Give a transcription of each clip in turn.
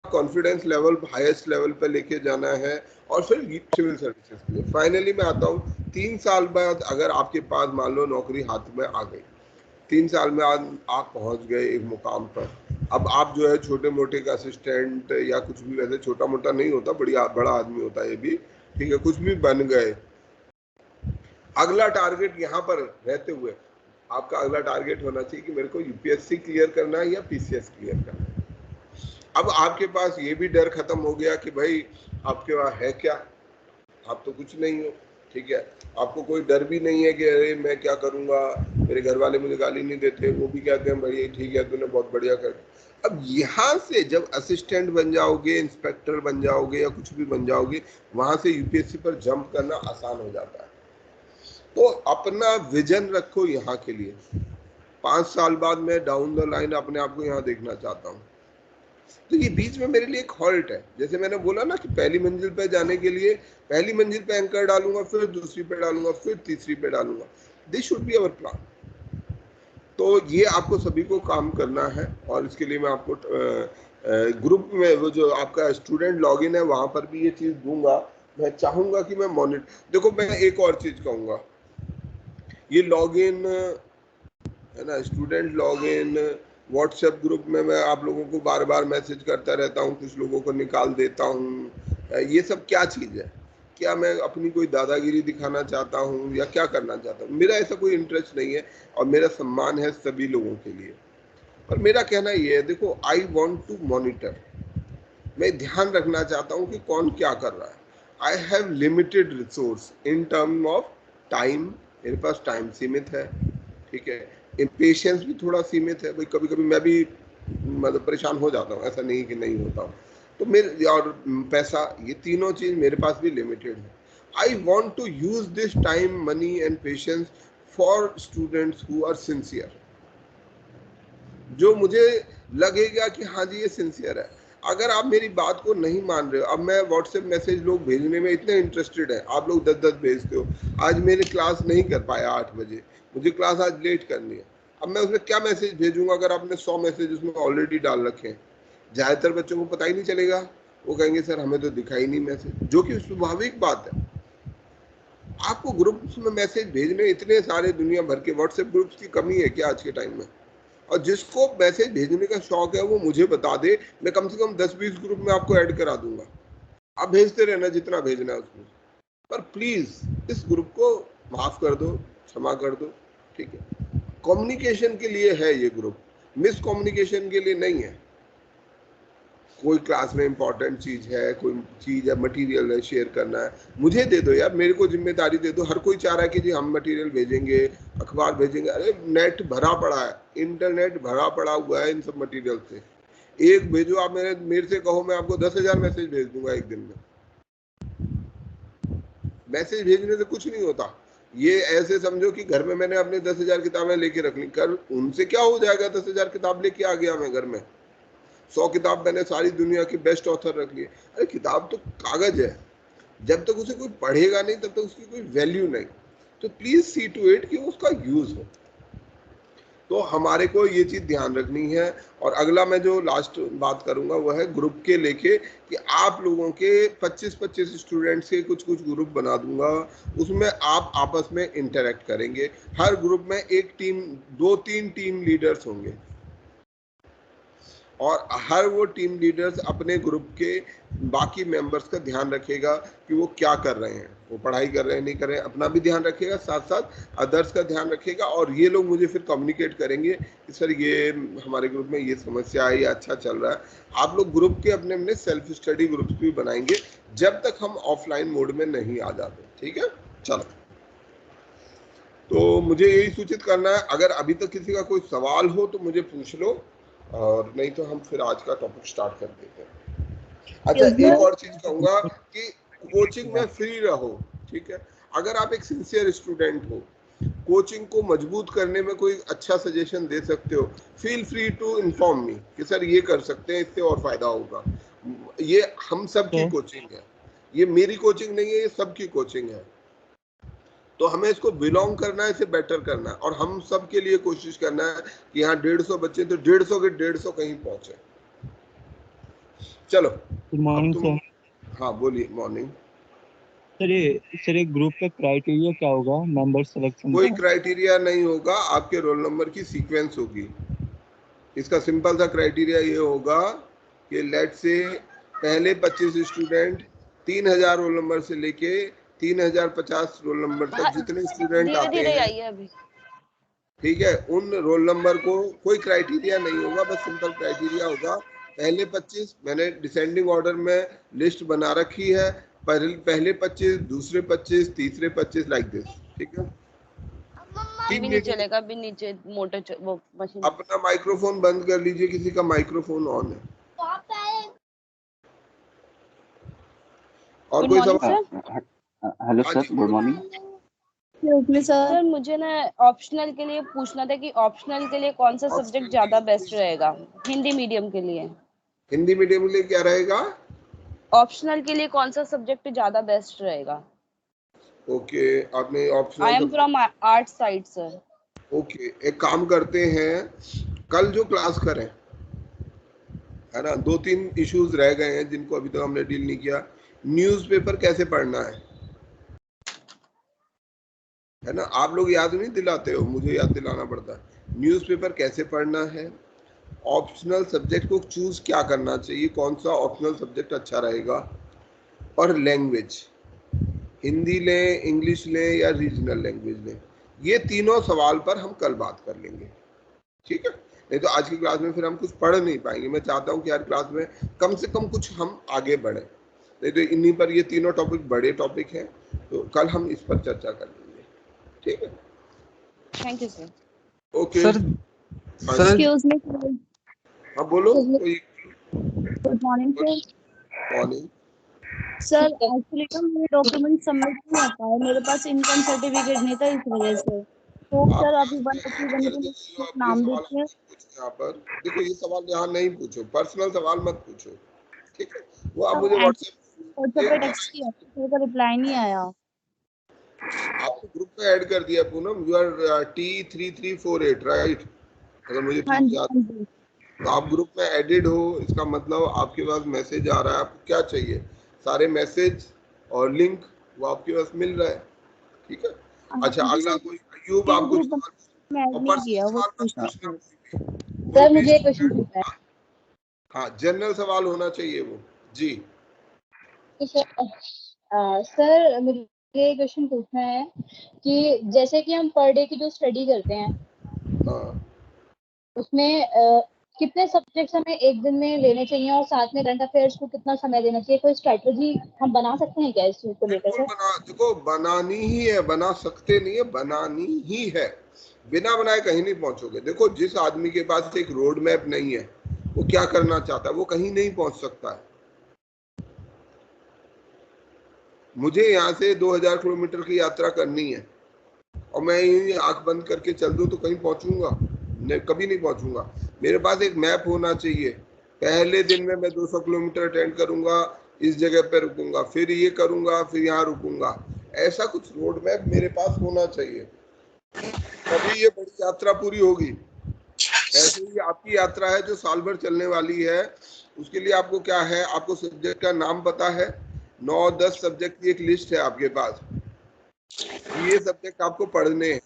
Confidence level highest level पे लेके जाना है, और फिर सिविल सर्विसेज के लिए। फाइनली मैं आता हूँ 3 साल बाद अगर आपके पास मान लो नौकरी हाथ में आ गई, 3 साल में आप पहुंच गए एक मुकाम पर, अब आप जो है छोटे मोटे का असिस्टेंट या कुछ भी, वैसे छोटा मोटा नहीं होता, बड़ा आदमी होता है ये भी, ठीक है, कुछ भी बन गए। अगला टारगेट यहाँ पर रहते हुए आपका अगला टारगेट होना चाहिए कि मेरे को यूपीएससी क्लियर करना है या पीसीएस क्लियर करना है। अब आपके पास ये भी डर खत्म हो गया कि भाई आपके पास है क्या, आप तो कुछ नहीं हो, ठीक है, आपको कोई डर भी नहीं है कि अरे मैं क्या करूंगा, मेरे घर वाले मुझे गाली नहीं देते, वो भी कहते हैं भाई ठीक है तूने बहुत बढ़िया कर। अब यहाँ से जब असिस्टेंट बन जाओगे, इंस्पेक्टर बन जाओगे या कुछ भी बन जाओगे, वहां से यूपीएससी पर जंप करना आसान हो जाता है। तो अपना विजन रखो यहाँ के लिए, 5 साल बाद मैं डाउन द लाइन अपने आप को यहाँ देखना चाहता हूँ। तो ये बीच में मेरे लिए एक हॉल्ट है, जैसे मैंने बोला ना कि पहली मंजिल पे जाने के लिए पहली मंजिल पे एंकर डालूंगा, फिर दूसरी पे डालूंगा, फिर तीसरी पे डालूंगा। This should be our plan. तो ये आपको सभी को काम करना है, और इसके लिए मैं आपको ग्रुप में वो जो आपका स्टूडेंट लॉगिन है वहां पर भी ये चीज दूंगा। मैं चाहूंगा कि मैं मॉनिटर, देखो मैं एक और चीज कहूंगा, ये लॉगिन है ना, स्टूडेंट लॉगिन व्हाट्सएप ग्रुप में मैं आप लोगों को बार बार मैसेज करता रहता हूँ, कुछ लोगों को निकाल देता हूँ, ये सब क्या चीज़ है? क्या मैं अपनी कोई दादागिरी दिखाना चाहता हूँ या क्या करना चाहता हूँ? मेरा ऐसा कोई इंटरेस्ट नहीं है, और मेरा सम्मान है सभी लोगों के लिए। पर मेरा कहना ये है, देखो आई वॉन्ट टू मॉनिटर, मैं ध्यान रखना चाहता हूँ कि कौन क्या कर रहा है। I have limited resource in term of time, मेरे पास टाइम सीमित है, ठीक है, पेशेंस भी थोड़ा सीमित है, भाई कभी कभी मैं भी मतलब परेशान हो जाता हूँ, ऐसा नहीं कि नहीं होता हूँ, तो मेरे और पैसा, ये तीनों चीज मेरे पास भी लिमिटेड है। I want to use this time, money and patience for students who are sincere, जो मुझे लगेगा कि हाँ जी ये सिंसियर है। अगर आप मेरी बात को नहीं मान रहे हो, अब मैं व्हाट्सएप मैसेज लोग भेजने में इतने इंटरेस्टेड है, आप लोग 10-10 भेजते हो, आज मेरी क्लास नहीं कर पाया 8 बजे, मुझे क्लास आज लेट करनी है, अब मैं उसमें क्या मैसेज भेजूंगा अगर आपने 100 मैसेज उसमें ऑलरेडी डाल रखे हैं? ज़्यादातर बच्चों को पता ही नहीं चलेगा, वो कहेंगे सर हमें तो दिखा ही नहीं मैसेज, जो कि स्वाभाविक बात है। आपको ग्रुप्स में मैसेज भेजने इतने सारे, दुनिया भर के व्हाट्सएप ग्रुप्स की कमी है क्या आज के टाइम में? और जिसको मैसेज भेजने का शौक है वो मुझे बता दे, मैं कम से कम 10-20 ग्रुप में आपको ऐड करा दूंगा, आप भेजते रहना जितना भेजना है उसमें। पर प्लीज इस ग्रुप को माफ कर दो, क्षमा कर दो, ठीक है, कम्युनिकेशन के लिए है ये ग्रुप, मिस कम्युनिकेशन के लिए नहीं है। कोई क्लास में इंपॉर्टेंट चीज है, कोई चीज है, मटेरियल है, शेयर करना है, मुझे दे दो यार, मेरे को जिम्मेदारी दे दो। हर कोई चाह रहा है कि जी हम मटेरियल भेजेंगे, अखबार भेजेंगे, अरे नेट भरा पड़ा है, इंटरनेट भरा पड़ा हुआ है इन सब मटेरियल से। एक भेजो, आप मेरे से कहो मैं आपको 10,000 मैसेज भेज दूंगा एक दिन में। मैसेज भेजने से कुछ नहीं होता, ये ऐसे समझो कि घर में मैंने अपने 10,000 किताबें लेके रख ली, कर उनसे क्या हो जाएगा? 10,000 किताब लेके आ गया मैं घर में, 100 किताब मैंने सारी दुनिया के बेस्ट ऑथर रख लिए। अरे किताब तो कागज है, जब तक उसे कोई पढ़ेगा नहीं तब तक उसकी कोई वैल्यू नहीं। तो प्लीज सी टू इट कि उसका यूज हो। तो हमारे को ये चीज ध्यान रखनी है। और अगला मैं जो लास्ट बात करूंगा वो है ग्रुप के लेके, कि आप लोगों के 25-25 स्टूडेंट्स के कुछ कुछ ग्रुप बना दूंगा, उसमें आप आपस में इंटरेक्ट करेंगे। हर ग्रुप में एक टीम, 2-3 टीम लीडर्स होंगे, और हर वो टीम लीडर्स अपने ग्रुप के बाकी मेंबर्स का ध्यान रखेगा कि वो क्या कर रहे हैं, वो पढ़ाई कर रहे हैं नहीं कर रहे हैं, अपना भी ध्यान रखेगा, साथ साथ अदर्स का ध्यान रखेगा। और ये लोग मुझे फिर कम्युनिकेट करेंगे कि सर ये हमारे ग्रुप में ये समस्या है, ये अच्छा चल रहा है। आप लोग ग्रुप के अपने अपने सेल्फ स्टडी ग्रुप्स भी बनाएंगे जब तक हम ऑफलाइन मोड में नहीं आ जाते, ठीक है? चलो, तो मुझे यही सूचित करना है, अगर अभी तक किसी का कोई सवाल हो तो मुझे पूछ लो, और नहीं तो हम फिर आज का टॉपिक स्टार्ट कर देते हैं। अच्छा, एक और चीज कहूंगा कि कोचिंग में फ्री रहो, ठीक है? अगर आप एक सिंसियर स्टूडेंट हो, कोचिंग को मजबूत करने में कोई अच्छा सजेशन दे सकते हो, feel free to inform me कि सर ये कर सकते हैं, इससे और फायदा होगा। ये हम सब की कोचिंग है, ये मेरी कोचिंग नहीं है, ये सबकी कोचिंग है। तो हमें इसको बिलोंग करना है, इसे बेटर करना है, और हम सब के लिए कोशिश करना है कि यहाँ 150 बच्चे तो 150 के 150 कहीं पहुंचे। चलो गुड मॉर्निंग सर। हाँ बोलिए। मॉर्निंग सर ये ग्रुप का क्राइटेरिया क्या होगा मेंबर सिलेक्शन कोई का? क्राइटेरिया नहीं होगा, आपके रोल नंबर की सीक्वेंस होगी। इसका सिंपल सा क्राइटेरिया ये होगा कि लेट से पहले 25 स्टूडेंट 3000 रोल नंबर से लेके 3050 रोल नंबर तक जितने स्टूडेंट धीरे आते धीरे हैं, आइए अभी। ठीक है, उन रोल नंबर को कोई क्राइटेरिया नहीं होगा, बस सिंपल क्राइटेरिया होगा पहले 25। मैंने डिसेंडिंग ऑर्डर में लिस्ट बना रखी है, पहले 25, दूसरे 25, तीसरे 25, लाइक दिस। ठीक है, अभी नहीं चलेगा, अभी नीचे मोटर वो मशीन। अपना माइक्रोफोन बंद कर लीजिए, किसी का माइक्रोफोन ऑन है। और कोई सवाल? Hello sir, good morning. Sir मुझे ना ऑप्शनल के लिए पूछना था कि ऑप्शनल के लिए कौन सा सब्जेक्ट ज्यादा बेस्ट रहेगा हिंदी मीडियम के लिए? हिंदी मीडियम के लिए क्या रहेगा? ऑप्शनल के लिए कौन सा सब्जेक्ट ज्यादा बेस्ट रहेगा? ओके, आपने optional. I am from art side sir. Okay, एक काम करते हैं, कल जो क्लास करें, है ना, 2-3 इश्यूज रह गए हैं जिनको अभी तक हमने डील नहीं किया। न्यूज़पेपर कैसे पढ़ना है ना, आप लोग याद नहीं दिलाते हो, मुझे याद दिलाना पड़ता है। न्यूज़पेपर कैसे पढ़ना है, ऑप्शनल सब्जेक्ट को चूज क्या करना चाहिए, कौन सा ऑप्शनल सब्जेक्ट अच्छा रहेगा, और लैंग्वेज, हिंदी लें, इंग्लिश लें या रीजनल लैंग्वेज लें, ये तीनों सवाल पर हम कल बात कर लेंगे। ठीक है, नहीं तो आज की क्लास में फिर हम कुछ पढ़ नहीं पाएंगे। मैं चाहता हूँ कि हर क्लास में कम से कम कुछ हम आगे बढ़े, नहीं तो इन्हीं पर, ये तीनों टॉपिक बड़े टॉपिक हैं, तो कल हम इस पर चर्चा कर लेंगे। ठीक है, thank you sir. Okay sir excuse me. हाँ बोलो। Good morning sir. Morning. Sir actually ना मेरे डॉक्यूमेंट सबमिट नहीं हो पाए, मेरे पास इनकम सर्टिफिकेट नहीं था, इस वजह से। तो सर अभी 181 के लिए नाम दीजिए। यहाँ पर देखो, ये सवाल यहाँ नहीं पूछो, पर्सनल सवाल मत पूछो, ठीक है, वो आप मुझे व्हाट्सएप पे टेक्स्ट किया, किसी का रिप्लाई नहीं आया। आपको ग्रुप में ऐड कर दिया Poonam, you are T3348 right, अगर मुझे ठीक याद। तो आप ग्रुप में एडिड हो, इसका मतलब आपके पास मैसेज आ रहा है, आपको क्या चाहिए, सारे मैसेज और लिंक वो आपके पास मिल रहा है। ठीक है, अच्छा अगला कोई अयूब, आपको सर मुझे क्वेश्चन पूछना है। हाँ, जनरल सवाल होना चाहिए वो जी। सर मुझे क्वेश्चन पूछना है कि जैसे कि हम पर डे की जो स्टडी करते हैं, उसमें कितने सब्जेक्ट्स हमें एक दिन में लेने चाहिए, और साथ में करंट अफेयर्स को कितना समय देना चाहिए? कोई स्ट्रेटजी हम बना सकते हैं क्या इस चीज को लेकर? सर देखो, बनानी ही है, बना सकते नहीं है, बनानी ही है, बिना बनाए कहीं नहीं पहुंचोगे। देखो, जिस आदमी के पास एक रोड मैप नहीं है, वो क्या करना चाहता है, वो कहीं नहीं पहुंच सकता है। मुझे यहाँ से 2000 किलोमीटर की यात्रा करनी है और मैं यही आंख बंद करके चल दूं तो कहीं पहुंचूंगा? कभी नहीं पहुंचूंगा। मेरे पास एक मैप होना चाहिए, पहले दिन में मैं 200 किलोमीटर अटेंड करूंगा, इस जगह पे रुकूंगा, फिर ये करूंगा, फिर यहाँ रुकूंगा, ऐसा कुछ रोड मैप मेरे पास होना चाहिए, तभी ये बड़ी यात्रा पूरी होगी। ऐसे ही आपकी यात्रा है जो साल भर चलने वाली है, उसके लिए आपको क्या है, आपको सब्जेक्ट का नाम पता है, 9-10 सब्जेक्ट की एक लिस्ट है आपके पास, ये सब्जेक्ट आपको पढ़ने हैं,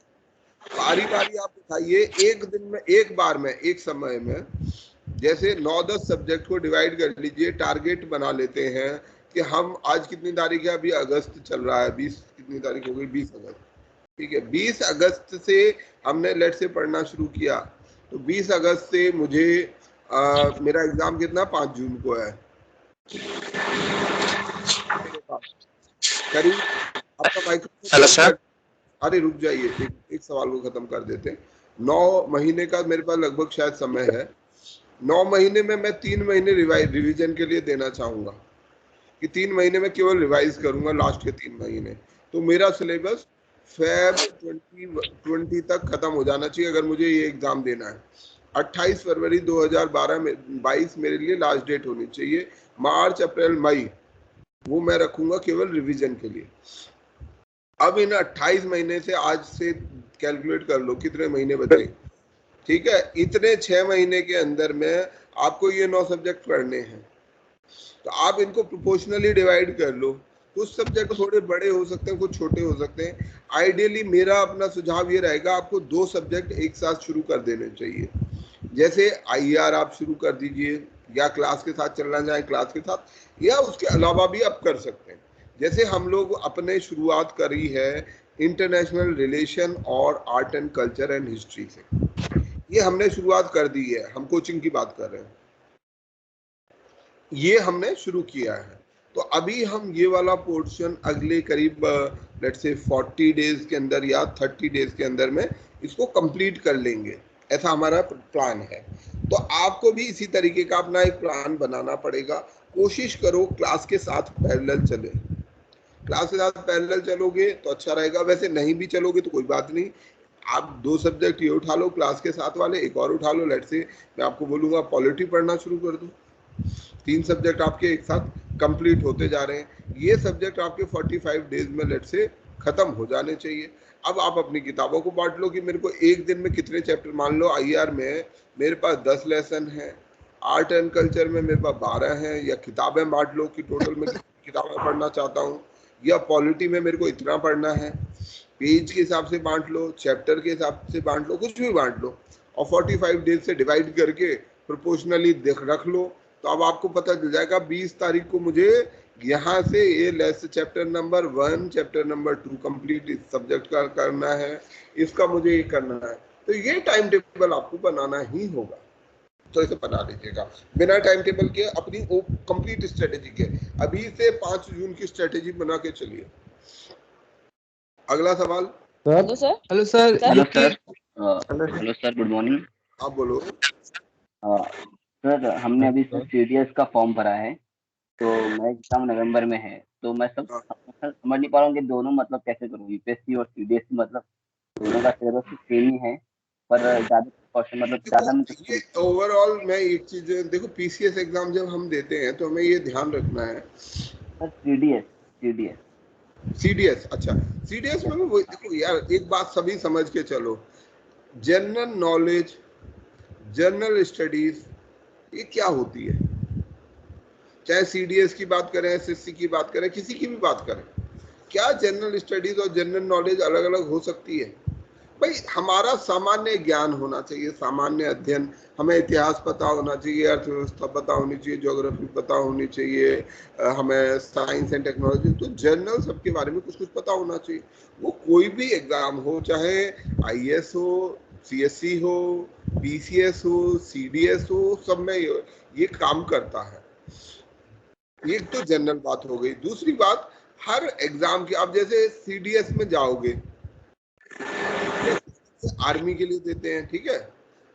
बारी बारी आप उठाइए, एक दिन में, एक बार में, एक समय में, जैसे 9-10 सब्जेक्ट को डिवाइड कर लीजिए, टारगेट बना लेते हैं कि हम आज कितनी तारीख है, अभी अगस्त चल रहा है, 20 कितनी तारीख हो गई, 20 अगस्त, ठीक है, 20 अगस्त से हमने लेट से पढ़ना शुरू किया, तो 20 अगस्त से मुझे मेरा एग्जाम कितना, 5 जून को है, करीब आपका माइक्रोफोन। अरे रुक जाइए, एक सवाल को खत्म कर देते हैं। 9 महीने का मेरे पास लगभग शायद समय है, 9 महीने में मैं 3 महीने रिवीजन के लिए देना चाहूंगा कि 3 महीने में केवल रिवाइज करूंगा, लास्ट के 3 महीने, तो मेरा सिलेबस फेब 2020 तक खत्म हो जाना चाहिए अगर मुझे ये एग्जाम देना है। 28 फरवरी 2022 मेरे लिए लास्ट डेट होनी चाहिए। मार्च, अप्रैल, मई वो मैं रखूंगा केवल रिवीजन के लिए। अब इन 28 महीने से आज से कैलकुलेट कर लो कितने महीने बचे, ठीक है, इतने 6 महीने के अंदर में आपको ये 9 सब्जेक्ट पढ़ने हैं, तो आप इनको प्रोपोर्शनली डिवाइड कर लो। कुछ सब्जेक्ट थोड़े बड़े हो सकते हैं, कुछ छोटे हो सकते हैं। आइडियली मेरा अपना सुझाव ये रहेगा, आपको 2 सब्जेक्ट एक साथ शुरू कर देने चाहिए। जैसे आईआर आप शुरू कर दीजिए, या क्लास के साथ चलना चाहे क्लास के साथ, या उसके अलावा भी आप कर सकते हैं। जैसे हम लोग अपने शुरुआत करी है इंटरनेशनल रिलेशन और art and culture and history से, ये हमने शुरुआत कर दी है। हम कोचिंग की बात कर रहे हैं, ये हमने शुरू किया है। तो अभी हम ये वाला पोर्शन अगले करीब लेट्स से 40 डेज के अंदर या 30 डेज के अंदर में इसको कंप्लीट कर लेंगे, ऐसा हमारा प्लान है। तो आपको भी इसी तरीके का अपना एक प्लान बनाना पड़ेगा। कोशिश करो क्लास के साथ पैरेलल चले। क्लास के साथ पैरेलल चलोगे तो अच्छा रहेगा, वैसे नहीं भी चलोगे तो कोई बात नहीं। आप 2 सब्जेक्ट ये उठा लो क्लास के साथ वाले, एक और उठा लो। लेट्स से मैं आपको बोलूँगा पॉलिटी पढ़ना शुरू कर दो। 3 सब्जेक्ट आपके एक साथ कंप्लीट होते जा रहे हैं। ये सब्जेक्ट आपके 45 डेज में लेट से खत्म हो जाने चाहिए। अब आप अपनी किताबों को बांट लो कि मेरे को एक दिन में कितने चैप्टर, मान लो आईआर में मेरे पास 10 लेसन है, आर्ट एंड कल्चर में मेरे पास 12 हैं, या किताबें बांट लो कि टोटल में किताबें पढ़ना चाहता हूँ, या पॉलिटी में मेरे को इतना पढ़ना है। पेज के हिसाब से बांट लो, चैप्टर के हिसाब से बांट लो, कुछ भी बांट लो, और 45 डेज से डिवाइड करके प्रोपोर्शनली रख लो। तो अब आपको पता चल जाएगा 20 तारीख को मुझे यहाँ से ये less chapter number 1, chapter number 2 complete इस सब्जेक्ट का करना है, इसका मुझे ये करना है। तो ये टाइम टेबल आपको बनाना ही होगा, तो इसे बना लीजिएगा। बिना टाइम टेबल के अपनी कंप्लीट स्ट्रेटेजी के अभी से 5 जून की स्ट्रेटेजी बना के चलिए। अगला सवाल। Hello sir. Hello sir. Hello sir, good morning. आप बोलो। सर हमने अभी सीडीएस का फॉर्म भरा है, तो मैं एग्जाम नवंबर में है, तो मैं समझ नहीं पा रहा हूँ कि दोनों मतलब कैसे करूँ, यूपीएससी और सीडीएस, मतलब दोनों का सिलेबस सेम ही है, पर ज्यादा क्वेश्चन मतलब ज्यादा। ये ओवरऑल मैं एक चीज देखो, पीसीएस एग्जाम जब हम देते हैं तो हमें ये ध्यान रखना है सर, सीडीएस। अच्छा, सीडीएस में वो देखो यार, एक बात सभी समझ के चलो, जनरल नॉलेज, जनरल स्टडीज, ये क्या होती है? चाहे सीडीएस की बात करें, एसएससी की बात करें, किसी की भी बात करें, क्या जनरल स्टडीज और जनरल नॉलेज अलग अलग हो सकती है? भाई हमारा सामान्य ज्ञान होना चाहिए, सामान्य अध्ययन। हमें इतिहास पता होना चाहिए, अर्थव्यवस्था पता होनी चाहिए, ज्योग्राफी पता होनी चाहिए, हमें साइंस एंड टेक्नोलॉजी, तो जनरल सबके बारे में कुछ कुछ पता होना चाहिए। वो कोई भी एग्जाम हो, चाहे आईएएस हो, सीएससी हो, पीसीएस हो, सीडीएस हो, सब में ये काम करता है। ये तो जनरल बात हो गई। दूसरी बात, हर एग्जाम की, आप जैसे सीडीएस में जाओगे, आर्मी के लिए देते हैं, ठीक है।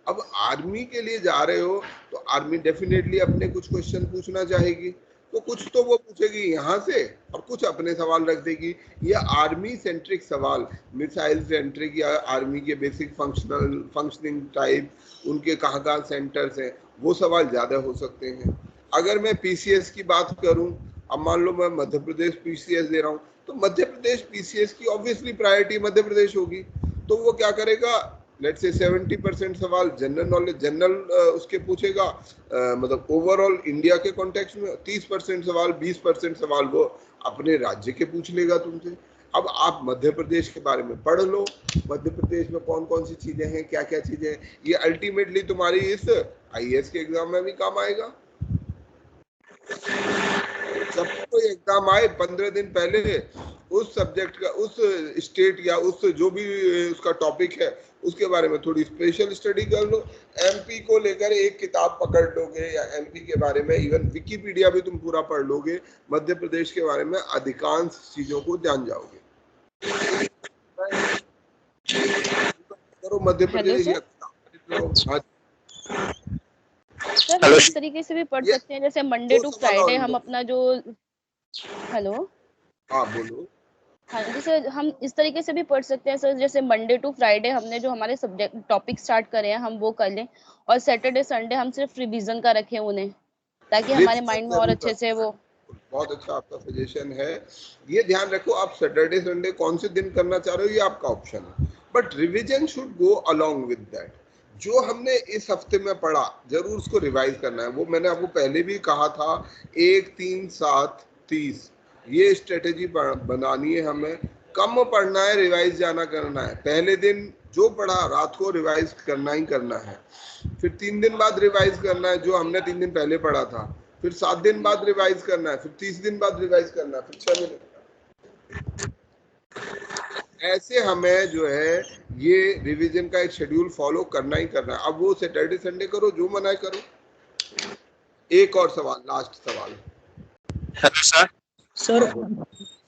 अब आर्मी के लिए जा रहे हो तो आर्मी डेफिनेटली अपने कुछ क्वेश्चन पूछना चाहेगी, तो कुछ तो वो पूछेगी यहाँ से और कुछ अपने सवाल रख देगी। ये आर्मी सेंट्रिक सवाल, मिसाइल सेंट्रिक या आर्मी के बेसिक फंक्शनिंग टाइप, उनके कहाँ सेंटर्स हैं, वो सवाल ज्यादा हो सकते हैं। अगर मैं पीसीएस की बात करूं, अब मान लो मैं मध्य प्रदेश पीसीएस दे रहा हूं, तो मध्य प्रदेश पीसीएस की ऑब्वियसली प्रायोरिटी मध्य प्रदेश होगी। तो वो क्या करेगा, लेट्स से 70% सवाल जनरल नॉलेज, जनरल उसके पूछेगा, मतलब ओवरऑल इंडिया के कॉन्टेक्स्ट में। 30% सवाल, 20% सवाल वो अपने राज्य के पूछ लेगा तुमसे। अब आप मध्य प्रदेश के बारे में पढ़ लो, मध्य प्रदेश में कौन कौन सी चीजें हैं, क्या क्या चीजें हैं, ये अल्टीमेटली तुम्हारी इस आईएएस के एग्जाम में भी काम आएगा। जब कोई एग्जाम आए 15 दिन पहले उस सब्जेक्ट का, उस स्टेट या उस जो भी उसका टॉपिक है उसके बारे में थोड़ी स्पेशल स्टडी कर लो। एमपी को लेकर एक किताब पकड़ लोगे, या एमपी के बारे में इवन विकिपीडिया भी तुम पूरा पढ़ लोगे, मध्य प्रदेश के बारे में अधिकांश चीजों को जान जाओगे। मध्य प्रदेश सर हम इस तरीके से भी पढ़ सकते हैं, जैसे मंडे टू फ्राइडे हम अपना जो, हेलो, हाँ बोलो। हाँ जी सर, हम इस तरीके से भी पढ़ सकते हैं सर, जैसे मंडे टू फ्राइडे हमने जो हमारे सब्जेक्ट टॉपिक स्टार्ट करे हैं हम वो कर लें, और सैटरडे संडे हम सिर्फ रिवीजन का रखें उन्हें, ताकि हमारे माइंड में और अच्छे से वो। बहुत अच्छा आपका सजेशन है। ये ध्यान रखो, आप सैटरडे संडे कौन से दिन करना चाह रहे हो ये आपका ऑप्शन है, but revision should go along with that. जो हमने इस हफ्ते में पढ़ा जरूर उसको रिवाइज करना है। वो मैंने आपको पहले भी कहा था 1 3 7 30 ये स्ट्रेटेजी बनानी है हमें। कम पढ़ना है, रिवाइज जाना करना है। पहले दिन जो पढ़ा रात को रिवाइज करना ही करना है, फिर 3 दिन बाद रिवाइज करना है जो हमने 3 दिन पहले पढ़ा था, फिर 7 दिन बाद रिवाइज करना है, फिर 30 दिन बाद रिवाइज करना है, फिर 6 दिन। ऐसे हमें जो है ये रिवीजन का एक शेड्यूल फॉलो करना ही करना है। अब वो सैटरडे संडे करो, जो मना है करो। एक और सवाल, लास्ट सवाल। Hello sir. Sir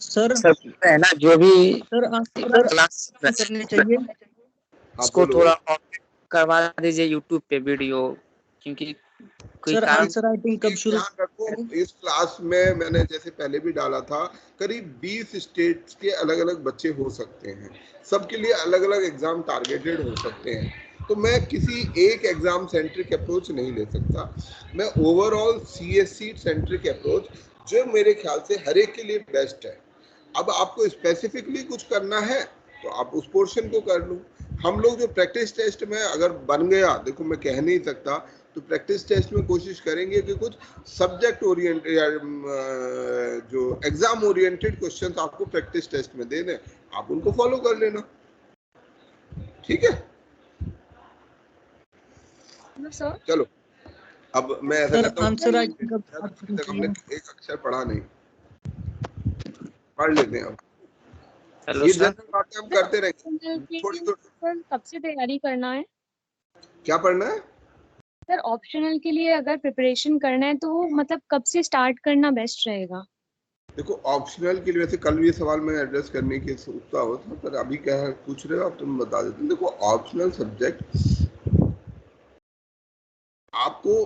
sir sir है ना, जो भी सर क्लास करनी चाहिए। हाँ उसको बोलो। थोड़ा करवा दीजिए यूट्यूब पे वीडियो, क्योंकि कोई सर कारण आंसर राइटिंग कब शुरू ध्यान रखो, इस क्लास में मैंने जैसे पहले भी डाला था, करीब 20 स्टेट्स के अलग अलग बच्चे हो सकते हैं। सबके लिए अलग अलग एग्जाम टारगेटेड हो सकते हैं। तो मैं किसी एक एग्जाम सेंट्रिक अप्रोच नहीं ले सकता। मैं ओवरऑल CSC सेंट्रिक अप्रोच जो मेरे ख्याल से हर एक के लिए बेस्ट है। अब आपको स्पेसिफिकली कुछ करना है तो आप उस पोर्शन को कर लो। हम लोग जो प्रैक्टिस टेस्ट में अगर बन गया, देखो मैं कह नहीं सकता, तो प्रैक्टिस टेस्ट में कोशिश करेंगे कि कुछ सब्जेक्ट ओरिएंटेड या जो एग्जाम ओरिएंटेड क्वेश्चंस आपको प्रैक्टिस टेस्ट में दे दें, आप उनको फॉलो कर लेना। ठीक है, सर चलो अब मैं ऐसा सर करता हूँ, आंसर राइटिंग कब अभी तक हमने एक अक्षर पढ़ा नहीं, पढ़ लेते हैं अब। हेलो ये सर। जनरल बातें हम करते रहेंगे। थोड़ी सर कब से तैयारी करना है? क्या पढ़ना है? सर ऑप्शनल के लिए अगर प्रिपरेशन करना है तो वो मतलब कब से स्टार्ट करना बेस्ट रहेगा? देखो ऑप्शनल के लिए वैसे कल भी ये सवाल मैं एड्रेस करने की सोचता हो था, पर अभी क्या है पूछ रहे हो आप तो मैं बता देता हूँ। देखो ऑप्शनल सब्जेक्ट आपको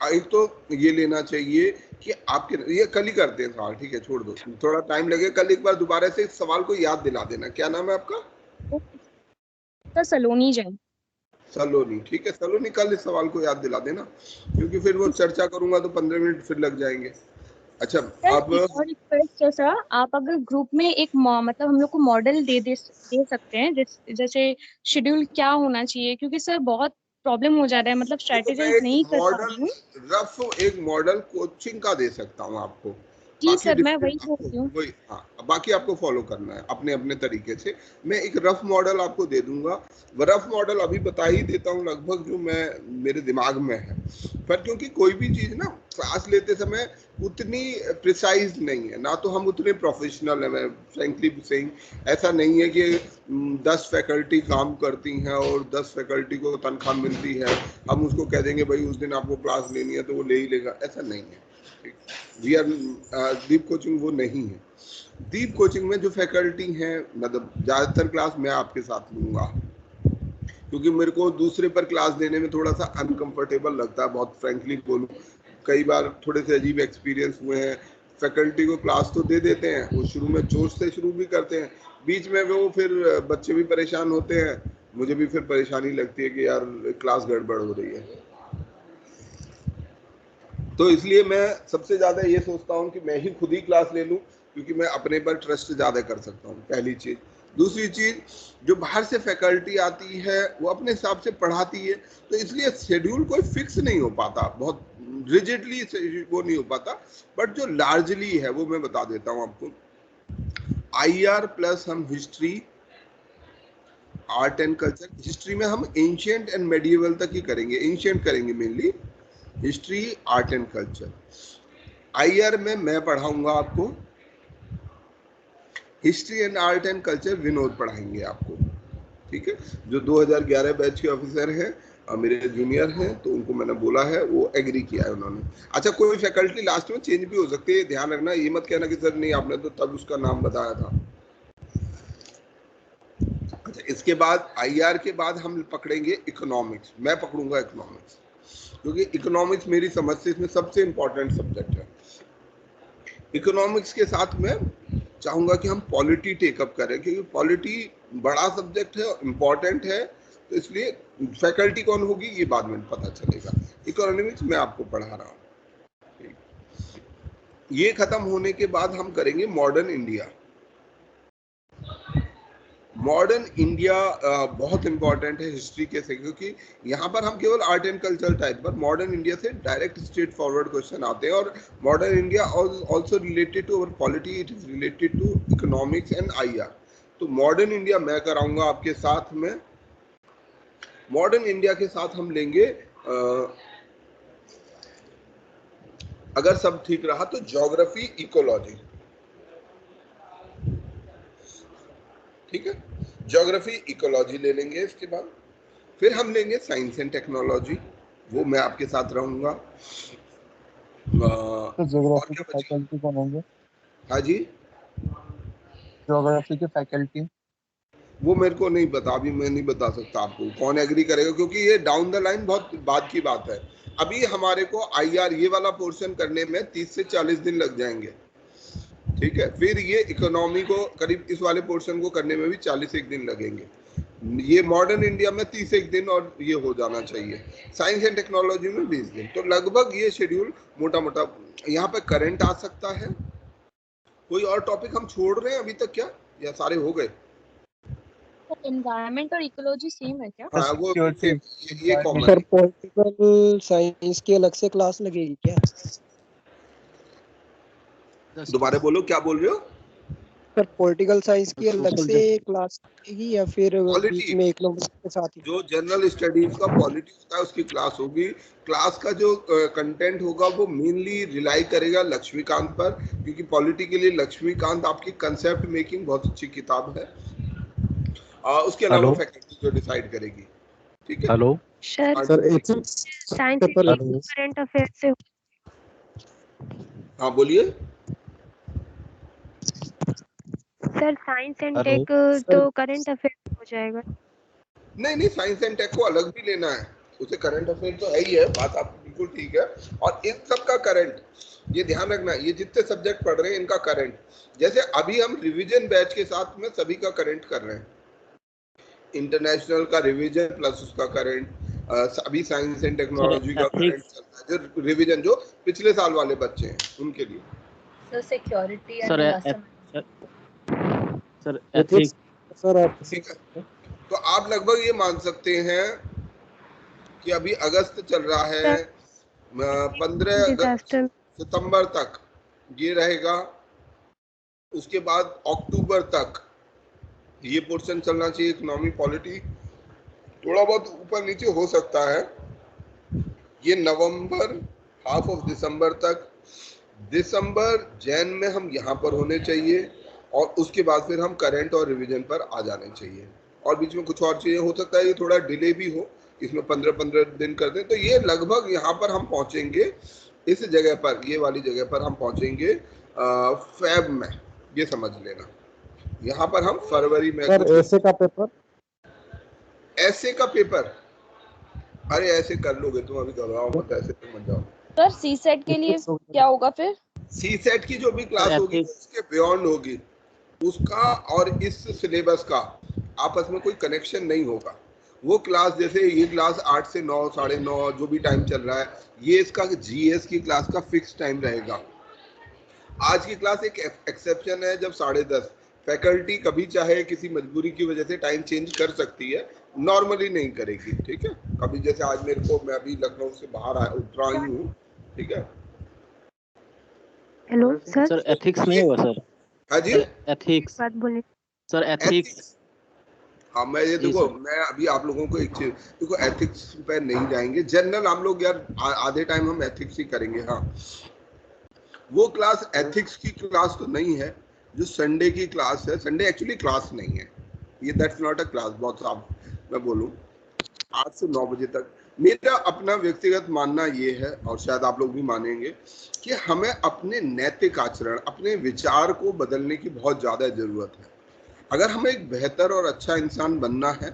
एक तो ये लेना चाहिए कि आपके, ये कल ही करते हैं सवाल, ठीक है छोड़ दो, थोड़ा टाइम लगे। कल एक बार दोबारा से इस सवाल को याद दिला देना। क्या नाम है आपका? सर सलोनी जैन। सलोनी, ठीक है सलोनी, कल इस सवाल को याद दिला देना, क्योंकि फिर वो चर्चा करूंगा तो 15 मिनट फिर लग जाएंगे। अच्छा सर अब एक और रिक्वेस्ट है सर, आप अगर ग्रुप में एक मतलब हम लोग को मॉडल दे सकते हैं जैसे शेड्यूल क्या होना चाहिए, क्योंकि सर बहुत प्रॉब्लम हो जा रहा है, मतलब देखो मैं स्ट्रेटेजाइज एक नहीं कर पा मॉडल रही हूँ। रफ एक मॉडल कोचिंग का दे सकता हूँ आपको, जी बाकी सर मैं वही डिफरेंट बोल आपको रही हूँ। वही, हाँ बाकी आपको फॉलो करना है अपने अपने तरीके से। मैं एक रफ मॉडल आपको दे दूंगा। वो रफ मॉडल अभी बता ही देता हूँ लगभग जो मैं मेरे दिमाग में है, पर क्योंकि कोई भी चीज ना क्लास लेते समय उतनी प्रिसाइज नहीं है ना, तो हम उतने प्रोफेशनल है। मैं फ्रेंकली सेइंग, ऐसा नहीं है कि 10 फैकल्टी काम करती हैं और 10 फैकल्टी को तनख्वाह मिलती है, हम उसको कह देंगे भाई उस दिन आपको क्लास लेनी है तो वो ले ही लेगा, ऐसा नहीं है। वी आर दीप कोचिंग वो नहीं है। दीप कोचिंग में जो फैकल्टी हैं, मतलब ज़्यादातर क्लास मैं आपके साथ लूँगा, क्योंकि मेरे को दूसरे पर क्लास देने में थोड़ा सा अनकंफर्टेबल लगता है, बहुत फ्रेंकली बोलूँ। कई बार थोड़े से अजीब एक्सपीरियंस हुए हैं। फैकल्टी को क्लास तो दे देते हैं, वो शुरू में जोश से शुरू भी करते हैं, बीच में वो फिर बच्चे भी परेशान होते हैं, मुझे भी फिर परेशानी लगती है कि यार क्लास गड़बड़ हो रही है। तो इसलिए मैं सबसे ज़्यादा ये सोचता हूँ कि मैं ही खुद ही क्लास ले लूँ, क्योंकि मैं अपने पर ट्रस्ट ज़्यादा कर सकता हूँ, पहली चीज़। दूसरी चीज़, जो बाहर से फैकल्टी आती है वो अपने हिसाब से पढ़ाती है, तो इसलिए शेड्यूल कोई फिक्स नहीं हो पाता, बहुत रिजिडली वो नहीं हो पाता। बट जो लार्जली है वो मैं बता देता हूँ आपको। IR प्लस हम history, art and culture. History में हम एंशियंट एंड मेडिएवल तक ही करेंगे, एंशियंट करेंगे mainly, history art and culture. IR में मैं पढ़ाऊंगा आपको history and art and culture, Vinod पढ़ाएंगे आपको, ठीक है। जो 2011 बैच के ऑफिसर हैं मेरे जूनियर हैं, तो उनको मैंने बोला है, वो एग्री किया है उन्होंने। अच्छा कोई फैकल्टी लास्ट में चेंज भी हो सकती है, ध्यान रखना, ये मत कहना कि सर नहीं आपने तो तब उसका नाम बताया था। अच्छा इसके बाद IR के बाद हम पकड़ेंगे इकोनॉमिक्स, मैं पकड़ूंगा इकोनॉमिक्स, क्योंकि इकोनॉमिक्स मेरी समझ से इसमें सबसे इंपॉर्टेंट सब्जेक्ट है। इकोनॉमिक्स के साथ में चाहूंगा कि हम पॉलिटी टेकअप करें, क्योंकि पॉलिटी बड़ा सब्जेक्ट है, इम्पॉर्टेंट है, तो इसलिए फैकल्टी कौन होगी ये बाद में पता चलेगा। इकोनॉमिक्स मैं आपको पढ़ा रहा हूँ। ये खत्म होने के बाद हम करेंगे मॉडर्न इंडिया। मॉडर्न इंडिया बहुत इंपॉर्टेंट है हिस्ट्री के से, क्योंकि यहाँ पर हम केवल आर्ट एंड कल्चर टाइप पर, मॉडर्न इंडिया से डायरेक्ट स्ट्रेट फॉरवर्ड क्वेश्चन आते हैं। और modern India also related to our polity, it is related to economics and IR। तो मॉडर्न इंडिया मैं कराऊंगा आपके साथ में। मॉडर्न इंडिया के साथ हम लेंगे अगर सब ठीक रहा तो ज्योग्राफी, इकोलॉजी, ठीक है, ज्योग्राफी इकोलॉजी ले लेंगे। इसके बाद फिर हम लेंगे साइंस एंड टेक्नोलॉजी, वो मैं आपके साथ रहूंगा। तो ज्योग्राफी के फैकल्टी कौन होंगे? हाँ जी, ज्योग्राफी के फैकल्टी वो मेरे को नहीं पता, अभी मैं नहीं बता सकता आपको कौन एग्री करेगा, क्योंकि ये डाउन द लाइन बहुत बाद की बात है। अभी हमारे को IR ये वाला पोर्शन करने में 30 से 40 दिन लग जाएंगे, ठीक है। फिर ये इकोनॉमी को करीब इस वाले पोर्शन को करने में भी 41 दिन लगेंगे। ये मॉडर्न इंडिया में 31 दिन और ये हो जाना चाहिए। साइंस एंड टेक्नोलॉजी में 20 दिन। तो लगभग ये शेड्यूल मोटा मोटा। यहाँ पे करंट आ सकता है। कोई और टॉपिक हम छोड़ रहे हैं अभी तक क्या, या सारे हो गए? एनवायरनमेंट और इकोलॉजी सेम है क्या? हाँ, वो ये कॉमन सर है। पॉलिटिकल साइंस की अलग से क्लास लगेगी क्या? दोबारा बोलो, क्या बोल रहे हो? सर पॉलिटिकल साइंस की अलग से क्लास लगेगी या फिर Polity, बीच में एक नंबर के साथ ही? जो जनरल स्टडीज का पॉलिटी होता है उसकी क्लास होगी। क्लास का जो कंटेंट होगा वो मेनली रिलाई करेगा लक्ष्मीकांत पर, क्योंकि पॉलिटी के लिए लक्ष्मीकांत आपकी कंसेप्ट मेकिंग बहुत अच्छी किताब है। उसके अलावा फैकल्टी जो डिसाइड करेगी, ठीक है। Hello sir ethics science current affair से। हाँ बोलिए। सर साइंस एंड टेक तो करंट अफेयर हो जाएगा। नहीं, साइंस एंड टेक को अलग भी लेना है, उसे करंट अफेयर तो है ही है, बात आपकी बिल्कुल ठीक है। और इन सब का करंट, ये ध्यान रखना, ये जितने सब्जेक्ट पढ़ रहे हैं इनका करंट, जैसे अभी हम रिवीजन बैच के साथ में सभी का करंट कर रहे हैं, इंटरनेशनल का रिवीजन प्लस उसका करंट, अभी साइंस एंड टेक्नोलॉजी का करंट चल रहा है, जो रिवीजन जो पिछले साल वाले बच्चे हैं उनके लिए। Sir security sir ethics sir ठीक है। तो आप लगभग ये मान सकते हैं कि अभी अगस्त चल रहा है, 15 सितंबर तक ये रहेगा, उसके बाद अक्टूबर तक ये पोर्शन चलना चाहिए। इकोनॉमी पॉलिटी थोड़ा बहुत ऊपर नीचे हो सकता है। ये नवंबर, हाफ ऑफ दिसंबर तक, दिसंबर जैन में हम यहाँ पर होने चाहिए, और उसके बाद फिर हम करंट और रिवीजन पर आ जाने चाहिए। और बीच में कुछ और चीजें हो सकता है, ये थोड़ा डिले भी हो, इसमें 15-15 दिन कर दें, तो ये लगभग यहाँ पर हम पहुंचेंगे, इस जगह पर, ये वाली जगह पर हम पहुंचेंगे फेब में, ये समझ लेना। यहाँ पर हम फरवरी में ऐसे का पेपर, ऐसे का पेपर, अरे ऐसे कर लोगे तुम, अभी घबराओ मत, ऐसे तो मत जाओ। सर सीसेट के लिए क्या होगा फिर? सीसेट की जो भी क्लास होगी उसके बियॉन्ड होगी, उसका और इस सिलेबस का आपस में कोई कनेक्शन नहीं होगा। वो क्लास, जैसे ये क्लास 8 से 9, 9:30 जो भी टाइम चल रहा है, ये इसका GS की क्लास का फिक्स टाइम रहेगा। आज की क्लास एक एक्सेप्शन है, जब 10:30 फैकल्टी कभी चाहे किसी मजबूरी की वजह से टाइम चेंज कर सकती है, नॉर्मली नहीं करेगी, ठीक है। अभी जैसे आज मेरे को, मैं अभी लखनऊ से बाहर उतरा ही हूँ, ठीक है। हेलो सर एथिक्स नहीं होगा सर? हाँ जी, एथिक्स बात बोलिए सर, एथिक्स। हाँ, मैं ये देखो, मैं अभी आप लोगों को एक चीज देखो, एथिक्स पे नहीं जाएंगे, जनरल हम लोग यार आधे टाइम हम एथिक्स ही करेंगे। हाँ, वो क्लास एथिक्स की क्लास तो नहीं है, जो संडे की क्लास है। संडे एक्चुअली क्लास नहीं है, ये दैट्स नॉट अ क्लास, बहुत साफ मैं बोलूँ, 8 से 9 बजे तक। मेरा अपना व्यक्तिगत मानना ये है, और शायद आप लोग भी मानेंगे, कि हमें अपने नैतिक आचरण, अपने विचार को बदलने की बहुत ज़्यादा ज़रूरत है। अगर हमें एक बेहतर और अच्छा इंसान बनना है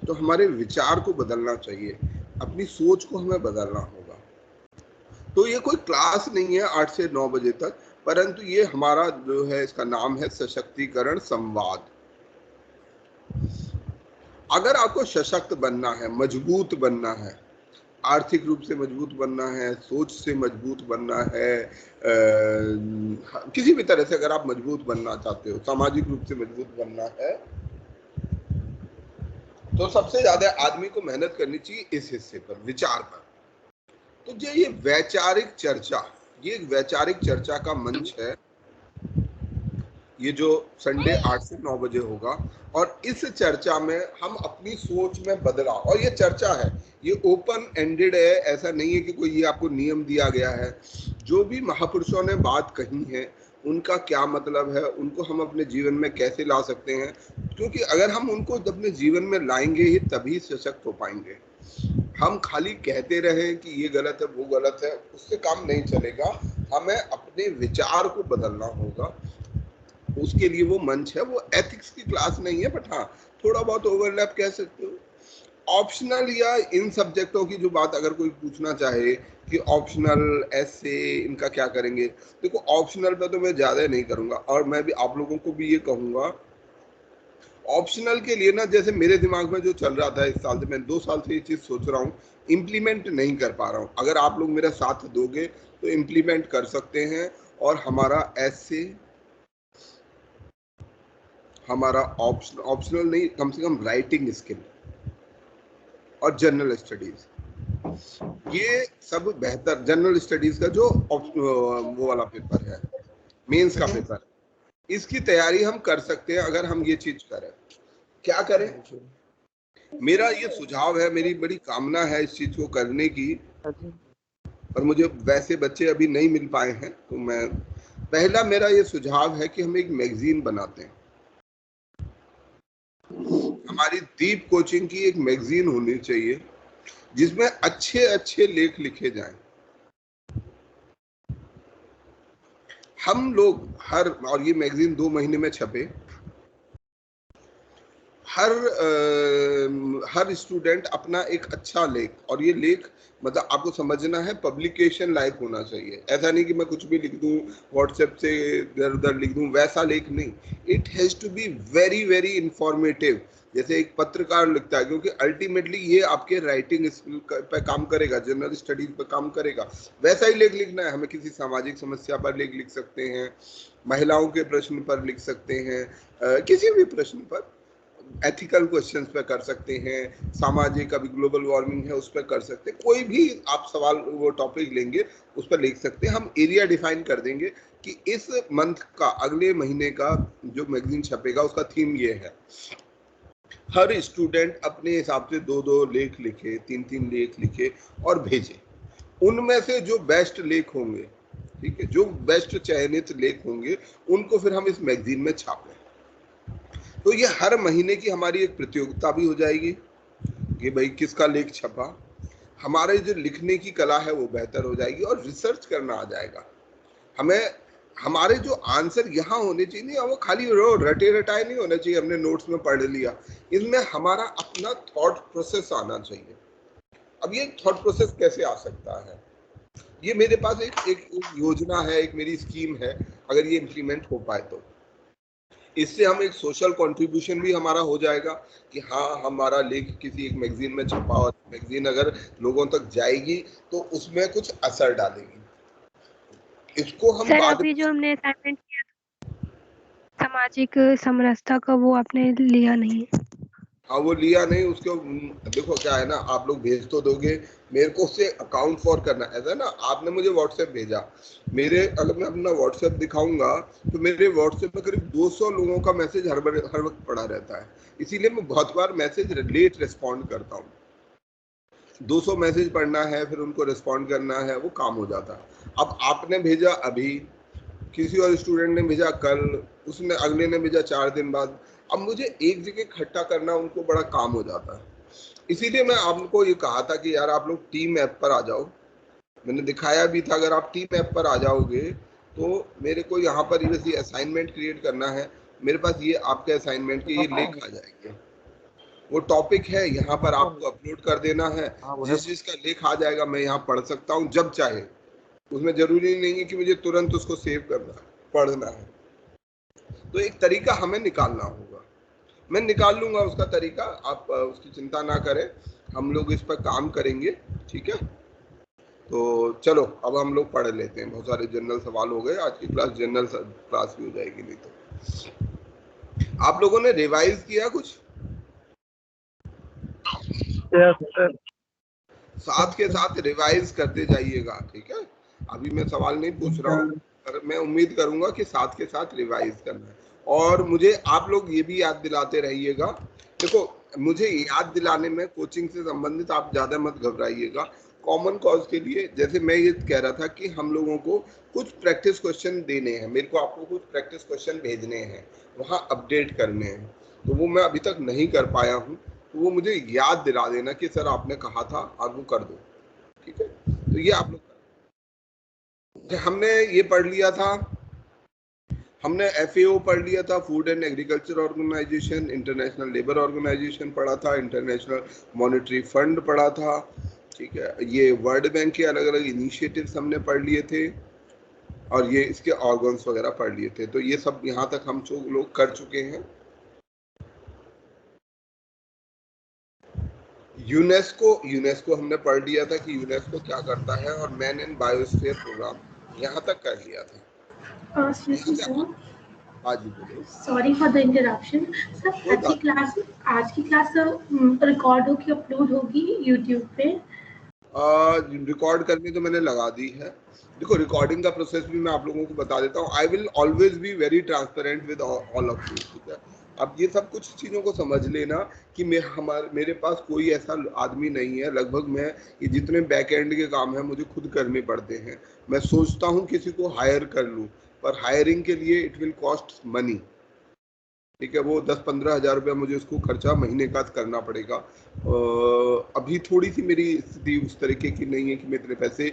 तो हमारे विचार को बदलना चाहिए, अपनी सोच को हमें बदलना होगा। तो ये कोई क्लास नहीं है 8 से 9 बजे तक, परंतु ये हमारा जो है, इसका नाम है सशक्तिकरण संवाद। अगर आपको सशक्त बनना है, मजबूत बनना है, आर्थिक रूप से मजबूत बनना है, सोच से मजबूत बनना है, किसी भी तरह से अगर आप मजबूत बनना चाहते हो, सामाजिक रूप से मजबूत बनना है, तो सबसे ज्यादा आदमी को मेहनत करनी चाहिए इस हिस्से पर, विचार पर। तो जो ये वैचारिक चर्चा, ये एक वैचारिक चर्चा का मंच है, ये जो संडे 8 से 9 बजे होगा, और इस चर्चा में हम अपनी सोच में बदलाव, और ये चर्चा है, ये ओपन एंडेड है, ऐसा नहीं है कि कोई ये आपको नियम दिया गया है। जो भी महापुरुषों ने बात कही है उनका क्या मतलब है, उनको हम अपने जीवन में कैसे ला सकते हैं, क्योंकि अगर हम उनको अपने जीवन में लाएंगे ही तभी सशक्त हो पाएंगे। हम खाली कहते रहें कि ये गलत है वो गलत है, उससे काम नहीं चलेगा। हमें अपने विचार को बदलना होगा, उसके लिए वो मंच है। वो एथिक्स की क्लास नहीं है, बट हाँ थोड़ा बहुत ओवरलैप कह सकते हो। ऑप्शनल या इन सब्जेक्टों की जो बात अगर कोई पूछना चाहे कि ऑप्शनल ऐसे इनका क्या करेंगे, देखो ऑप्शनल पे तो मैं ज्यादा नहीं करूंगा, और मैं भी आप लोगों को भी ये कहूंगा ऑप्शनल के लिए ना, जैसे मेरे दिमाग में जो चल रहा था इस साल से, मैं 2 साल से ये चीज सोच रहा हूँ, इम्प्लीमेंट नहीं कर पा रहा हूँ। अगर आप लोग मेरा साथ दोगे तो इम्प्लीमेंट कर सकते हैं, और हमारा ऐसे, हमारा ऑप्शनल नहीं, कम से कम राइटिंग स्किल और जनरल स्टडीज, ये सब बेहतर। जनरल स्टडीज का जो वो वाला पेपर है, मेंस का पेपर, इसकी तैयारी हम कर सकते हैं अगर हम ये चीज करें। क्या करें? मेरा ये सुझाव है, मेरी बड़ी कामना है इस चीज को करने की, पर मुझे वैसे बच्चे अभी नहीं मिल पाए हैं। तो मैं, पहला मेरा ये सुझाव है कि हम एक मैगजीन बनाते हैं। हमारी दीप कोचिंग की एक मैगजीन होनी चाहिए जिसमें अच्छे अच्छे लेख लिखे जाएं। हम लोग हर, और ये मैगजीन 2 महीने में छपे, हर स्टूडेंट अपना एक अच्छा लेख, और ये लेख मतलब आपको समझना है पब्लिकेशन लायक होना चाहिए। ऐसा नहीं कि मैं कुछ भी लिख दूं, व्हाट्सएप से इधर उधर लिख दूं, वैसा लेख नहीं। It has to be very very informative, जैसे एक पत्रकार लिखता है, क्योंकि अल्टीमेटली ये आपके राइटिंग स्किल पे काम करेगा, जनरल स्टडीज पे काम करेगा। वैसा ही लेख लिखना है हमें, किसी सामाजिक समस्या पर लेख लिख सकते हैं, महिलाओं के प्रश्न पर लिख सकते हैं, किसी भी प्रश्न पर, एथिकल क्वेश्चंस पे कर सकते हैं, सामाजिक, अभी ग्लोबल वार्मिंग है उस पर कर सकते हैं, कोई भी आप सवाल वो टॉपिक लेंगे उस पर लिख सकते हैं। हम एरिया डिफाइन कर देंगे कि इस मंथ का, अगले महीने का जो मैगजीन छपेगा उसका थीम ये है। हर स्टूडेंट अपने हिसाब से 2-2 लेख लिखे, 3-3 लेख लिखे और भेजे। उनमें से जो बेस्ट लेख होंगे, ठीक है, जो बेस्ट चयनित लेख होंगे, उनको फिर हम इस मैगजीन में छापें। तो ये हर महीने की हमारी एक प्रतियोगिता भी हो जाएगी कि भाई किसका लेख छपा। हमारे जो लिखने की कला है वो बेहतर हो जाएगी, और रिसर्च करना आ जाएगा हमें। हमारे जो आंसर यहाँ होने चाहिए नहीं, वो खाली रटे रटाए नहीं होना चाहिए, हमने नोट्स में पढ़ लिया। इसमें हमारा अपना थॉट प्रोसेस आना चाहिए। अब ये थॉट प्रोसेस कैसे आ सकता है? ये मेरे पास एक योजना है, एक मेरी स्कीम है, अगर ये इम्प्लीमेंट हो पाए तो इससे हम एक सोशल कंट्रीब्यूशन भी हमारा हो जाएगा कि हाँ हमारा लेख किसी एक मैगजीन में छपा, और मैगजीन अगर लोगों तक जाएगी तो उसमें कुछ असर डालेगी। इसको हम सर बाद अभी जो हमने असाइनमेंट किया सामाजिक समरसता का, वो आपने लिया नहीं है? हाँ वो लिया नहीं, उसको देखो क्या है ना, आप लोग भेज तो दोगे, मेरे को उससे अकाउंट फॉर करना ऐसा ना। आपने मुझे व्हाट्सएप भेजा, मेरे, अगर मैं अपना व्हाट्सएप दिखाऊंगा तो मेरे व्हाट्सएप में करीब 200 लोगों का मैसेज हर वक्त पड़ा रहता है, इसीलिए मैं बहुत बार मैसेज लेट रिस्पॉन्ड करता हूँ। 200 मैसेज पढ़ना है, फिर उनको रिस्पॉन्ड करना है, वो काम हो जाता है। अब आपने भेजा अभी, किसी और स्टूडेंट ने भेजा कल, उसने अगले ने भेजा 4 दिन बाद, अब मुझे एक जगह इकट्ठा करना उनको बड़ा काम हो जाता है। इसीलिए मैं आपको ये कहा था कि यार आप लोग टीम ऐप पर आ जाओ। मैंने दिखाया भी था, अगर आप टीम ऐप पर आ जाओगे तो मेरे को यहाँ पर ये असाइनमेंट क्रिएट करना है, मेरे पास ये आपके असाइनमेंट के ये लिंक आ जाएंगे, वो टॉपिक है, यहाँ पर आपको अपलोड कर देना है। जिस चीज का लेख आ जाएगा मैं यहाँ पढ़ सकता हूँ जब चाहे, उसमें जरूरी नहीं है कि मुझे तुरंत उसको सेव करना है, पढ़ना है। तो एक तरीका हमें निकालना होगा, मैं निकाल लूंगा उसका तरीका, आप उसकी चिंता ना करें, हम लोग इस पर काम करेंगे, ठीक है। तो चलो अब हम लोग पढ़ लेते हैं, बहुत सारे जनरल सवाल हो गए, आज की क्लास जनरल क्लास भी हो जाएगी। नहीं तो आप लोगों ने रिवाइज किया कुछ? साथ के साथ रिवाइज करते जाइएगा, ठीक है। अभी मैं सवाल नहीं पूछ रहा हूँ, पर मैं उम्मीद करूंगा कि साथ के साथ रिवाइज करना है। और मुझे आप लोग ये भी याद दिलाते रहिएगा। देखो, मुझे याद दिलाने में कोचिंग से संबंधित आप ज्यादा मत घबराइएगा। कॉमन कॉज के लिए, जैसे मैं ये कह रहा था कि हम लोगों को कुछ प्रैक्टिस क्वेश्चन देने हैं, मेरे को आपको कुछ प्रैक्टिस क्वेश्चन भेजने हैं, वहाँ अपडेट करने हैं, तो वो मैं अभी तक नहीं कर पाया हूँ। तो वो मुझे याद दिला देना कि सर आपने कहा था, आप वो कर दो, ठीक है। तो ये आप लोग, हमने ये पढ़ लिया था, हमने FAO पढ़ लिया था, food and agriculture organisation, international labour organisation पढ़ा था, इंटरनेशनल मॉनेटरी फंड पढ़ा था, ठीक है। ये वर्ल्ड बैंक के अलग अलग इनिशिएटिव्स हमने पढ़ लिए थे, और ये इसके ऑर्गन्स वगैरह पढ़ लिए थे। तो ये सब यहाँ तक हम लोग कर चुके हैं। यूनेस्को हमने पढ़ लिया था कि यूनेस्को क्या करता है, और मैन एंड बायोस्फीयर प्रोग्राम यहाँ तक कर लिया था। हाँ जी बोलो। Sorry for the interruption sir. आज की क्लास रिकॉर्ड होगी, अपलोड होगी यूट्यूब पे? रिकॉर्ड करनी तो मैंने लगा दी है। देखो, रिकॉर्डिंग का प्रोसेस भी मैं आप लोगों को बता देता हूँ। I will always be very transparent with all of you, ठीक है। अब ये सब कुछ चीज़ों को समझ लेना कि मेरे पास कोई ऐसा आदमी नहीं है। लगभग मैं ये जितने बैक एंड के काम हैं मुझे खुद करने पड़ते हैं। मैं सोचता हूँ किसी को हायर कर लूँ, पर हायरिंग के लिए इट विल कॉस्ट मनी, ठीक है। वो 10-15 हज़ार रुपया मुझे उसको खर्चा महीने का करना पड़ेगा। अभी थोड़ी सी मेरी स्थिति उस तरीके की नहीं है कि मैं इतने पैसे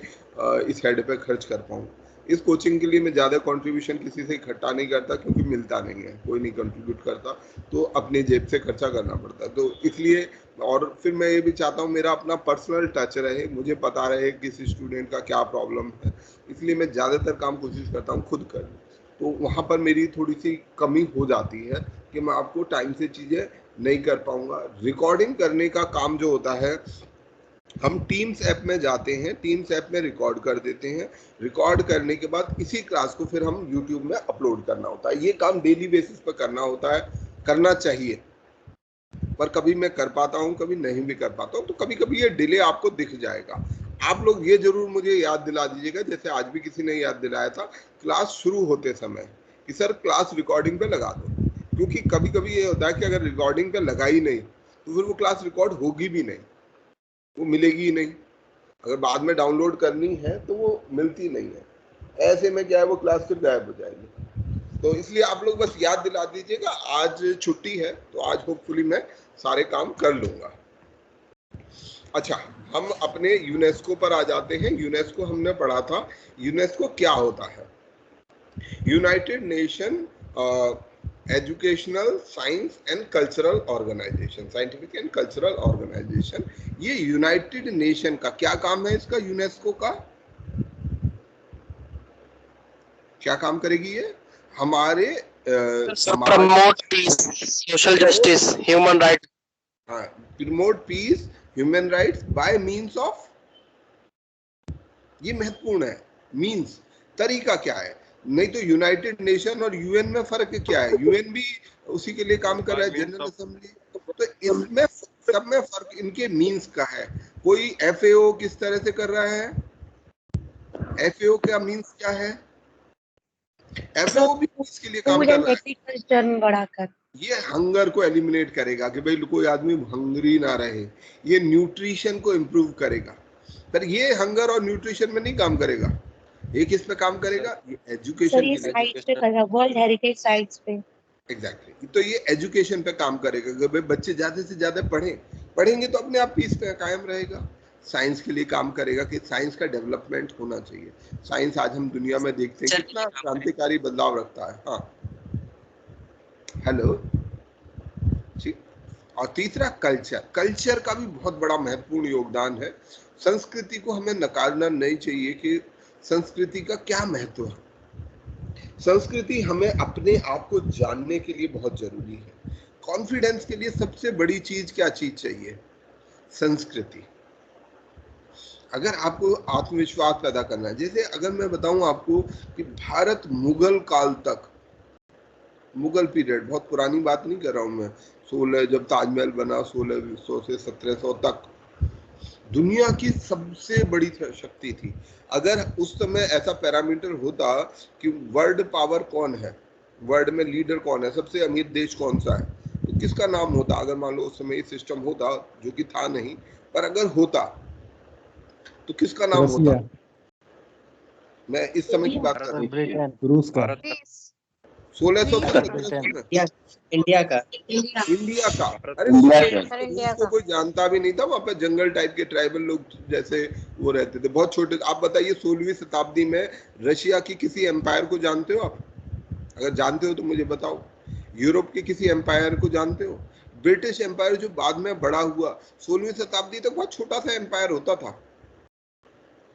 इस हेड पे खर्च कर पाऊँ। इस कोचिंग के लिए मैं ज़्यादा कंट्रीब्यूशन किसी से इकट्ठा नहीं करता, क्योंकि मिलता नहीं है, कोई नहीं कंट्रीब्यूट करता, तो अपने जेब से खर्चा करना पड़ता है। तो इसलिए, और फिर मैं ये भी चाहता हूँ मेरा अपना पर्सनल टच रहे, मुझे पता रहे किसी स्टूडेंट का क्या प्रॉब्लम है, इसलिए मैं ज़्यादातर काम कोशिश करता हूँ खुद कर। तो वहाँ पर मेरी थोड़ी सी कमी हो जाती है कि मैं आपको टाइम से चीज़ें नहीं कर पाऊँगा। रिकॉर्डिंग करने का काम जो होता है, हम टीम्स ऐप में जाते हैं, टीम्स ऐप में रिकॉर्ड कर देते हैं। रिकॉर्ड करने के बाद इसी क्लास को फिर हम यूट्यूब में अपलोड करना होता है। ये काम डेली बेसिस पर करना होता है, करना चाहिए, पर कभी मैं कर पाता हूँ, कभी नहीं भी कर पाता हूँ। तो कभी कभी ये डिले आपको दिख जाएगा। आप लोग ये जरूर मुझे याद दिला दीजिएगा, जैसे आज भी किसी ने याद दिलाया था क्लास शुरू होते समय, कि सर क्लास रिकॉर्डिंग पे लगा दो, क्योंकि कभी कभी ये होता है कि अगर रिकॉर्डिंग पे लगाई नहीं तो फिर वो क्लास रिकॉर्ड होगी भी नहीं, वो मिलेगी ही नहीं। अगर बाद में डाउनलोड करनी है तो वो मिलती नहीं है। ऐसे में क्या है, वो क्लास फिर गायब हो जाएगी। तो इसलिए आप लोग बस याद दिला दीजिएगा। आज छुट्टी है तो आज होपफुली मैं सारे काम कर लूंगा। अच्छा, हम अपने यूनेस्को पर आ जाते हैं। यूनेस्को हमने पढ़ा था। यूनेस्को क्या होता है? United nation educational science and cultural organisation, scientific and cultural organisation. ये यूनाइटेड नेशन का क्या काम है? इसका, यूनेस्को का क्या काम करेगी ये? हमारे promote peace, social justice, human right. हाँ, promote peace, human rights by means of, ये महत्वपूर्ण है। मीन्स, तरीका क्या है? नहीं तो यूनाइटेड नेशन और यूएन में फर्क क्या है? यूएन भी उसी के लिए काम कर रहा है, जनरल असेंबली। तो इसमें सब में फर्क इनके मीन्स का है। कोई FAO किस तरह से कर रहा है? FAO का मीन्स क्या है? FAO भी इसके लिए काम कर रहा है, एग्रीकल्चर में बढ़ाकर ये हंगर को एलिमिनेट करेगा कि भाई कोई आदमी हंगरी ना रहे। ये न्यूट्रिशन को इम्प्रूव करेगा। पर ये हंगर और न्यूट्रिशन में नहीं काम करेगा। ये किस पे काम करेगा? ये एजुकेशन सर, ये साइट्स पे करेगा, वर्ल्ड हेरिटेज साइट्स पे। एग्जैक्टली। तो ये एजुकेशन पे काम करेगा कि भाई बच्चे ज्यादा से ज्यादा पढ़ेंगे तो अपने आप पीस पे कायम रहेगा। साइंस के लिए काम करेगा कि साइंस का डेवलपमेंट होना चाहिए। साइंस आज हम दुनिया में देखते हैं कितना क्रांतिकारी बदलाव रखता है। हाँ, हेलो, ठीक। और तीसरा कल्चर। कल्चर का भी बहुत बड़ा महत्वपूर्ण योगदान है। संस्कृति को हमें नकारना नहीं चाहिए कि संस्कृति का क्या महत्व है। संस्कृति हमें अपने आप को जानने के लिए बहुत जरूरी है। कॉन्फिडेंस के लिए सबसे बड़ी चीज क्या चीज चाहिए? संस्कृति। अगर आपको आत्मविश्वास पैदा करना है, जैसे अगर मैं बताऊं आपको कि भारत मुगल काल तक, मुगल पीरियड, बहुत पुरानी बात नहीं कर रहा हूं मैं, 16 जब ताजमहल बना 1600 से 1700 तक, दुनिया की सबसे बड़ी शक्ति थी। अगर उस समय ऐसा पैरामीटर होता कि वर्ल्ड पावर कौन है, वर्ल्ड में लीडर कौन है, सबसे अमीर देश कौन सा है, तो किसका नाम होता? अगर मान लो उस समय ये सिस्टम होता, जो कि था नहीं, पर अगर होता तो किसका नाम होता? मैं इस समय की बात कर रहा हूँ, ब्रिटेन, रूस का, 1600 से 1700 में इंडिया का, इंडिया का। अरे इंडिया को कोई जानता भी नहीं था, वहां पे जंगल टाइप के ट्राइबल लोग जैसे वो रहते थे, बहुत छोटे। आप बताइए 16वीं शताब्दी में रशिया की किसी एम्पायर को जानते हो आप? अगर जानते हो तो मुझे बताओ। यूरोप के किसी एम्पायर को जानते हो? ब्रिटिश एम्पायर जो बाद में बड़ा हुआ, 16वीं शताब्दी तक बहुत छोटा सा एम्पायर होता था,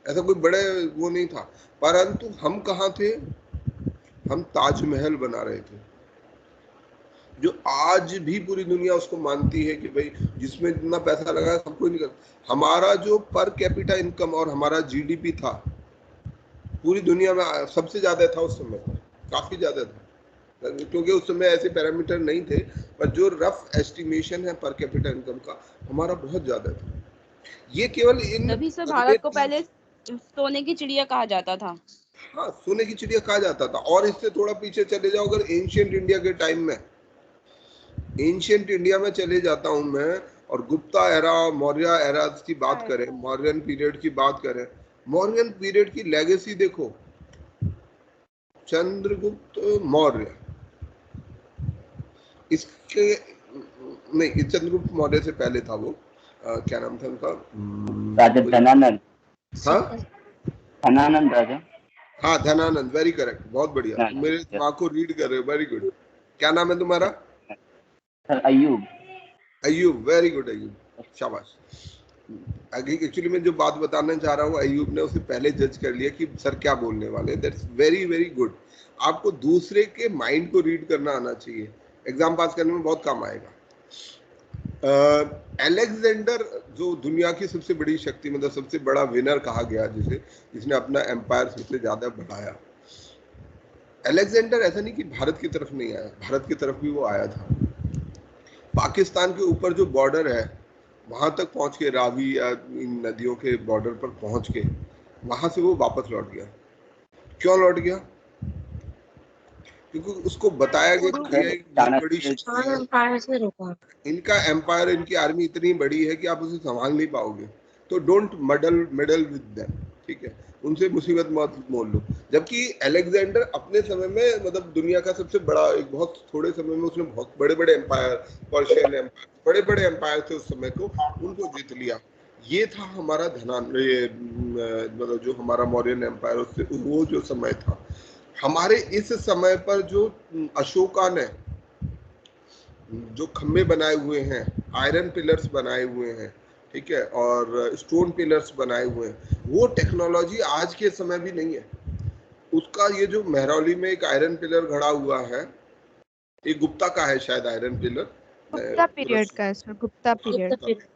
ऐसा कोई बड़े वो नहीं था। परंतु हम कहाँ थे? हम ताजमहल बना रहे थे, जो आज भी पूरी दुनिया उसको मानती है कि भाई जिसमें जितना पैसा लगा सब कोई नहीं करता। हमारा जो पर कैपिटा इनकम और हमारा जीडीपी था, पूरी दुनिया में सबसे ज्यादा था उस समय, काफी ज्यादा था, क्योंकि उस समय ऐसे पैरामीटर नहीं थे, पर जो रफ एस्टिमेशन है पर कैपिटा इनकम का, हमारा बहुत ज्यादा था। ये केवल इन तभी से भारत को पहले सोने की चिड़िया कहा जाता था। हाँ, सोने की चिड़िया कहा जाता था। और इससे थोड़ा पीछे चले जाओ, अगर एंशियंट इंडिया के टाइम में, एंशियंट इंडिया में चले जाता हूं मैं, और गुप्ता एरा, मौर्य एरा की बात करें, मौर्यन पीरियड की बात करें, मौर्यन पीरियड की लेगेसी देखो, चंद्रगुप्त मौर्य, इसके नहीं, चंद्रगुप्त मौर्य से पहले था वो, क्या नाम था उनका? राजा धनानंद। हाँ, धनानंद राजा। हाँ, धनानंद, वेरी करेक्ट, बहुत बढ़िया, मेरे दिमाग को रीड कर रहे हो, वेरी गुड। क्या नाम है तुम्हारा? सर अय्यूब। अय्यूब, वेरी गुड अय्यूब, शाबाश। एक्चुअली मैं जो बात बताना चाह रहा हूँ, अय्यूब ने उसे पहले जज कर लिया कि सर क्या बोलने वाले। That's very very good. आपको दूसरे के माइंड को रीड करना आना चाहिए, एग्जाम पास करने में बहुत काम आएगा। अलेक्जेंडर जो दुनिया की सबसे बड़ी शक्ति, मतलब सबसे बड़ा विनर कहा गया, जिसने अपना एम्पायर सबसे ज्यादा बढ़ाया, अलेक्जेंडर ऐसा नहीं कि भारत की तरफ नहीं आया, भारत की तरफ भी वो आया था। पाकिस्तान के ऊपर जो बॉर्डर है वहां तक पहुंच के, रावी या इन नदियों के बॉर्डर पर पहुंच के, वहां से वो वापस लौट गया। क्यों लौट गया? क्योंकि उसको बताया गया कि ये एक बहुत बड़ी शक्ति है, इनका एम्पायर, इनकी आर्मी इतनी बड़ी है कि आप उसे संभाल नहीं पाओगे, तो डोंट मेडल विद देम, ठीक है, उनसे मुसीबत मत मोल लो। जबकि अलेक्जेंडर अपने समय में, मतलब दुनिया का सबसे बड़ा, एक बहुत थोड़े समय में उसने बहुत बड़े बड़े एम्पायर, पर्शियन एम्पायर, बड़े बड़े एम्पायर थे उस समय को, उनको जीत लिया। ये था हमारा मतलब जो हमारा मौर्यन एम्पायर, उससे वो जो समय था। हमारे इस समय पर जो अशोका ने जो खम्भे बनाए हुए हैं, आयरन पिलर्स बनाए हुए हैं, ठीक है, और स्टोन पिलर्स बनाए हुए हैं, वो टेक्नोलॉजी आज के समय भी नहीं है। उसका ये जो मेहरौली में एक आयरन पिलर खड़ा हुआ है, ये गुप्ता का है शायद आयरन पिलर, गुप्ता पीरियड का है sir, Gupta period.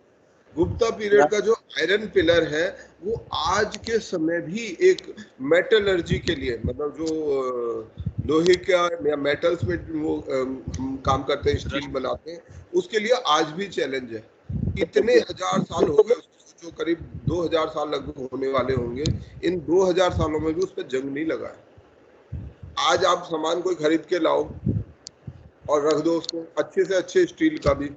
Gupta period का जो आयरन पिलर है, वो आज के समय भी एक मेटलर्जी के लिए, मतलब जो लोहे का या मेटल्स में वो हम काम करते हैं, स्टील बनाते हैं, उसके लिए आज भी चैलेंज है। इतने हजार साल हो गए, जो करीब 2000 साल लगभग होने वाले होंगे, इन 2000 सालों में भी उस पर जंग नहीं लगा है। आज आप सामान कोई खरीद के लाओ और रख दो उसको, अच्छे से अच्छे स्टील का भी,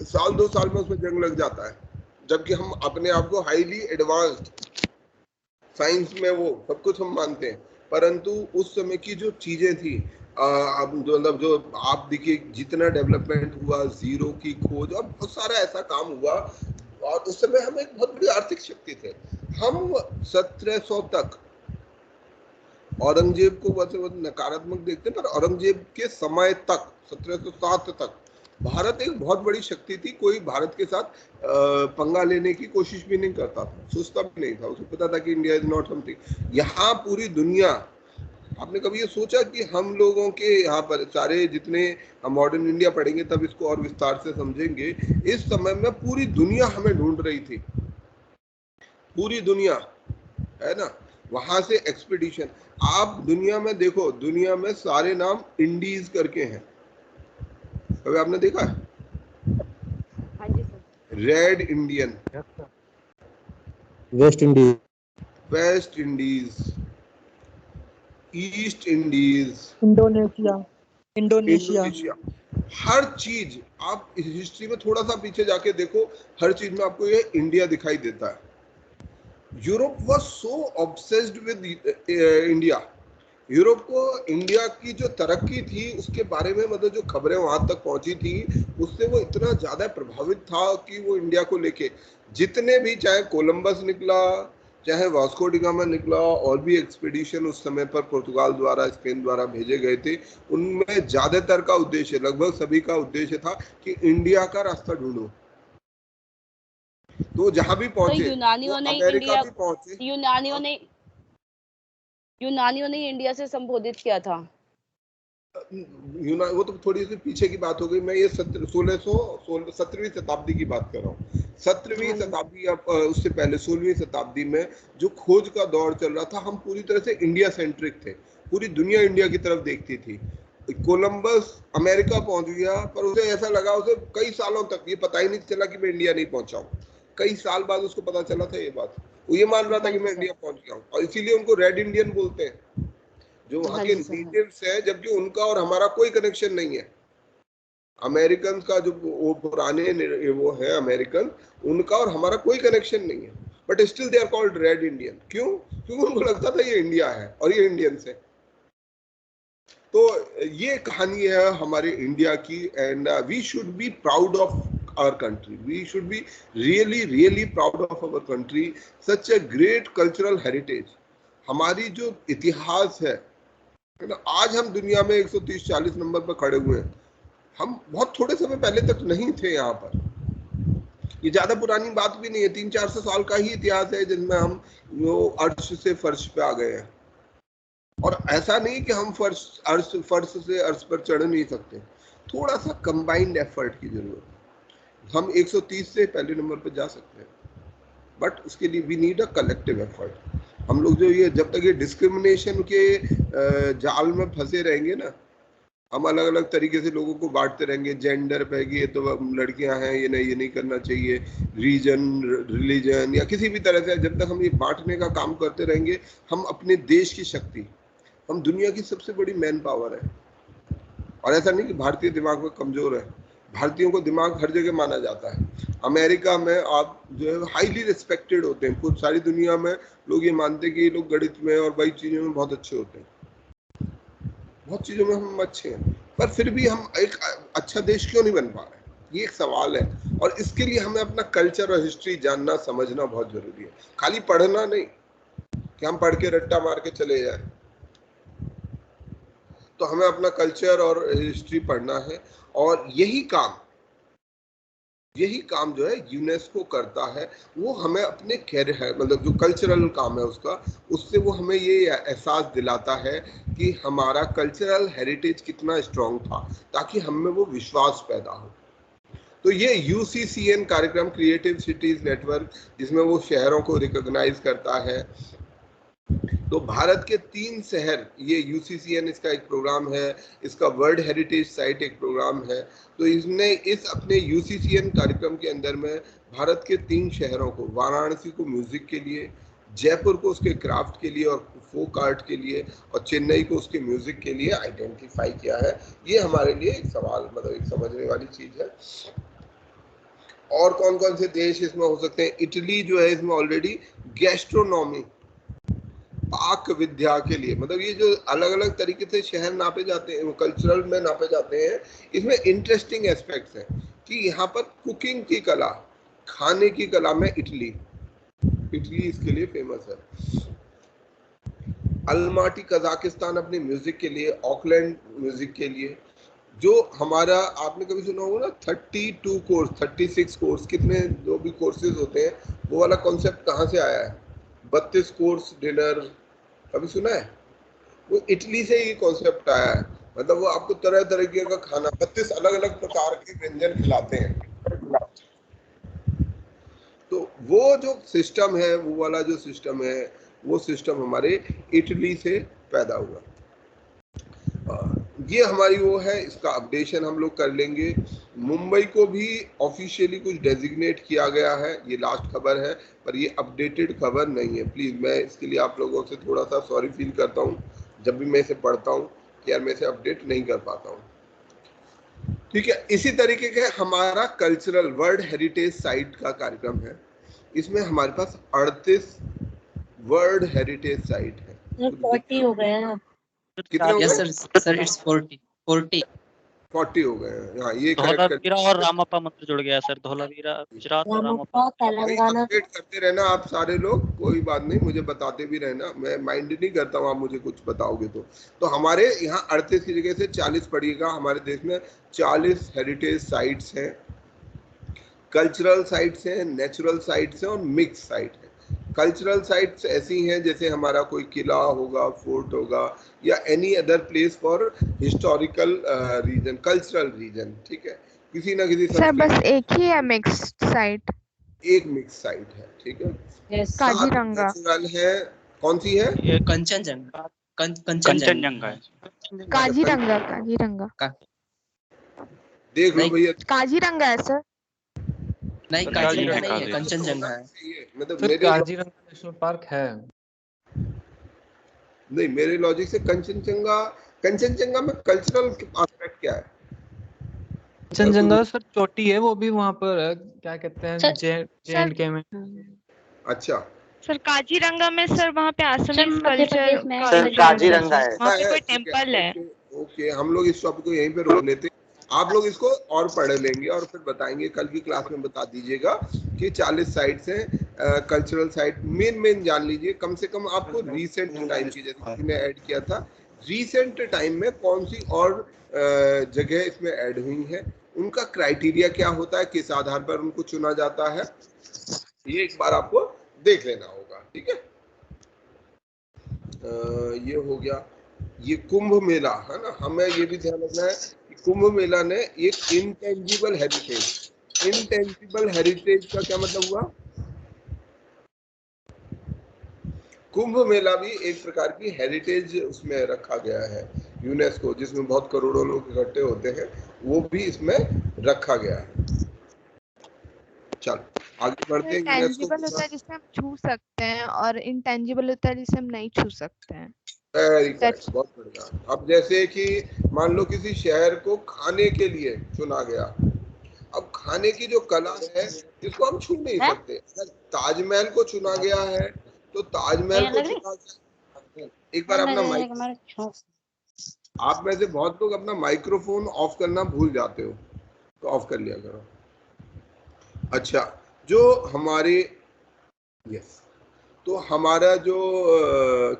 साल 2 साल में उसमें जंग लग जाता है। जबकि हम अपने आप को हाईली एडवांस्ड साइंस में वो सब कुछ हम मानते हैं, परंतु उस समय की जो चीजें थी, मतलब जो आप देखिए जितना डेवलपमेंट हुआ, जीरो की खोज और बहुत सारा ऐसा काम हुआ, और उस समय हम एक बहुत बड़ी आर्थिक शक्ति थे। हम 1700 तक औरंगजेब को वैसे नकारात्मक देखते हैं, पर औरंगजेब के समय तक 1707 तक भारत एक बहुत बड़ी शक्ति थी। कोई भारत के साथ पंगा लेने की कोशिश भी नहीं करता था, सोचता भी नहीं था, उसे पता था कि इंडिया इज नॉट समथिंग। यहाँ पूरी दुनिया, आपने कभी ये सोचा कि हम लोगों के यहाँ पर सारे जितने, हम मॉडर्न इंडिया पढ़ेंगे तब इसको और विस्तार से समझेंगे, इस समय में पूरी दुनिया हमें ढूंढ रही थी, पूरी दुनिया, है ना। वहां से एक्सपीडिशन, आप दुनिया में देखो, दुनिया में सारे नाम इंडीज करके हैं, अभी आपने देखा है? Red Indian, West Indies, West Indies, East Indies, Indonesia, Indonesia, Indonesia, हर चीज आप हिस्ट्री में थोड़ा सा पीछे जाके देखो, हर चीज में आपको ये इंडिया दिखाई देता है। Europe was so obsessed with India. Europe को इंडिया की जो तरक्की थी उसके बारे में, मतलब जो खबरें वहां तक पहुंची थी, उससे वो इतना ज्यादा प्रभावित था कि वो इंडिया को लेके जितने भी, चाहे कोलंबस निकला, चाहे वास्को डी गामा निकला, और भी एक्सपीडिशन उस समय पर पुर्तगाल द्वारा, स्पेन द्वारा भेजे गए थे, उनमें ज्यादातर का उद्देश्य, लगभग सभी का उद्देश्य था कि इंडिया का रास्ता ढूंढो। तो जहां भी तो पहुंचे, यूनानियों ने अमेरिका इंडिया, भी पहुंचे, यूनानियों ने इंडिया से संबोधित किया था। वो तो थोड़ी सी पीछे की बात हो गई। मैं ये 17वीं शताब्दी की बात कर रहा हूँ। 17वीं शताब्दी, उससे पहले 16वीं शताब्दी में जो खोज का दौर चल रहा था, हम पूरी तरह से इंडिया सेंट्रिक थे। पूरी दुनिया इंडिया की तरफ देखती थी। कोलंबस अमेरिका पहुंच गया, पर उसे ऐसा लगा, उसे कई सालों तक ये पता ही नहीं चला कि मैं इंडिया नहीं पहुंचा हूँ। कई साल बाद उसको पता चला था ये बात। वो ये मान रहा था कि मैं इंडिया पहुंच गया हूँ, और इसीलिए उनको रेड इंडियन बोलते हैं, जो वहां के नेटिव्स है, जबकि उनका और हमारा कोई कनेक्शन नहीं है। अमेरिकन का जो वो पुराने वो है अमेरिकन, उनका और हमारा कोई कनेक्शन नहीं है, but still they are called red Indian. क्यों? क्योंकि उनको लगता था ये इंडिया है और ये इंडियंस है। तो ये कहानी है हमारे इंडिया की, and we should be proud of our country. We should be really proud of our country. Such a great cultural heritage. हमारी जो इतिहास है ना, आज हम दुनिया में 130-140 नंबर पर खड़े हुए हैं। हम बहुत थोड़े समय पहले तक नहीं थे यहाँ पर। ये ज्यादा पुरानी बात भी नहीं है, 300-400 साल का ही इतिहास है जिनमें हम वो अर्श से फर्श पे आ गए हैं। और ऐसा नहीं कि हम फर्श से अर्श पर चढ़ नहीं सकते, थोड़ा सा कंबाइंड एफर्ट की जरूरत है। हम 130 से पहले नंबर पर जा सकते हैं, बट उसके लिए we need a collective effort. हम लोग जो ये, जब तक ये डिस्क्रिमिनेशन के जाल में फंसे रहेंगे ना, हम अलग अलग तरीके से लोगों को बांटते रहेंगे, जेंडर पे कि ये तो लड़कियां हैं, ये नहीं करना चाहिए, रीजन, रिलीजन या किसी भी तरह से, जब तक हम ये बांटने का काम करते रहेंगे, हम अपने देश की शक्ति, हम दुनिया की सबसे बड़ी मैन पावर है। और ऐसा नहीं कि भारतीय दिमाग में कमजोर है, भारतीयों को दिमाग हर जगह माना जाता है। अमेरिका में आप जो है हाईली रिस्पेक्टेड होते हैं, पूरी सारी दुनिया में लोग ये मानते हैं कि ये लोग गणित में और बाकी चीजों में बहुत अच्छे होते हैं। बहुत चीजों में हम अच्छे हैं, पर फिर भी हम एक अच्छा देश क्यों नहीं बन पा रहे, ये एक सवाल है। और इसके लिए हमें अपना कल्चर और हिस्ट्री जानना समझना बहुत जरूरी है। खाली पढ़ना नहीं कि हम पढ़ के रट्टा मार के चले जाए, तो हमें अपना कल्चर और हिस्ट्री पढ़ना है। और यही काम जो है यूनेस्को करता है, वो हमें अपने मतलब जो कल्चरल काम है उसका, उससे वो हमें ये एहसास दिलाता है कि हमारा कल्चरल हेरिटेज कितना स्ट्रांग था, ताकि हम में वो विश्वास पैदा हो। तो ये UCCN कार्यक्रम, क्रिएटिव सिटीज नेटवर्क, जिसमें वो शहरों को रिकॉग्नाइज करता है। तो भारत के 3 शहर, ये UCCN इसका एक प्रोग्राम है, इसका वर्ल्ड हेरिटेज साइट एक प्रोग्राम है। तो इसने इस अपने UCCN कार्यक्रम के अंदर में भारत के 3 शहरों को, वाराणसी को म्यूजिक के लिए, जयपुर को उसके क्राफ्ट के लिए और फोक आर्ट के लिए, और चेन्नई को उसके म्यूजिक के लिए आइडेंटिफाई किया है। ये हमारे लिए एक सवाल, मतलब एक समझने वाली चीज है। और कौन कौन से देश इसमें हो सकते हैं? इटली जो है इसमें ऑलरेडी गैस्ट्रोनॉमी, पाक विद्या के लिए, मतलब ये जो अलग अलग तरीके से शहर नापे जाते हैं, कल्चरल में नापे जाते हैं, इसमें इंटरेस्टिंग एस्पेक्ट्स हैं कि यहाँ पर कुकिंग की कला, खाने की कला में इटली इसके लिए फेमस है। अलमाटी कजाकिस्तान अपने म्यूजिक के लिए, ऑकलैंड म्यूजिक के लिए। जो हमारा, आपने कभी सुना होगा ना 32 कोर्स, 36 कोर्स, कितने जो भी कोर्सेज होते हैं, वो वाला कॉन्सेप्ट कहाँ से आया है? 32 कोर्स डिनर, कभी सुना है? वो इटली से ही कॉन्सेप्ट आया है। मतलब वो आपको तरह तरह का खाना, 32 अलग अलग प्रकार के व्यंजन खिलाते हैं। तो वो जो सिस्टम है, वो वाला जो सिस्टम है, वो सिस्टम हमारे इटली से पैदा हुआ। ये हमारी वो है, इसका अपडेशन हम लोग कर लेंगे। मुंबई को भी ऑफिशियली कुछ डेजिग्नेट किया गया है, ये लास्ट खबर है, पर ये अपडेटेड खबर नहीं है। प्लीज मैं इसके लिए आप लोगों से थोड़ा सा सॉरी फील करता हूँ जब भी मैं इसे पढ़ता हूँ कि यार मैं इसे अपडेट नहीं कर पाता हूँ। ठीक है, इसी तरीके के हमारा कल्चरल वर्ल्ड हेरिटेज साइट का कार्यक्रम है। इसमें हमारे पास 38 वर्ल्ड हेरिटेज साइट है। 40 हो गए हैं। कितने हो यस गए? सर इट्स 40 40 हो गए हैं। हाँ, ये धौलावीरा और रामप्पा मंदिर जुड़ गया सर। धौलावीरा गुजरात और रामप्पा तेलंगाना। अपडेट करते रहना आप सारे लोग, कोई बात नहीं, मुझे बताते भी रहना, मैं माइंड नहीं करता हूँ आप मुझे कुछ बताओगे तो हमारे यहाँ 38 की जगह से 40 पड़िएगा। हमारे देश में 40 हेरिटेज साइट्स हैं, कल्चरल साइट्स हैं, नेचुरल साइट्स हैं और मिक्स साइट है। कल्चरल साइट्स ऐसी हैं जैसे हमारा कोई किला होगा, फोर्ट होगा या any other place for historical reason, cultural reason. ठीक है, किसी ना किसी सर बस एक ही है मिक्स्ड साइट? एक मिक्स साइट है। ठीक है, काजीरंगा नेचुरल है। कौन सी है? ये कंचनजंगा कंचनजंगा है। काजीरंगा देख लो भैया, काजीरंगा है सर? नहीं काजीरंगा नहीं है, कंचनजंगा है। मतलब सर काजीरंगा नेशनल पार्क है। नहीं, मेरे लॉजिक से कंचनजंगा में कल्चरल एस्पेक्ट क्या है? कंचनजंगा सर चोटी है, वो भी वहाँ पर है, क्या कहते हैं जे&के में। अच्छा सर काजीरंगा में सर वहाँ पे असमीज कल्चर सर काजीरंगा है। वहाँ पे कोई टेम्पल है। ओके, हम लोग इस टॉपिक को यहीं पे रोक लेते हैं। आप लोग इसको और पढ़ लेंगे और फिर बताएंगे, कल की क्लास में बता दीजिएगा कि 40 साइट्स हैं कल्चरल साइट। मेन जान लीजिए, कम से कम आपको रीसेंट टाइम की, जैसे किसी ने ऐड किया था, रीसेंट टाइम में कौन सी और जगह इसमें ऐड हुई है, उनका क्राइटेरिया क्या होता है, किस आधार पर उनको चुना जाता है, ये एक बार आपको देख लेना होगा। ठीक है, ये हो गया। ये कुंभ मेला है ना, हमें ये भी ध्यान रखना है कि कुंभ मेला ने एक इंटेंजिबल हेरिटेज का क्या मतलब हुआ? कुंभ मेला भी एक प्रकार की हेरिटेज उसमें रखा गया है, यूनेस्को, जिसमें बहुत करोड़ों लोग इकट्ठे होते हैं, वो भी इसमें रखा गया है। चल आगे बढ़ते हैं। टेंजिबल होता है जिसे हम छू सकते हैं और इनटेंजिबल होता है जिसे हम नहीं छू सकते हैं। बहुत बढ़िया। अब जैसे कि मान लो किसी शहर को खाने के लिए चुना गया, अब खाने की जो कला है जिसको हम छू नहीं सकते। अगर ताजमहल को चुना गया है तो ताजमहल को चुना गया। एक बार अपना आप में से बहुत लोग अपना माइक्रोफोन ऑफ करना भूल जाते हो, तो ऑफ कर लिया करो। अच्छा, जो हमारे तो हमारा जो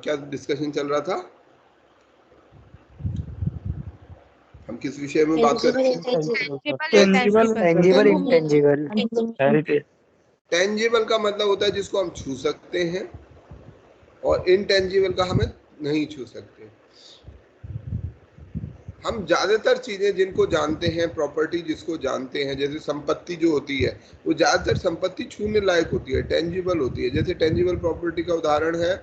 क्या डिस्कशन चल रहा था, हम किस विषय में बात कर रहे हैं? टेंजिबल का मतलब होता है जिसको हम छू सकते हैं, और इनटेंजिबल का हमें नहीं छू सकते। हम ज्यादातर चीजें जिनको जानते हैं, प्रॉपर्टी जिसको जानते हैं, जैसे संपत्ति जो होती है, वो ज्यादातर संपत्ति छूने लायक होती है, टेंजिबल होती है। जैसे टेंजिबल प्रॉपर्टी का उदाहरण है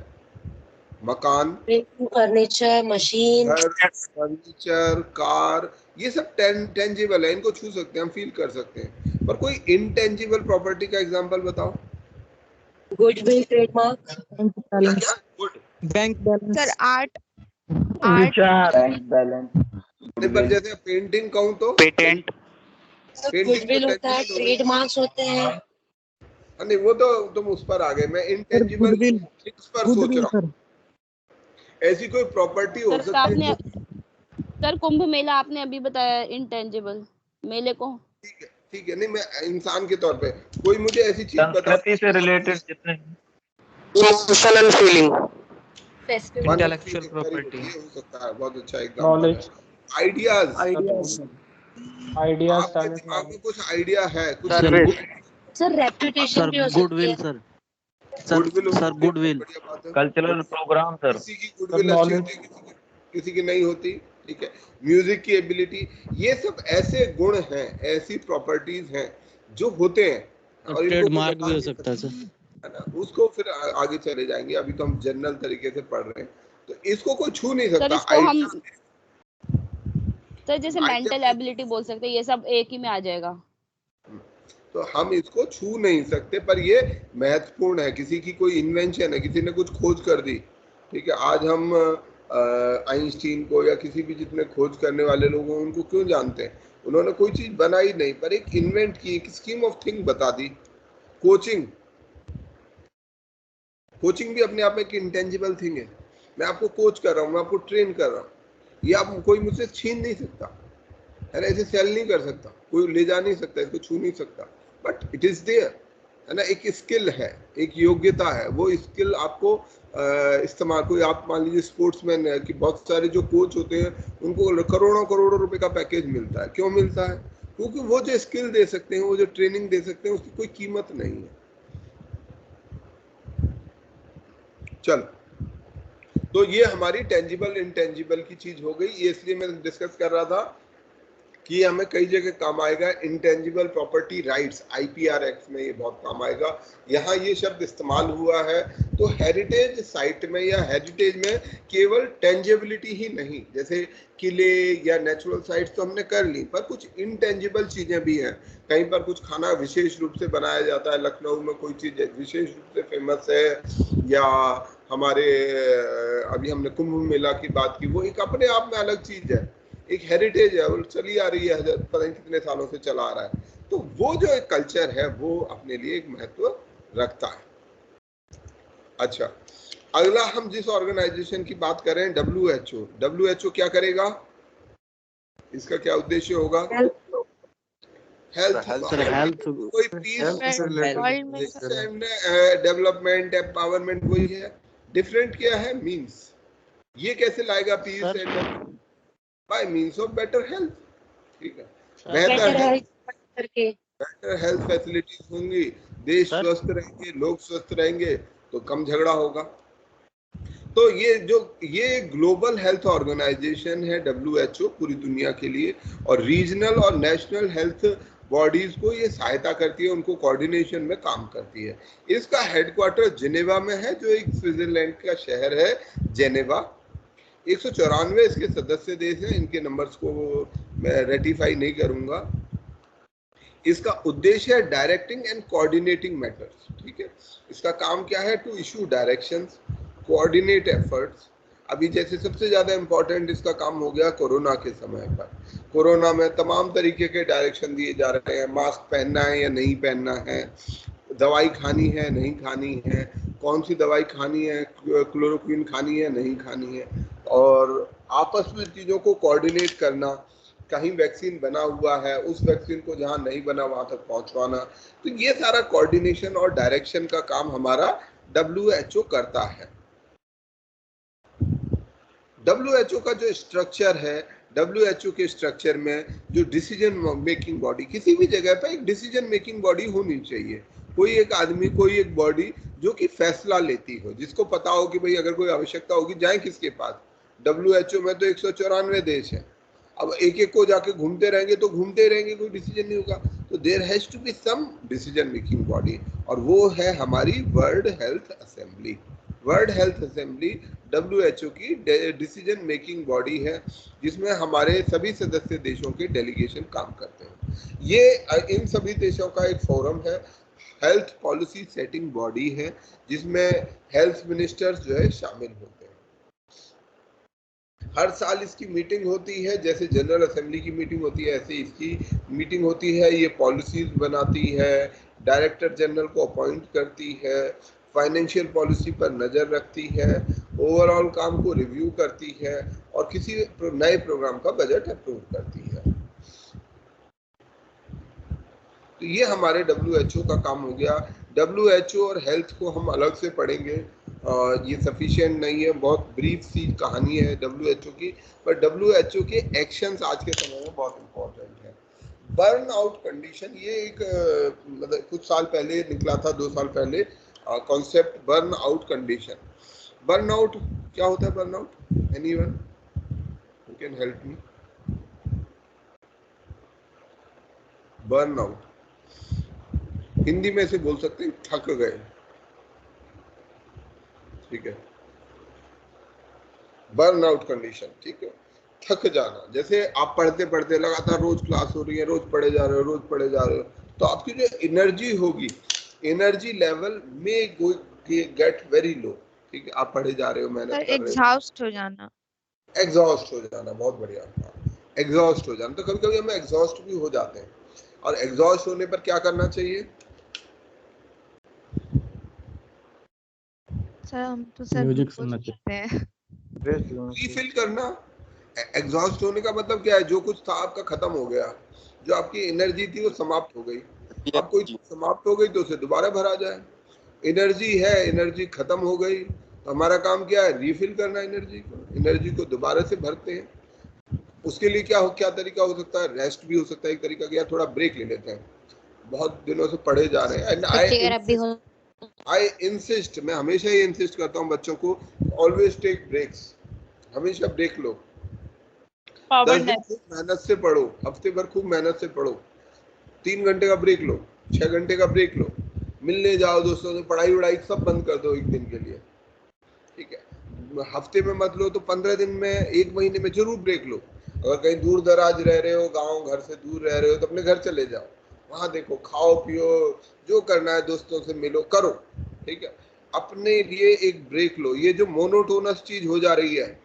मकान, फर्नीचर, मशीन, फर्नीचर, कार, ये सब टेंजिबल है, इनको छू सकते हैं, हम फील कर सकते हैं। पर कोई इनटेंजिबल प्रॉपर्टी का एग्जांपल बताओ। Goodwill, trademark, bank balance, sir art, bank balance, पर जैसे पेंटिंग कहूँ तो पेटेंट, गुडविल होता है, ट्रेडमार्क्स होते हैं। नहीं, वो तो तुम उस पर आ गए, मैं इनटेंजिबल थिंग्स पर सोच रहा हूँ। ऐसी कोई प्रॉपर्टी हो सकती है। सर कुंभ मेला आपने अभी बताया इनटेंजिबल मेले को। ठीक है, नहीं मैं इंसान के तौर पे कोई मुझे ऐसी चीज बता से रिलेटेड जितने social and feeling, intellectual property हो सकता है। बहुत अच्छा एग्जांपल है। आइडियाज दिमाग में कुछ आइडिया है, कुछ सर रेपुटेशन भी हो सकती है। Sir goodwill, cultural programme sir, किसी की गुडविल अच्छी होती है, किसी की नहीं होती। ठीक है, म्यूजिक की एबिलिटी, ये सब ऐसे गुण हैं, ऐसी प्रॉपर्टीज हैं जो होते हैं, और ट्रेडमार्क भी हो सकता है सर, है ना। उसको फिर आगे चले जाएंगे, अभी तो हम जनरल तरीके से पढ़ रहे हैं, तो इसको कोई छू नहीं सकता। सर जैसे मेंटल एबिलिटी बोल सकते हैं, ये सब एक ही में आ जाएगा। तो हम इसको छू नहीं सकते, पर ये महत्वपूर्ण है। किसी की कोई इन्वेंशन है, किसी ने कुछ खोज कर दी, ठीक है। आज हम आइंस्टीन को या किसी भी जितने खोज करने वाले लोग हैं उनको क्यों जानते हैं? उन्होंने कोई चीज बनाई नहीं, पर एक इन्वेंट की, एक स्कीम ऑफ थिंग बता दी। कोचिंग भी अपने आप में एक इंटेंजिबल थिंग है। मैं आपको कोच कर रहा हूँ, मैं आपको ट्रेन कर रहा हूँ, ये आप कोई मुझसे छीन नहीं सकता है ना, ऐसे सेल नहीं कर सकता, कोई ले जा नहीं सकता, इसको छू नहीं सकता, बट इट इज देयर, है ना। एक स्किल है, एक योग्यता है, वो स्किल आपको इस्तेमाल। कोई आप मान लीजिए स्पोर्ट्समैन है कि बहुत सारे जो कोच होते हैं उनको करोड़ों करोड़ों रुपए का पैकेज मिलता है। क्यों मिलता है? क्योंकि वो जो स्किल दे सकते हैं, वो जो ट्रेनिंग दे सकते हैं, उसकी कोई कीमत नहीं है। चलो, तो ये हमारी टेंजिबल इंटेंजिबल की चीज हो गई। ये इसलिए मैं डिस्कस कर रहा था कि हमें कई जगह काम आएगा। Intangible property rights, IPR act में ये बहुत काम आएगा। यहाँ ये शब्द इस्तेमाल हुआ है। तो हेरिटेज साइट में या हेरिटेज में केवल टेंजिबिलिटी ही नहीं, जैसे किले या नेचुरल साइट्स तो हमने कर ली, पर कुछ इनटेंजिबल चीजें भी हैं। कहीं पर कुछ खाना विशेष रूप से बनाया जाता है, लखनऊ में कोई चीज विशेष रूप से फेमस है, या हमारे अभी हमने कुंभ मेला की बात की, वो एक अपने आप में अलग चीज है, एक हेरिटेज है, वो चली आ रही है, पता नहीं कितने सालों से चला आ रहा है। तो वो जो एक कल्चर है वो अपने लिए एक महत्व रखता है। अच्छा, अगला हम जिस ऑर्गेनाइजेशन की बात कर रहे हैं, WHO। WHO क्या करेगा? इसका क्या उद्देश्य होगा? हेल्थ, कोई पीस, डेवलपमेंट, एम्पावरमेंट, वही है। डिफरेंट क्या है? मीन्स। ये कैसे लाएगा peace and? By means of better health, ठीक है। बेहतर हेल्थ फैसिलिटीज होंगी, देश स्वस्थ रहेंगे, लोग स्वस्थ रहेंगे, तो कम झगड़ा होगा। तो ये ग्लोबल हेल्थ ऑर्गेनाइजेशन है WHO पूरी दुनिया के लिए, और रीजनल और नेशनल हेल्थ बॉडीज को ये सहायता करती है, उनको कोऑर्डिनेशन में काम करती है। इसका हेडक्वार्टर जिनेवा में है, जो एक स्विट्जरलैंड का शहर है, जेनेवा। 194 इसके सदस्य देश हैं। इनके नंबर्स को मैं रेटिफाई नहीं करूंगा। इसका उद्देश्य है डायरेक्टिंग एंड कोऑर्डिनेटिंग मैटर्स, ठीक है। इसका काम क्या है? To issue directions, coordinate efforts. अभी जैसे सबसे ज्यादा इंपॉर्टेंट इसका काम हो गया कोरोना के समय पर। कोरोना में तमाम तरीके के डायरेक्शन दिए जा रहे हैं, मास्क पहनना है या नहीं पहनना है, दवाई खानी है नहीं खानी है, कौन सी दवाई खानी है, क्लोरोक्विन खानी है नहीं खानी है, और आपस में चीज़ों को कोऑर्डिनेट करना। कहीं वैक्सीन बना हुआ है, उस वैक्सीन को जहां नहीं बना वहां तक पहुंचवाना। तो ये सारा कोऑर्डिनेशन और डायरेक्शन का काम हमारा WHO करता है। WHO का जो स्ट्रक्चर है, WHO के स्ट्रक्चर में जो डिसीजन मेकिंग बॉडी, किसी भी जगह पर एक डिसीजन मेकिंग बॉडी होनी चाहिए। कोई एक आदमी, कोई एक बॉडी जो कि फैसला लेती हो, जिसको पता हो कि भाई अगर कोई आवश्यकता होगी जाए किसके पास। WHO में तो 194 देश है, अब एक एक को जाके घूमते रहेंगे तो घूमते रहेंगे, कोई डिसीजन नहीं होगा। तो there has to be some decision making body, और वो है हमारी world health assembly. World health assembly WHO की डिसीजन मेकिंग बॉडी है, जिसमें हमारे सभी सदस्य देशों के डेलीगेशन काम करते हैं। ये इन सभी देशों का एक फोरम है, हेल्थ पॉलिसी सेटिंग बॉडी है, जिसमें हेल्थ मिनिस्टर्स जो है शामिल होते हैं। हर साल इसकी मीटिंग होती है, जैसे जनरल असेंबली की मीटिंग होती है ऐसे इसकी मीटिंग होती है। ये पॉलिसीज बनाती है, डायरेक्टर जनरल को अपॉइंट करती है, फाइनेंशियल पॉलिसी पर नज़र रखती है, ओवरऑल काम को रिव्यू करती है, और किसी नए प्रोग्राम का बजट अप्रूव करती है। तो ये हमारे WHO का काम हो गया। WHO और हेल्थ को हम अलग से पढ़ेंगे, ये सफिशिएंट नहीं है, बहुत ब्रीफ सी कहानी है WHO की, पर WHO के एक्शंस आज के समय में बहुत इम्पोर्टेंट है। बर्न आउट कंडीशन, ये एक मतलब कुछ साल पहले निकला था, 2 साल पहले, concept burn out condition. Burn out क्या होता है? Burn out, anyone who can help me? Burn out Hindi में से बोल सकते हैं थक गए, ठीक है, बर्न आउट कंडीशन, ठीक है। थक जाना, जैसे आप पढ़ते पढ़ते लगातार रोज क्लास हो रही है, रोज पढ़े जा रहे हो, रोज पढ़े जा रहे हो, तो आपकी जो एनर्जी होगी, एनर्जी लेवल में गेट वेरी लो। ठीक है, आप पढ़े जा रहे हो, मेहनत कर रहे हो, एग्जॉस्ट हो जाना। एग्जॉस्ट हो जाना, बहुत बढ़िया, एग्जॉस्ट हो जाना। तो कभी कभी हम एग्जॉस्ट भी हो जाते हैं, और एग्जॉस्ट होने पर क्या करना चाहिए? सर हम तो सर म्यूजिक ग्लूकोज सुनना पीते हैं। रीफिल करना। एग्जॉस्ट होने का मतलब क्या है? जो कुछ था आपका खत्म हो गया, जो आपकी एनर्जी थी वो समाप्त हो गई। अब कोई समाप्त हो गई तो उसे दोबारा भरा जाए। एनर्जी है, एनर्जी खत्म हो गई, तो हमारा काम क्या है? रीफिल करना एनर्जी को, एनर्जी को दोबारा से भरते हैं। उसके लिए क्या तरीका हो सकता है? रेस्ट भी हो सकता है एक तरीका, क्या थोड़ा ब्रेक ले लेते हैं, बहुत दिनों से पढ़े जा रहे हैं। एंड आई इंसिस्ट, मैं हमेशा ही इंसिस्ट करता हूँ बच्चों को, ऑलवेज टेक ब्रेक्स, हमेशा ब्रेक लो। 10 दिन खूब मेहनत से पढ़ो, हफ्ते भर खूब मेहनत से पढ़ो, 3 घंटे का ब्रेक लो, 6 घंटे का ब्रेक लो, मिलने जाओ दोस्तों से, पढ़ाई वढ़ाई सब बंद कर दो एक दिन के लिए। ठीक है, हफ्ते में मत लो तो 15 दिन में, 1 महीने में जरूर ब्रेक लो। अगर कहीं दूर दराज रह रहे हो, गाँव घर से दूर रह रहे हो, तो अपने घर चले जाओ, वहां देखो, खाओ पियो, जो करना है दोस्तों से मिलो, करो। ठीक है, अपने लिए एक ब्रेक लो। ये जो मोनोटोनस चीज हो जा रही है,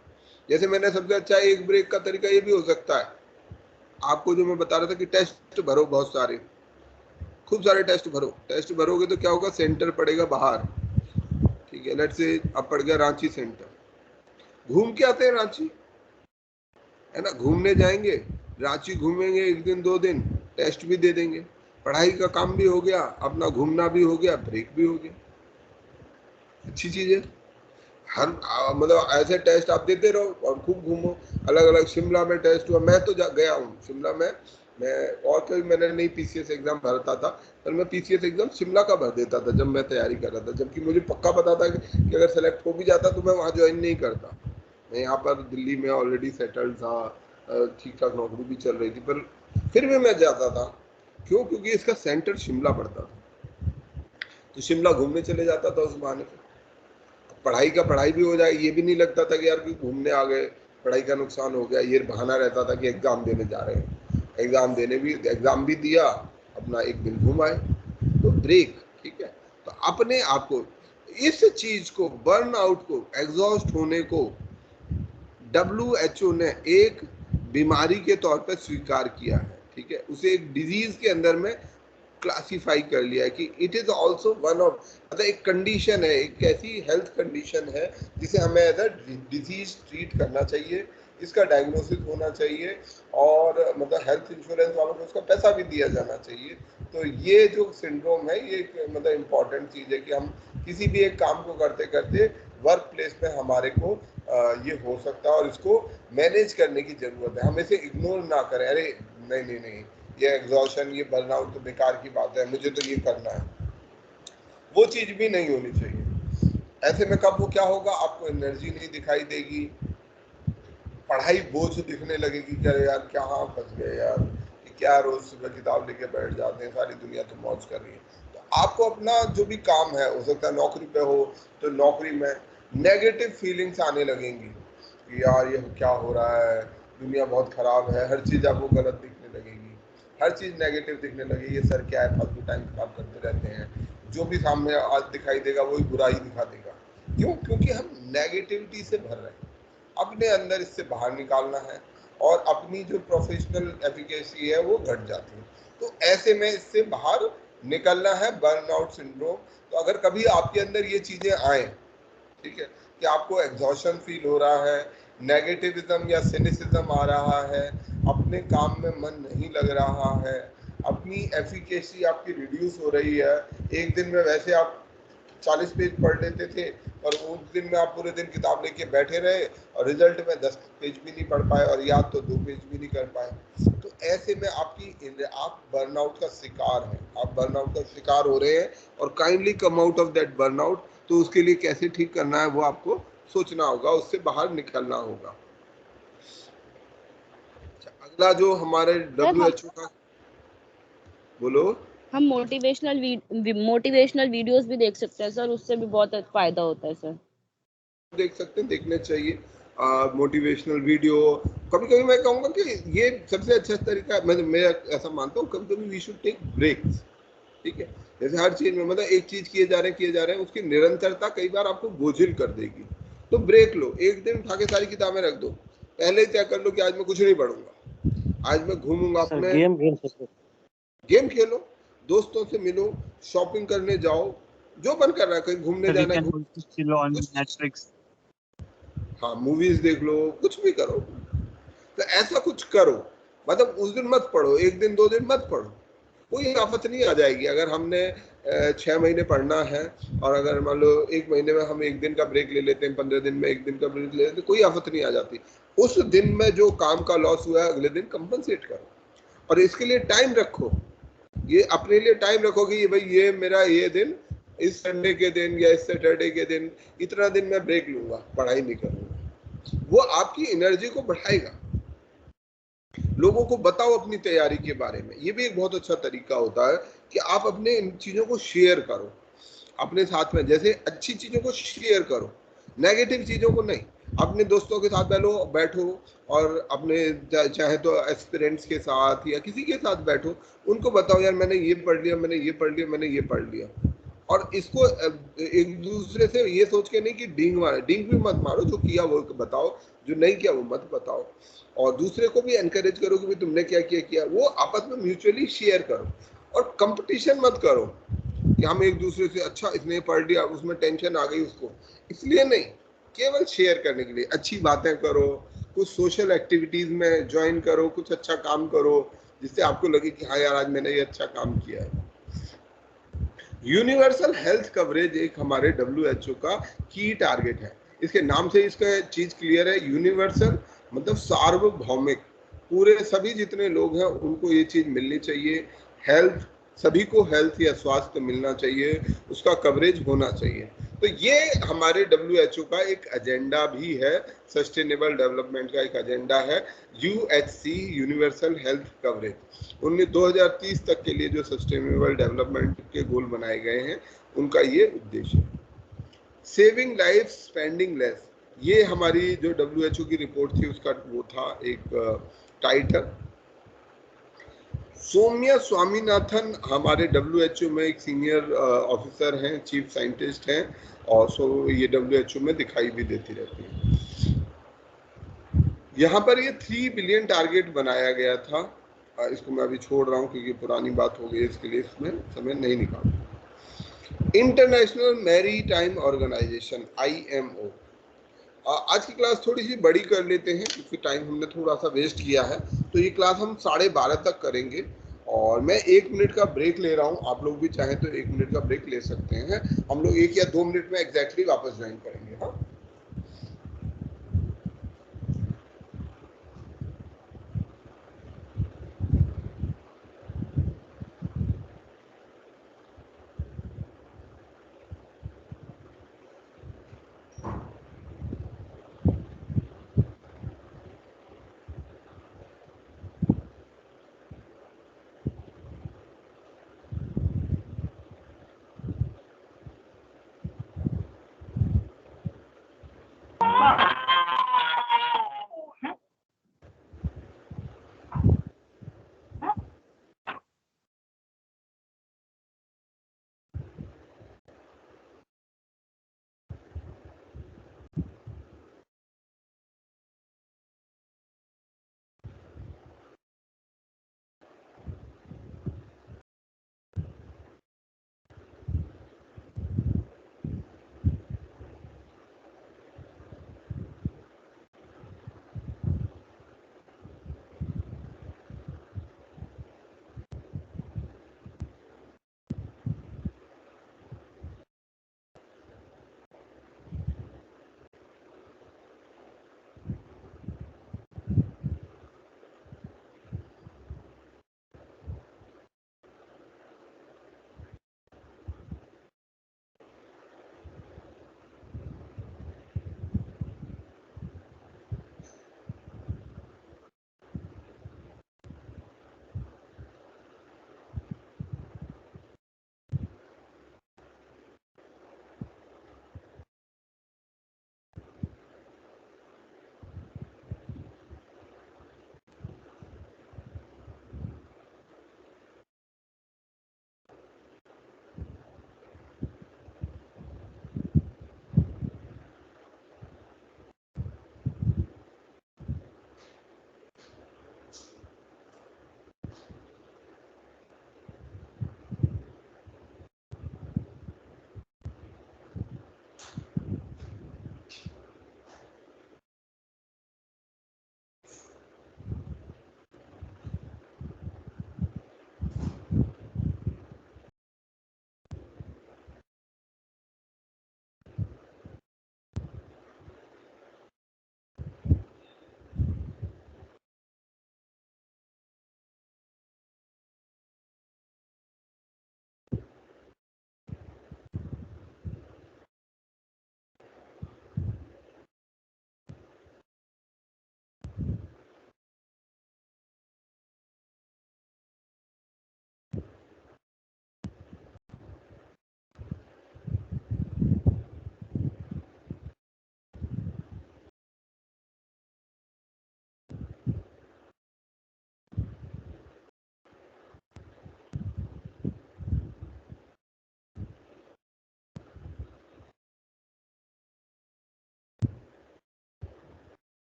जैसे मैंने सबसे अच्छा एक ब्रेक का तरीका ये भी हो सकता है, आपको जो मैं बता रहा था कि टेस्ट भरो, बहुत सारे, खूब सारे टेस्ट भरो। टेस्ट भरोगे तो क्या होगा? सेंटर पड़ेगा बाहर। ठीक है, लेट से अब पड़ गया रांची सेंटर, घूम के आते हैं रांची, है ना, घूमने जाएंगे, रांची घूमेंगे 1 दिन 2 दिन, टेस्ट भी दे देंगे, पढ़ाई का काम भी हो गया, अपना घूमना भी हो गया, ब्रेक भी हो गया। अच्छी चीज है। हर मतलब ऐसे टेस्ट आप देते रहो और खूब घूमो, अलग अलग। शिमला में टेस्ट हुआ, मैं तो गया हूँ शिमला में, मैं और कभी मैंने नहीं पीसीएस एग्जाम भरता था, पर मैं पीसीएस एग्जाम शिमला का भर देता था जब मैं तैयारी कर रहा था, जबकि मुझे पक्का पता था कि अगर सेलेक्ट हो भी जाता तो मैं वहाँ ज्वाइन नहीं करता। मैं यहाँ पर दिल्ली में ऑलरेडी सेटल्ड था, ठीक ठाक नौकरी भी चल रही थी, पर फिर भी मैं जाता था। क्यों? क्योंकि इसका सेंटर शिमला पड़ता था, तो शिमला घूमने चले जाता था उस बहाने पे। पढ़ाई का पढ़ाई भी हो जाए, ये भी नहीं लगता था कि यार कोई घूमने आ गए, पढ़ाई का नुकसान हो गया, ये बहाना रहता था कि एग्जाम देने जा रहे हैं, एग्जाम भी दिया, अपना 1 दिन घूम आए। तो ब्रेक, ठीक है। तो अपने आप को, इस चीज को, बर्न आउट को, एग्जॉस्ट होने को WHO ने एक बीमारी के तौर पर स्वीकार किया है। ठीक है, उसे एक डिजीज के अंदर में क्लासिफाई कर लिया है कि it is also one of, मतलब एक कंडीशन है, एक ऐसी हेल्थ कंडीशन है जिसे हमें एज अ डिजीज ट्रीट करना चाहिए, इसका डायग्नोसिस होना चाहिए, और मतलब हेल्थ इंश्योरेंस वालों को उसका पैसा भी दिया जाना चाहिए। तो ये जो सिंड्रोम है, ये मतलब इम्पॉर्टेंट चीज़ है कि हम किसी भी एक काम को करते करते वर्क प्लेस में हमारे को ये हो सकता है, और इसको मैनेज करने की ज़रूरत है। हम इसे इग्नोर ना करें, अरे नहीं नहीं नहीं, ये एग्जॉशन, ये बर्नआउट तो बेकार की बात है, मुझे तो ये करना है, वो चीज़ भी नहीं होनी चाहिए। ऐसे में कब वो क्या होगा? आपको एनर्जी नहीं दिखाई देगी, पढ़ाई बोझ दिखने लगेगी कि अरे यार क्या फंस गए यार, कि क्या रोज सुबह किताब लेके बैठ जाते हैं, सारी दुनिया तो मौज कर रही है। तो आपको अपना जो भी काम है, हो सकता है नौकरी पे हो तो नौकरी में नेगेटिव फीलिंग्स आने लगेंगी कि यार ये क्या हो रहा है, दुनिया बहुत खराब है, हर चीज़ आपको गलत दिखने लगेगी, हर चीज़ नेगेटिव दिखने लगेगी। ये सर क्या है, फालतू टाइम खराब करते रहते हैं, जो भी सामने आज दिखाई देगा वही बुराई दिखा देगा। क्यों? क्योंकि हम नेगेटिविटी से भर रहे हैं। अपने अंदर इससे बाहर निकालना है, और अपनी जो प्रोफेशनल एफिकेसी है वो घट जाती है। तो ऐसे में इससे बाहर निकलना है, बर्नआउट सिंड्रोम। तो अगर कभी आपके अंदर ये चीज़ें आए, ठीक है, कि आपको एग्जॉशन फील हो रहा है, नेगेटिविज्म या सिनिसिज्म आ रहा है, अपने काम में मन नहीं लग रहा है, अपनी एफिकेसी आपकी रिड्यूस हो रही है, एक दिन में वैसे आप 40 पेज पढ़ लेते थे, और उस दिन में आप पूरे दिन किताब लेके बैठे रहे और रिजल्ट में 10 पेज भी नहीं पढ़ पाए, और याद तो 2 पेज भी नहीं कर पाए। तो ऐसे में आप बर्नआउट का शिकार हैं, आप बर्नआउट का शिकार हो रहे हैं, और kindly come out of that burnout. तो उसके लिए कैसे ठीक करना है वो आपको सोचना होगा, उससे बाहर निकलना होगा। अगला जो हमारे WHO का, बोलो। हम मोटिवेशनल वीडियोस भी देख सकते हैं सर, उससे भी बहुत फायदा होता है सर। देख सकते हैं, देखने चाहिए मोटिवेशनल वीडियो, कभी कभी मैं कहूंगा कि ये सबसे अच्छा तरीका है, मैं ऐसा मानता हूँ, कभी कभी वी शुड टेक ब्रेक्स, ठीक है। जैसे हर चीज में मतलब एक चीज किए जा रहे हैं, उसकी निरंतरता कई बार आपको बोझिल कर देगी, तो ब्रेक लो, एक दिन उठा के सारी किताबें रख दो, पहले ही तय कर लो कि आज मैं कुछ नहीं पढ़ूंगा, आज मैं घूमूंगा अपने, गेम खेलो, दोस्तों से मिलो, शॉपिंग करने जाओ, जो मन कर रहा है, कहीं घूमने जाना है, हाँ मूवीज देख लो, कुछ भी करो, तो ऐसा कुछ करो, मतलब उस दिन मत पढ़ो, एक दिन 2 दिन मत पढ़ो, कोई आफत नहीं आ जाएगी। अगर हमने 6 महीने पढ़ना है और अगर मान लो 1 महीने में हम 1 दिन का ब्रेक ले लेते हैं, 15 दिन में 1 दिन का ब्रेक ले लेते हैं, कोई आफत नहीं आ जाती। उस दिन में जो काम का लॉस हुआ है अगले दिन कंपनसेट करो, और इसके लिए टाइम रखो, ये अपने लिए टाइम रखो कि ये भाई ये मेरा ये दिन, इस संडे के दिन या इस सैटरडे के दिन इतना दिन मैं ब्रेक लूंगा, पढ़ाई नहीं करूंगा, वो आपकी एनर्जी को बढ़ाएगा। लोगों को बताओ अपनी तैयारी के बारे में, ये भी एक बहुत अच्छा तरीका होता है कि आप अपने इन चीजों को शेयर करो अपने साथ में, जैसे अच्छी चीजों को शेयर करो, नेगेटिव चीजों को नहीं। अपने दोस्तों के साथ बैठो और अपने चाहे तो एस्पिरेंट्स के साथ या किसी के साथ बैठो, उनको बताओ यार मैंने ये पढ़ लिया, मैंने ये पढ़ लिया, मैंने ये पढ़ लिया, और इसको एक दूसरे से ये सोच के नहीं कि डींग भी मत मारो, जो किया वो बताओ, जो नहीं किया वो मत बताओ, और दूसरे को भी एनकरेज करो कि भाई तुमने क्या किया, वो आपस में म्यूचुअली शेयर करो, और कंपटीशन मत करो कि हम एक दूसरे से, अच्छा इसने पढ़ लिया उसमें टेंशन आ गई उसको, इसलिए नहीं, केवल शेयर करने के लिए अच्छी बातें करो, कुछ सोशल एक्टिविटीज में ज्वाइन करो, कुछ अच्छा काम करो जिससे आपको लगे कि हाँ यार आज मैंने ये अच्छा काम किया है। यूनिवर्सल हेल्थ कवरेज एक हमारे WHO का की टारगेट है, इसके नाम से इसका चीज क्लियर है, यूनिवर्सल मतलब सार्वभौमिक, पूरे सभी जितने लोग हैं उनको ये चीज मिलनी चाहिए, हेल्थ, सभी को हेल्थ या स्वास्थ्य मिलना चाहिए, उसका कवरेज होना चाहिए। तो ये हमारे WHO का एक एजेंडा भी है, सस्टेनेबल डेवलपमेंट का एक एजेंडा है, UHC यूनिवर्सल हेल्थ कवरेज। 2030 तक के लिए जो सस्टेनेबल डेवलपमेंट के गोल बनाए गए हैं उनका ये उद्देश्य है। सेविंग लाइफ स्पेंडिंग लेस, ये हमारी जो WHO की रिपोर्ट थी उसका वो था एक टाइटल। सौम्या स्वामीनाथन हमारे WHO में एक सीनियर ऑफिसर हैं, चीफ साइंटिस्ट हैं, और ये WHO में दिखाई भी देती रहती है। यहाँ पर ये 3 बिलियन टारगेट बनाया गया था, इसको मैं अभी छोड़ रहा हूँ क्योंकि पुरानी बात हो गई, इसके लिए इसमें समय नहीं निकाल। इंटरनेशनल मैरीटाइम ऑर्गेनाइजेशन IMO, आज की क्लास थोड़ी सी बड़ी कर लेते हैं क्योंकि टाइम हमने थोड़ा सा वेस्ट किया है, तो ये क्लास हम 12:30 तक करेंगे, और मैं 1 मिनट का ब्रेक ले रहा हूँ, आप लोग भी चाहें तो 1 मिनट का ब्रेक ले सकते हैं, हम लोग 1 या 2 मिनट में एग्जैक्टली वापस ज्वाइन करेंगे। हाँ,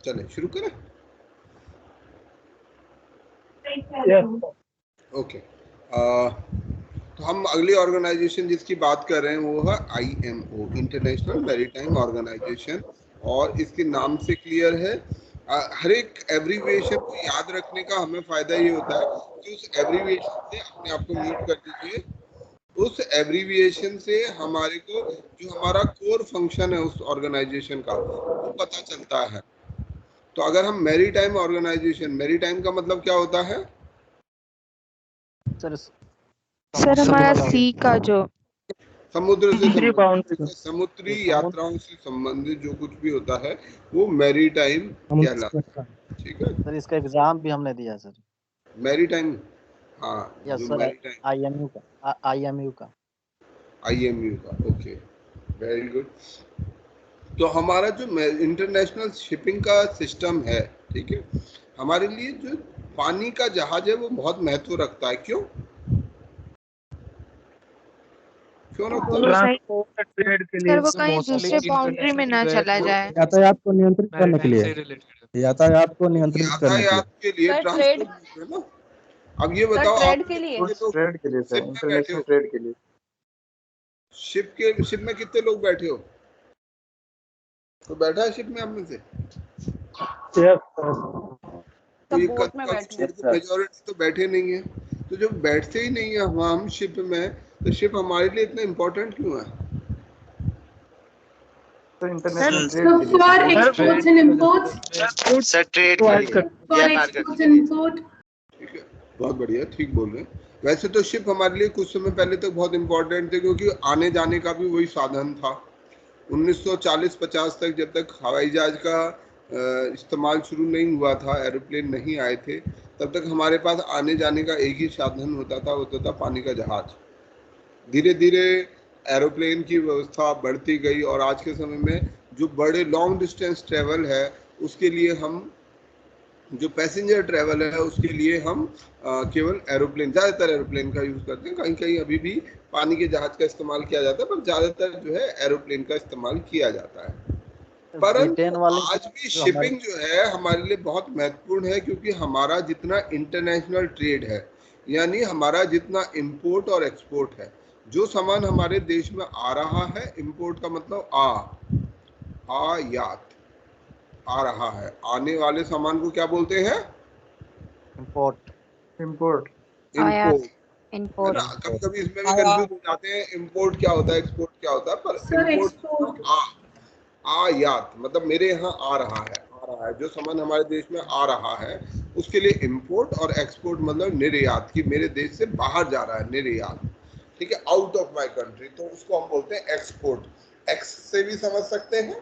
चले शुरू करें। ओके, तो हम अगली ऑर्गेनाइजेशन जिसकी बात कर रहे हैं वो है IMO, इंटरनेशनल मैरीटाइम ऑर्गेनाइजेशन, और इसके नाम से क्लियर है। हर एक एब्रीविएशन को याद रखने का हमें फायदा ये होता है कि उस एब्रीविएशन से, अपने आप को म्यूट कर दीजिए, उस एब्रीविएशन से हमारे को जो हमारा कोर फंक्शन है उस ऑर्गेनाइजेशन का वो पता चलता है। तो अगर हम मैरीटाइम ऑर्गेनाइजेशन, मैरीटाइम का मतलब क्या होता है सर? हमारा सी का जो समुद्र से संबंधित, समुद्री यात्राओं से संबंधित जो कुछ भी होता है वो मैरीटाइम कहलाता है। ठीक है सर, इसका एग्जाम भी हमने दिया सर, मैरीटाइम। हाँ, यस सर, IMU का। Okay, very good. तो हमारा जो इंटरनेशनल शिपिंग का सिस्टम है, ठीक है, हमारे लिए जो पानी का जहाज है वो बहुत महत्व रखता है। क्यों रखता है? ट्रेड के सर वो कहीं दूसरे बाउंड्री में ना चला जाए। यातायात को नियंत्रित करने के लिए, यातायात को नियंत्रित करने के लिए ट्रांसपोर्ट है ना। अब ये बताओ, ट्रेड के लिए, ट्रेड के लिए सर, इंटरनेशनल ट्रेड के लिए। शिप में कितने लोग बैठे हो? तो बैठा है शिप में आप में से? मेजॉरिटी तो बैठे नहीं है। तो जब बैठते ही नहीं है हम शिप में, तो शिप हमारे लिए इतना इम्पोर्टेंट क्यों है? तो इंटरनेशनल ट्रेड, बहुत बढ़िया, ठीक बोल रहे हैं। वैसे तो शिप हमारे लिए कुछ समय पहले तक बहुत इम्पोर्टेंट थे, क्योंकि आने जाने का भी वही साधन था। 1940-50 तक, जब तक हवाई जहाज का इस्तेमाल शुरू नहीं हुआ था, एरोप्लेन नहीं आए थे, तब तक हमारे पास आने जाने का एक ही साधन होता था पानी का जहाज। धीरे धीरे एरोप्लेन की व्यवस्था बढ़ती गई, और आज के समय में जो बड़े लॉन्ग डिस्टेंस ट्रेवल है उसके लिए हम, जो पैसेंजर ट्रेवल है उसके लिए हम केवल एरोप्लेन, ज़्यादातर एरोप्लेन का यूज़ करते हैं। कहीं कहीं अभी भी पानी के जहाज का इस्तेमाल किया जाता है, पर ज़्यादातर जो है एरोप्लेन का इस्तेमाल किया जाता है। परंतु आज भी शिपिंग जो है हमारे लिए बहुत महत्वपूर्ण है, क्योंकि हमारा जितना इंटरनेशनल ट्रेड है, यानी हमारा जितना इंपोर्ट और एक्सपोर्ट है, जो सामान हमारे देश में आ रहा है, इंपोर्ट का मतलब आयात, आ रहा है, आने वाले सामान को क्या बोलते हैं? इंपोर्ट। कभी कभी इसमें भी कंफ्यूज हो जाते हैं, इंपोर्ट क्या होता है, एक्सपोर्ट क्या होता है। पर इंपोर्ट आयात मतलब मेरे यहाँ आ रहा है, जो सामान हमारे देश में आ रहा है उसके लिए इंपोर्ट, और एक्सपोर्ट मतलब निर्यात, की मेरे देश से बाहर जा रहा है, निर्यात, ठीक है, आउट ऑफ माय कंट्री, तो उसको हम बोलते हैं एक्सपोर्ट। एक्स से भी समझ सकते हैं,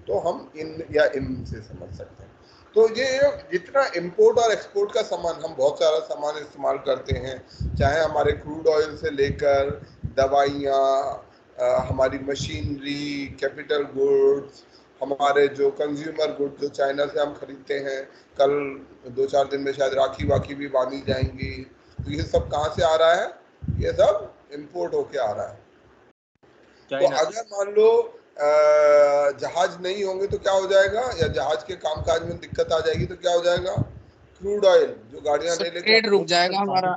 तो हम इन या इन से समझ सकते हैं। तो ये जितना इंपोर्ट और एक्सपोर्ट का सामान, हम बहुत सारा सामान इस्तेमाल करते हैं, चाहे हमारे क्रूड ऑयल से लेकर दवाइयाँ, हमारी मशीनरी, कैपिटल गुड्स, हमारे जो कंज्यूमर गुड्स जो चाइना से हम खरीदते हैं, कल 2-4 दिन में शायद राखी वाखी भी बांधी जाएंगी, तो ये सब कहाँ से आ रहा है? ये सब इंपोर्ट होके आ रहा है। तो अगर मान लो जहाज नहीं होंगे तो क्या हो जाएगा, या जहाज के कामकाज में दिक्कत आ जाएगी तो क्या हो जाएगा? क्रूड ऑयल जो गाड़ियां ले लेके रुक जाएगा हमारा,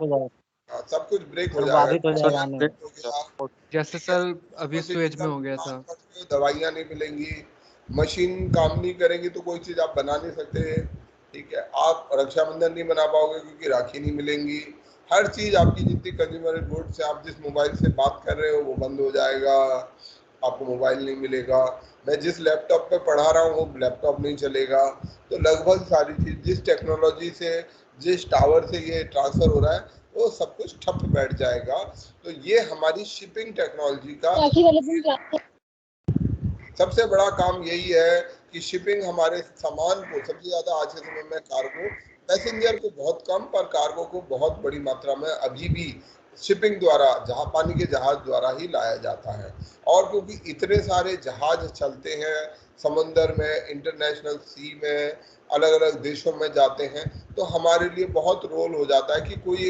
सब कुछ ब्रेक हो जाएगा। जैसे सर अभी स्वेज में हो गया था, दवाइयाँ नहीं मिलेंगी, मशीन काम नहीं करेंगी, तो कोई चीज आप बना नहीं सकते, ठीक है, आप रक्षाबंधन नहीं बना पाओगे क्योंकि राखी नहीं मिलेंगी, हर चीज आपकी जितनी कंज्यूमर गुड्स से, आप जिस मोबाइल से बात कर रहे हो वो बंद हो जाएगा, आपको मोबाइल नहीं मिलेगा, मैं जिस लैपटॉप पे पढ़ा रहा हूँ वो लैपटॉप नहीं चलेगा। तो लगभग सारी चीज, जिस टेक्नोलॉजी से, जिस टावर से ये ट्रांसफर हो रहा है, वो सब कुछ ठप बैठ जाएगा। तो ये हमारी शिपिंग टेक्नोलॉजी का सबसे बड़ा काम यही है कि शिपिंग हमारे सामान को, सबसे ज्यादा आज के समय में कार्गो, पैसेंजर को बहुत कम, पर कार्गो को बहुत बड़ी मात्रा में अभी भी शिपिंग द्वारा, जहां पानी के जहाज द्वारा ही लाया जाता है। और क्योंकि इतने सारे जहाज चलते हैं समुंदर में, इंटरनेशनल सी में, अलग अलग देशों में जाते हैं, तो हमारे लिए बहुत रोल हो जाता है कि कोई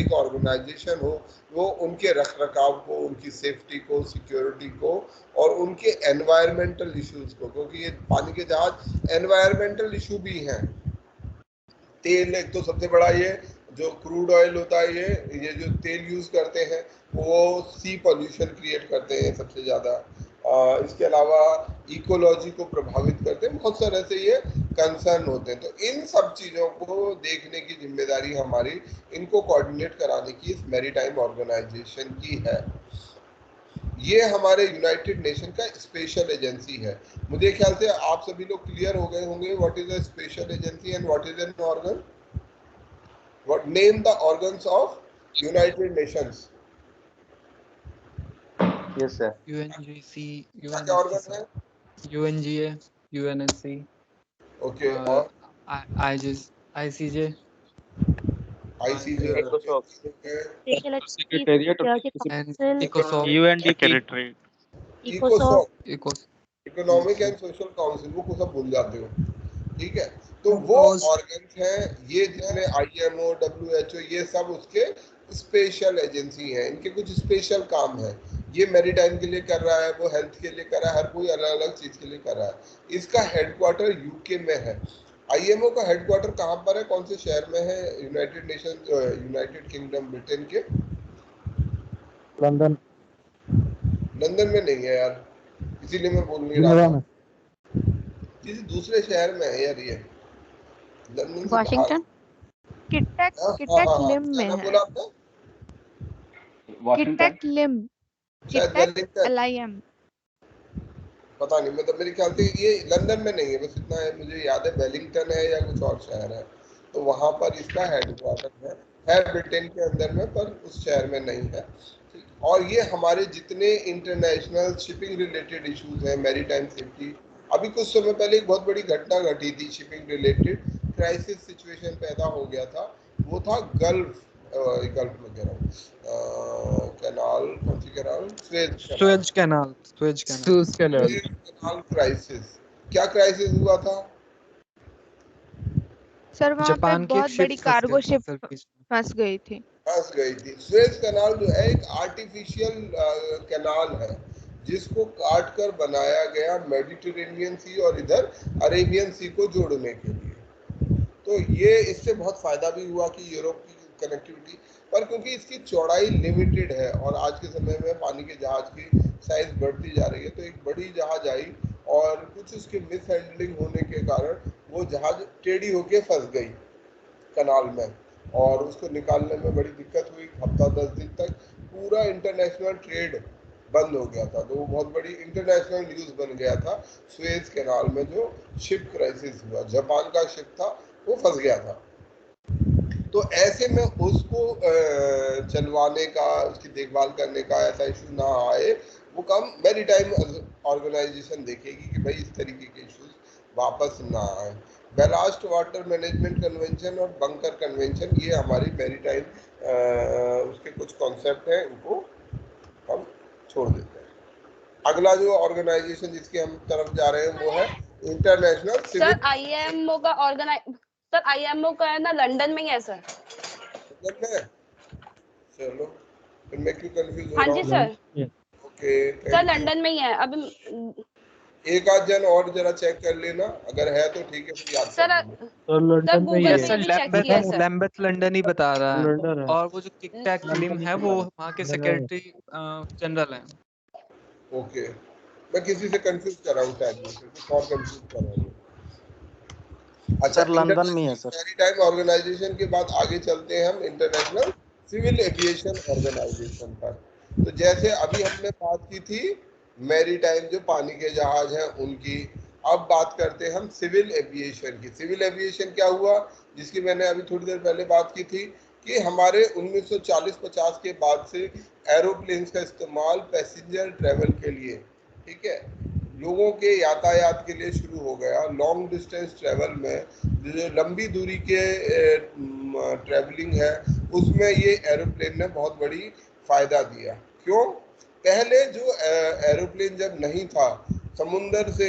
एक ऑर्गेनाइजेशन हो, वो उनके रख रखाव को, उनकी सेफ्टी को, सिक्योरिटी को और उनके एनवायरमेंटल इश्यूज को, क्योंकि ये पानी के जहाज एनवायरमेंटल इशू भी हैं। तेल एक तो सबसे बड़ा, ये जो क्रूड ऑयल होता है, ये जो तेल यूज करते हैं वो सी पॉल्यूशन क्रिएट करते हैं सबसे ज्यादा। इसके अलावा इकोलॉजी को प्रभावित करते हैं, बहुत सारे से ये कंसर्न होते हैं। तो इन सब चीजों को देखने की जिम्मेदारी हमारी, इनको कोऑर्डिनेट कराने की इस मैरीटाइम ऑर्गेनाइजेशन की है। ये हमारे यूनाइटेड नेशन का स्पेशल एजेंसी है। मुझे ख्याल से आप सभी लोग क्लियर हो गए होंगे what is a special agency and what is an organ. What name the organs of United Nations. Yes sir. UNGC, क्या ऑर्गन है? UNGA, UNSC, ओके, और ICJ, secretariat UNDP, economic and social council, वो सब भूल जाते हो, ठीक है। तो वो ऑर्गन्स हैं, ये जितने IMO, WHO, ये सब उसके स्पेशल एजेंसी हैं। इनके कुछ स्पेशल काम है। ये मैरीटाइम के लिए कर रहा है, वो हेल्थ के लिए कर रहा है, हर कोई अलग अलग चीज के लिए कर रहा है। इसका हेडक्वार्टर यूके में है। IMO का हेडक्वार्टर कहाँ पर है, कौन से शहर में है? यूनाइटेड किंगडम ब्रिटेन के लंदन। लंदन में नहीं है यार, इसीलिए मैं बोल नहीं रहा था, किसी दूसरे शहर में है यार ये, लंदन से वॉशिंगटन। किटक लिम में है। बोला आपने? किटक लिम, किटक LIM। पता नहीं, मतलब मेरे ख्याल से ये लंदन में नहीं है, बस इतना है मुझे याद है, वेलिंगटन है या कुछ और शहर है, तो वहां पर इसका हेडक्वार्टर है ब्रिटेन के अंदर में, पर उस शहर में नहीं है। और ये हमारे जितने इंटरनेशनल शिपिंग रिलेटेड इश्यूज हैं, मैरीटाइम सेफ्टी, अभी कुछ समय पहले एक बहुत बड़ी घटना घटी थी, शिपिंग रिलेटेड क्राइसिस सिचुएशन पैदा हो गया था, वो था गल्फ में कह रहा हूँ, कैनाल, कौन सी कैनाल? Suez canal crisis. क्या क्राइसिस हुआ था सर? वहाँ पे बहुत बड़ी कार्गो शिप फंस गई थी। सुएज कैनाल जो है एक आर्टिफिशियल कैनाल है, जिसको काट कर बनाया गया मेडिटेरेनियन सी और इधर अरेबियन सी को जोड़ने के लिए। तो ये इससे बहुत फायदा भी हुआ कि यूरोप की कनेक्टिविटी, पर क्योंकि इसकी चौड़ाई लिमिटेड है और आज के समय में पानी के जहाज की साइज बढ़ती जा रही है, तो एक बड़ी जहाज आई और कुछ उसके मिस हैंडलिंग होने के कारण वो जहाज टेढ़ी होके फंस गई कनाल में, और उसको निकालने में बड़ी दिक्कत हुई। हफ्ता 10 दिन तक पूरा इंटरनेशनल ट्रेड बंद हो गया था, तो वो बहुत बड़ी इंटरनेशनल न्यूज बन गया था। सुएज कैनाल में जो शिप क्राइसिस हुआ, जापान का शिप था वो फंस गया था, तो ऐसे में उसको चलवाने का, उसकी देखभाल करने का ऐसा इशू ना आए, वो काम मैरीटाइम ऑर्गेनाइजेशन देखेगी कि भाई इस तरीके के इश्यूज वापस ना आए। बैलास्ट वाटर मैनेजमेंट कन्वेंशन और बंकर कन्वेंशन, ये हमारी मैरीटाइम उसके कुछ कॉन्सेप्ट हैं, इनको हम छोड़ देते हैं। अगला जो ऑर्गेनाइजेशन जिसके हम तरफ जा रहे हैं वो है इंटरनेशनल सिविल। सर IMO का है ना लंदन में ही है सर। लंदन में? चलो फिर मैं क्यों कंफ्यूज हो रहा हूँ? हाँ जी सर। ओके सर लंदन में ही है। अभी एक आध जन और जरा चेक कर लेना, अगर है तो ठीक है, फिर याद सर लंदन में गूगल पे भी चेक किया है सर। लैम्बेथ लंदन ही बता रहा है, और वो जो किटक लिम है वो वहाँ के सेक्रेटरी जनरल हैं। ओके, मैं किसी से कंफ्यूज कर रहा हूँ शायद, कुछ और कंफ्यूज कर रहा हूँ। अच्छा, लंदन में है सर। मैरीटाइम ऑर्गेनाइजेशन के बाद आगे चलते हैं हम इंटरनेशनल सिविल एविएशन ऑर्गेनाइजेशन पर। तो जैसे अभी हमने बात की थी मैरीटाइम जो पानी के जहाज हैं उनकी, अब बात करते हैं हम सिविल एविएशन की। सिविल एविएशन क्या हुआ, जिसकी मैंने अभी थोड़ी देर पहले बात की थी कि हमारे 1940-50 के बाद से एरोप्लेन्स का इस्तेमाल पैसेंजर ट्रेवल के लिए, ठीक है, लोगों के यातायात के लिए शुरू हो गया। लॉन्ग डिस्टेंस ट्रेवल में जो लंबी दूरी के ट्रेवलिंग है उसमें ये एरोप्लेन ने बहुत बड़ी फायदा दिया। क्यों? पहले जो एरोप्लेन जब नहीं था, समुंदर से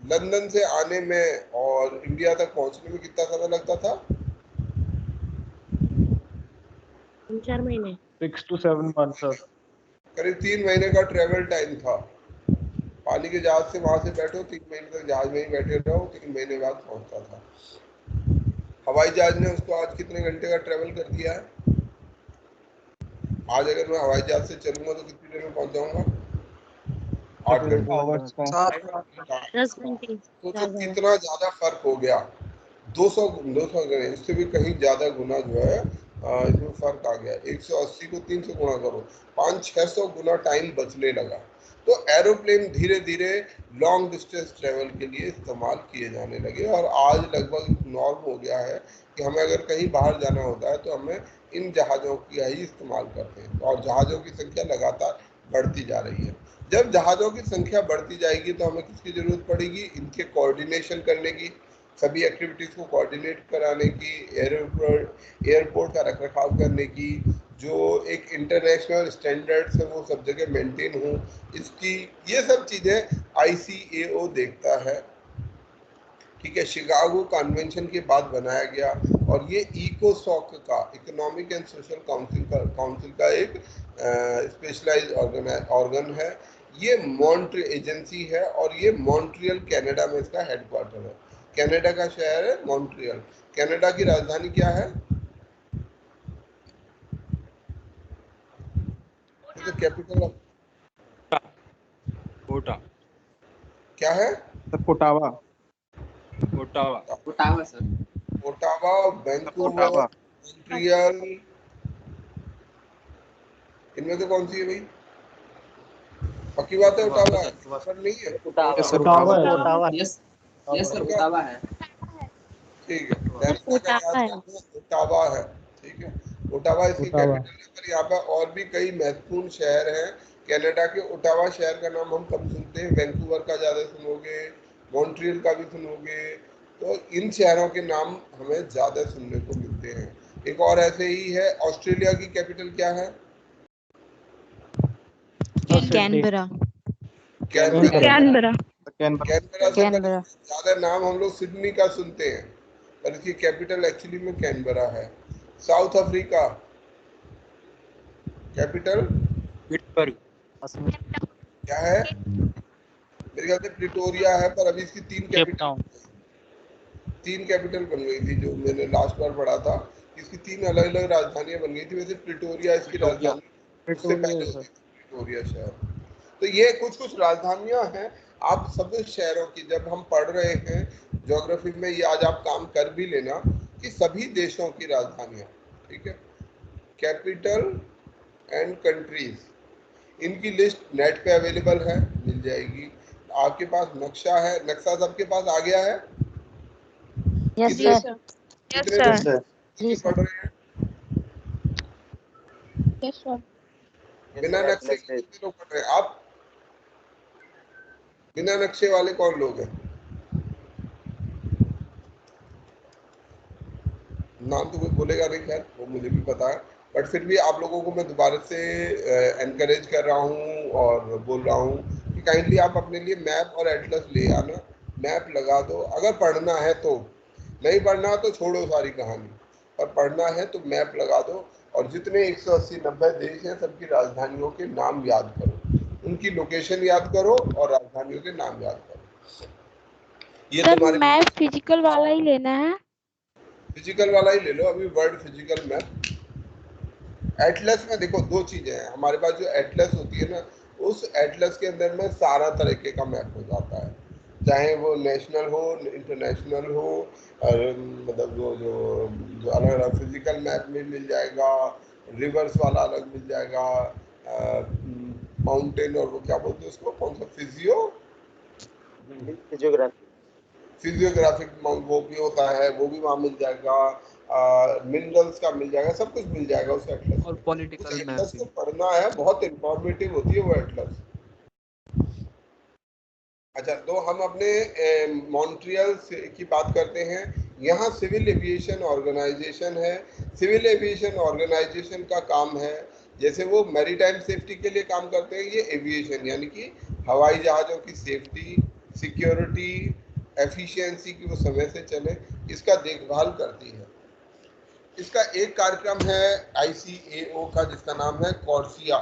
लंदन से आने में और इंडिया तक पहुंचने में कितना समय लगता था? 3-4 महीने। 6 to 7 months सर। करीब 3 महीने का ट्रेवल टाइम था। पानी के जहाज से वहां से बैठो, 3 महीने तक जहाज में ही बैठे रहो, 3 महीने बाद पहुंचता था। हवाई जहाज ने उसको आज कितने घंटे का ट्रेवल कर दिया है? आज अगर मैं हवाई जहाज से चलूंगा तो कितनी देर में पहुंच जाऊंगा? 8 घंटे। 10 घंटे। तो कितना ज्यादा फर्क हो गया। 200 गए, इससे भी कहीं ज्यादा गुना जो है इसमें फर्क आ गया। 180 को 3 से गुणा करो, 500-600 गुना टाइम बचने लगा। तो एरोप्लेन धीरे धीरे लॉन्ग डिस्टेंस ट्रेवल के लिए इस्तेमाल किए जाने लगे और आज लगभग नॉर्म हो गया है कि हमें अगर कहीं बाहर जाना होता है तो हमें इन जहाज़ों का ही इस्तेमाल करते हैं और जहाज़ों की संख्या लगातार बढ़ती जा रही है। जब जहाज़ों की संख्या बढ़ती जाएगी तो हमें किसकी ज़रूरत पड़ेगी? इनके कोऑर्डिनेशन करने की, सभी एक्टिविटीज़ को कोऑर्डिनेट कराने की, एयरपोर्ट का रखरखाव करने की, जो एक इंटरनेशनल स्टैंडर्ड्स है वो सब जगह मेंटेन हो, इसकी ये सब चीज़ें ICAO देखता है। ठीक है, शिकागो कन्वेंशन के बाद बनाया गया और ये इकोसॉक का, इकोनॉमिक एंड सोशल काउंसिल का एक स्पेशलाइज्ड ऑर्गन है। ये मॉन्ट्रियल एजेंसी है और ये मॉन्ट्रियल कनाडा में इसका हेडक्वार्टर है। कनाडा का शहर है मॉन्ट्रियल। कनाडा की राजधानी क्या है? कैपिटल ऑफ क्या है? Ottawa. Ottawa sir. Ottawa, Vancouver, Montreal, इनमें से कौन सी है भाई? पक्की बात है ओटावा है, सर नहीं है? ओटावा। यस सर, ओटावा है। ठीक है, ओटावा है। ठीक है, ओटावा इसकी कैपिटल है। पर यहाँ पर और भी कई महत्वपूर्ण शहर हैं कनाडा के। ओटावा शहर का नाम हम कम सुनते हैं, वैंकूवर का ज्यादा सुनोगे, मॉन्ट्रियल का भी सुनोगे, तो इन शहरों के नाम हमें ज्यादा सुनने को मिलते हैं। एक और ऐसे ही है, ऑस्ट्रेलिया की कैपिटल क्या है? कैनबरा। कैनबरा से ज्यादा नाम हम लोग सिडनी का सुनते हैं, पर इसकी कैपिटल एक्चुअली में कैनबरा है। साउथ अफ्रीका कैपिटल क्या है? मेरे ख्याल से प्रिटोरिया है, पर अभी इसकी 3 कैपिटल बन गई थी। जो मैंने लास्ट बार पढ़ा था, इसकी 3 अलग अलग राजधानियां बन गई थी। वैसे प्रिटोरिया इसकी राजधानी, उससे पहले प्रिटोरिया शहर। तो ये कुछ राजधानियां हैं। आप सब शहरों की जब हम पढ़ रहे हैं ज्योग्राफी में, ये आज आप काम कर भी लेना कि सभी देशों की राजधानियां, ठीक है, कैपिटल एंड कंट्रीज, इनकी लिस्ट नेट पे अवेलेबल है, मिल जाएगी। आपके पास नक्शा है, नक्शा सबके पास आ गया है? Yes sir. कितने पढ़ रहे हैं? Yes sir. बिना नक्शे के कितने लोग पढ़ रहे हैं? आप बिना नक्शे वाले कौन लोग हैं? नाम तो कोई बोलेगा नहीं, खैर वो मुझे भी पता है, बट फिर भी आप लोगों को मैं दोबारा से एनकरेज कर रहा हूँ और बोल रहा हूँ कि काइंडली आप अपने लिए मैप और एटलस ले आना, मैप लगा दो। अगर पढ़ना है तो, नहीं पढ़ना तो छोड़ो सारी कहानी, और पढ़ना है तो मैप लगा दो और जितने 180-90 देश हैं सबकी राजधानियों के नाम याद करो, उनकी लोकेशन याद करो और राजधानियों के नाम याद करो। ये सर मैप फिजिकल वाला ही लेना है? फिजिकल वाला ही ले लो अभी, वर्ड फिजिकल मैप। एटलस में देखो 2 चीजें हैं हमारे पास। जो एटलस होती है ना, उस एटलस के अंदर में सारा तरीके का मैप हो जाता है, चाहे वो नेशनल हो, इंटरनेशनल हो, और मतलब जो अलग अलग फिजिकल मैप में मिल जाएगा, रिवर्स वाला अलग मिल जाएगा, माउंटेन और वो क्या बोलते हैं उसको, कौन सा, फिजियोग्राफिक वो भी होता है, वो भी वहाँ मिल जाएगा, मिनरल्स का मिल जाएगा, सब कुछ मिल जाएगा उस एटलस। और पॉलिटिकल एटलस को पढ़ना है, बहुत इंफॉर्मेटिव होती है वो एटलस। अच्छा, तो हम अपने मॉन्ट्रियल की बात करते हैं। यहाँ सिविल एविएशन ऑर्गेनाइजेशन है। सिविल एविएशन ऑर्गेनाइजेशन का काम है, जैसे वो मैरीटाइम सेफ्टी के लिए काम करते हैं, ये एविएशन यानी कि हवाई जहाज़ों की सेफ्टी, सिक्योरिटी, एफिशिएंसी की वो समय से चले, इसका देखभाल करती है। इसका एक कार्यक्रम है ICAO का जिसका नाम है कॉर्सिया।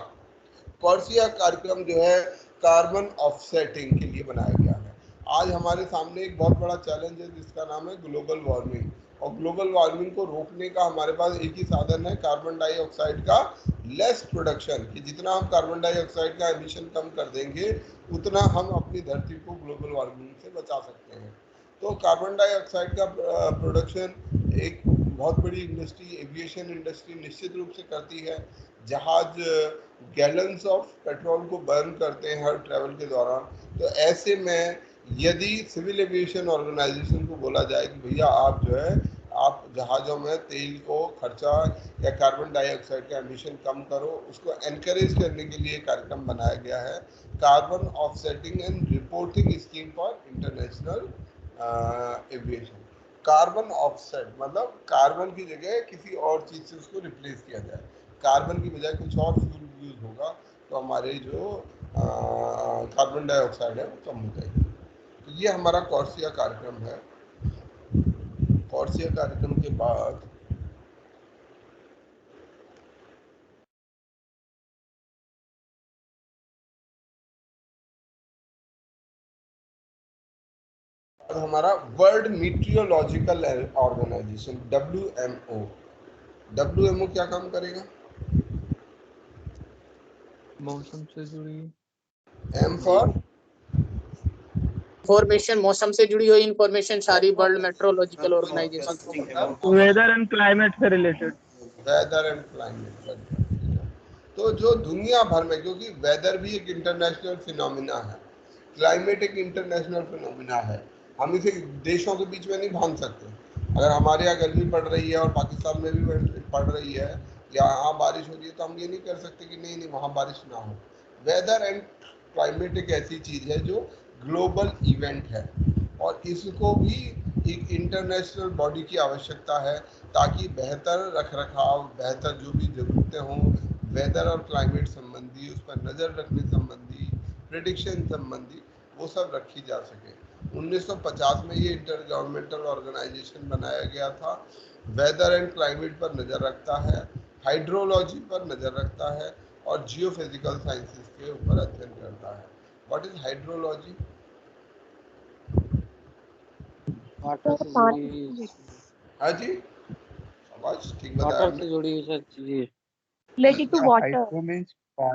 कॉर्सिया कार्यक्रम जो है कार्बन ऑफसेटिंग के लिए बनाया गया है। आज हमारे सामने एक बहुत बड़ा चैलेंज है जिसका नाम है ग्लोबल वार्मिंग, और ग्लोबल वार्मिंग को रोकने का हमारे पास एक ही साधन है, कार्बन डाइऑक्साइड का लेस प्रोडक्शन। कि जितना हम कार्बन डाइऑक्साइड का एमिशन कम कर देंगे उतना हम अपनी धरती को ग्लोबल वार्मिंग से बचा सकते हैं। तो कार्बन डाइऑक्साइड का प्रोडक्शन एक बहुत बड़ी इंडस्ट्री, एविएशन इंडस्ट्री निश्चित रूप से करती है। जहाज गैलन्स ऑफ पेट्रोल को बर्न करते हैं हर ट्रैवल के दौरान। तो ऐसे में यदि सिविल एविएशन ऑर्गेनाइजेशन को बोला जाए कि भैया आप जो है आप जहाज़ों में तेल को खर्चा या कार्बन डाइऑक्साइड का एमिशन कम करो, उसको एनकरेज करने के लिए कार्यक्रम बनाया गया है, carbon offsetting and reporting scheme for international aviation. Carbon offset मतलब कार्बन की जगह किसी और चीज़ से उसको रिप्लेस किया जाए, कार्बन की बजाय कुछ और फ्यूल यूज होगा तो हमारे जो कार्बन डाइऑक्साइड है वो कम हो जाएगी। तो ये हमारा कॉर्सिया कार्यक्रम है। कॉर्सिया कार्यक्रम के बाद हमारा वर्ल्ड मीटियोलॉजिकल ऑर्गेनाइजेशन WMO क्या काम करेगा? मौसम से जुड़ी M फॉर इंफॉर्मेशन, मौसम से जुड़ी हुई इंफॉर्मेशन सारी world meteorological organisation, weather and climate से रिलेटेड। Weather and climate. तो जो दुनिया भर में, क्योंकि वेदर भी एक इंटरनेशनल फिनोमिना है, क्लाइमेट एक इंटरनेशनल फिनोमिना है, हम इसे देशों के बीच में नहीं बांध सकते। अगर हमारे यहाँ गर्मी पड़ रही है और पाकिस्तान में भी पड़ रही है या यहाँ बारिश हो रही है तो हम ये नहीं कर सकते कि नहीं वहाँ बारिश ना हो। वेदर एंड क्लाइमेट एक ऐसी चीज़ है जो ग्लोबल इवेंट है और इसको भी एक इंटरनेशनल बॉडी की आवश्यकता है ताकि बेहतर रखरखाव, बेहतर जो भी ज़रूरतें हों वेदर और क्लाइमेट संबंधी, उस पर नज़र रखने संबंधी, प्रेडिक्शन संबंधी, वो सब रखी जा सके। 1950 में ये इंटर गवर्नमेंटल ऑर्गेनाइजेशन बनाया गया था। वेदर एंड क्लाइमेट पर नज़र रखता है, हाइड्रोलॉजी पर नज़र रखता है और जियोफिजिकल साइंसेस के ऊपर अध्ययन करता है। What is hydrology? वाटर से जुड़ी, हाँ जी, आवाज ठीक बताया वाटर हमने। से जुड़ी सर चीजें related to water.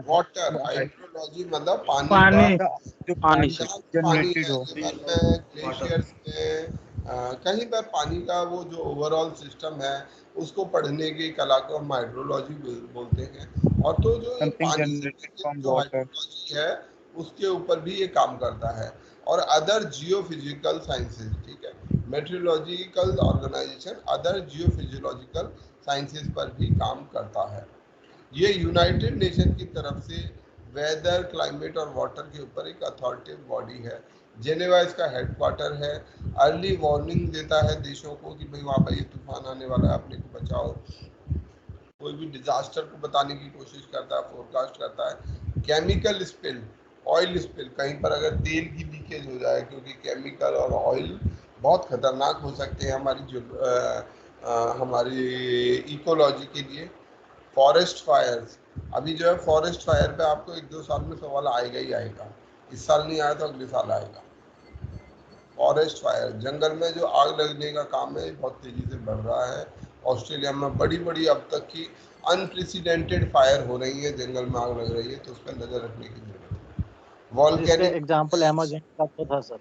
Water, hydrology मतलब पानी पानी का जो पानी जनरेटेड हो, ग्लेशियर्स में कहीं पर पानी का वो जो ओवरऑल सिस्टम है उसको पढ़ने की कला को हम हाइड्रोलॉजी बोलते हैं। और तो जो ये समथिंग पानी जनरेटेड फ्रॉम जो वाटर। हाइड्रोलॉजी है उसके ऊपर भी ये काम करता है और अदर जियोफिजिकल साइंसेस, ठीक है, मेट्रोलॉजिकल ऑर्गेनाइजेशन अदर जियोफिजियोलॉजिकल साइंसेस पर भी काम करता है। ये यूनाइटेड नेशन की तरफ से वेदर, क्लाइमेट और वाटर के ऊपर एक अथॉरिटेटिव बॉडी है। जेनेवा इसका हेडक्वार्टर है। अर्ली वार्निंग देता है देशों को कि भाई वहाँ पर ये तूफान आने वाला है, अपने को बचाओ। कोई भी डिजास्टर को बताने की कोशिश करता है, फोरकास्ट करता है। केमिकल स्पिल, ऑयल स्पिल, कहीं पर अगर तेल की लीकेज हो जाए, क्योंकि केमिकल और ऑयल बहुत खतरनाक हो सकते हैं हमारी इकोलॉजी के लिए। फॉरेस्ट फायर्स, अभी जो है फॉरेस्ट फायर पे आपको 1-2 साल में सवाल आएगा ही आएगा। इस साल नहीं आया तो अगले साल आएगा। फॉरेस्ट फायर, जंगल में जो आग लगने का काम है बहुत तेजी से बढ़ रहा है। ऑस्ट्रेलिया में बड़ी बड़ी अब तक की अनप्रेसिडेंटेड फायर हो रही है, जंगल में आग लग रही है, तो उस पर नजर रखने की जरूरत है। वॉल्केनिक एग्जांपल अमेज़न का तो था सर।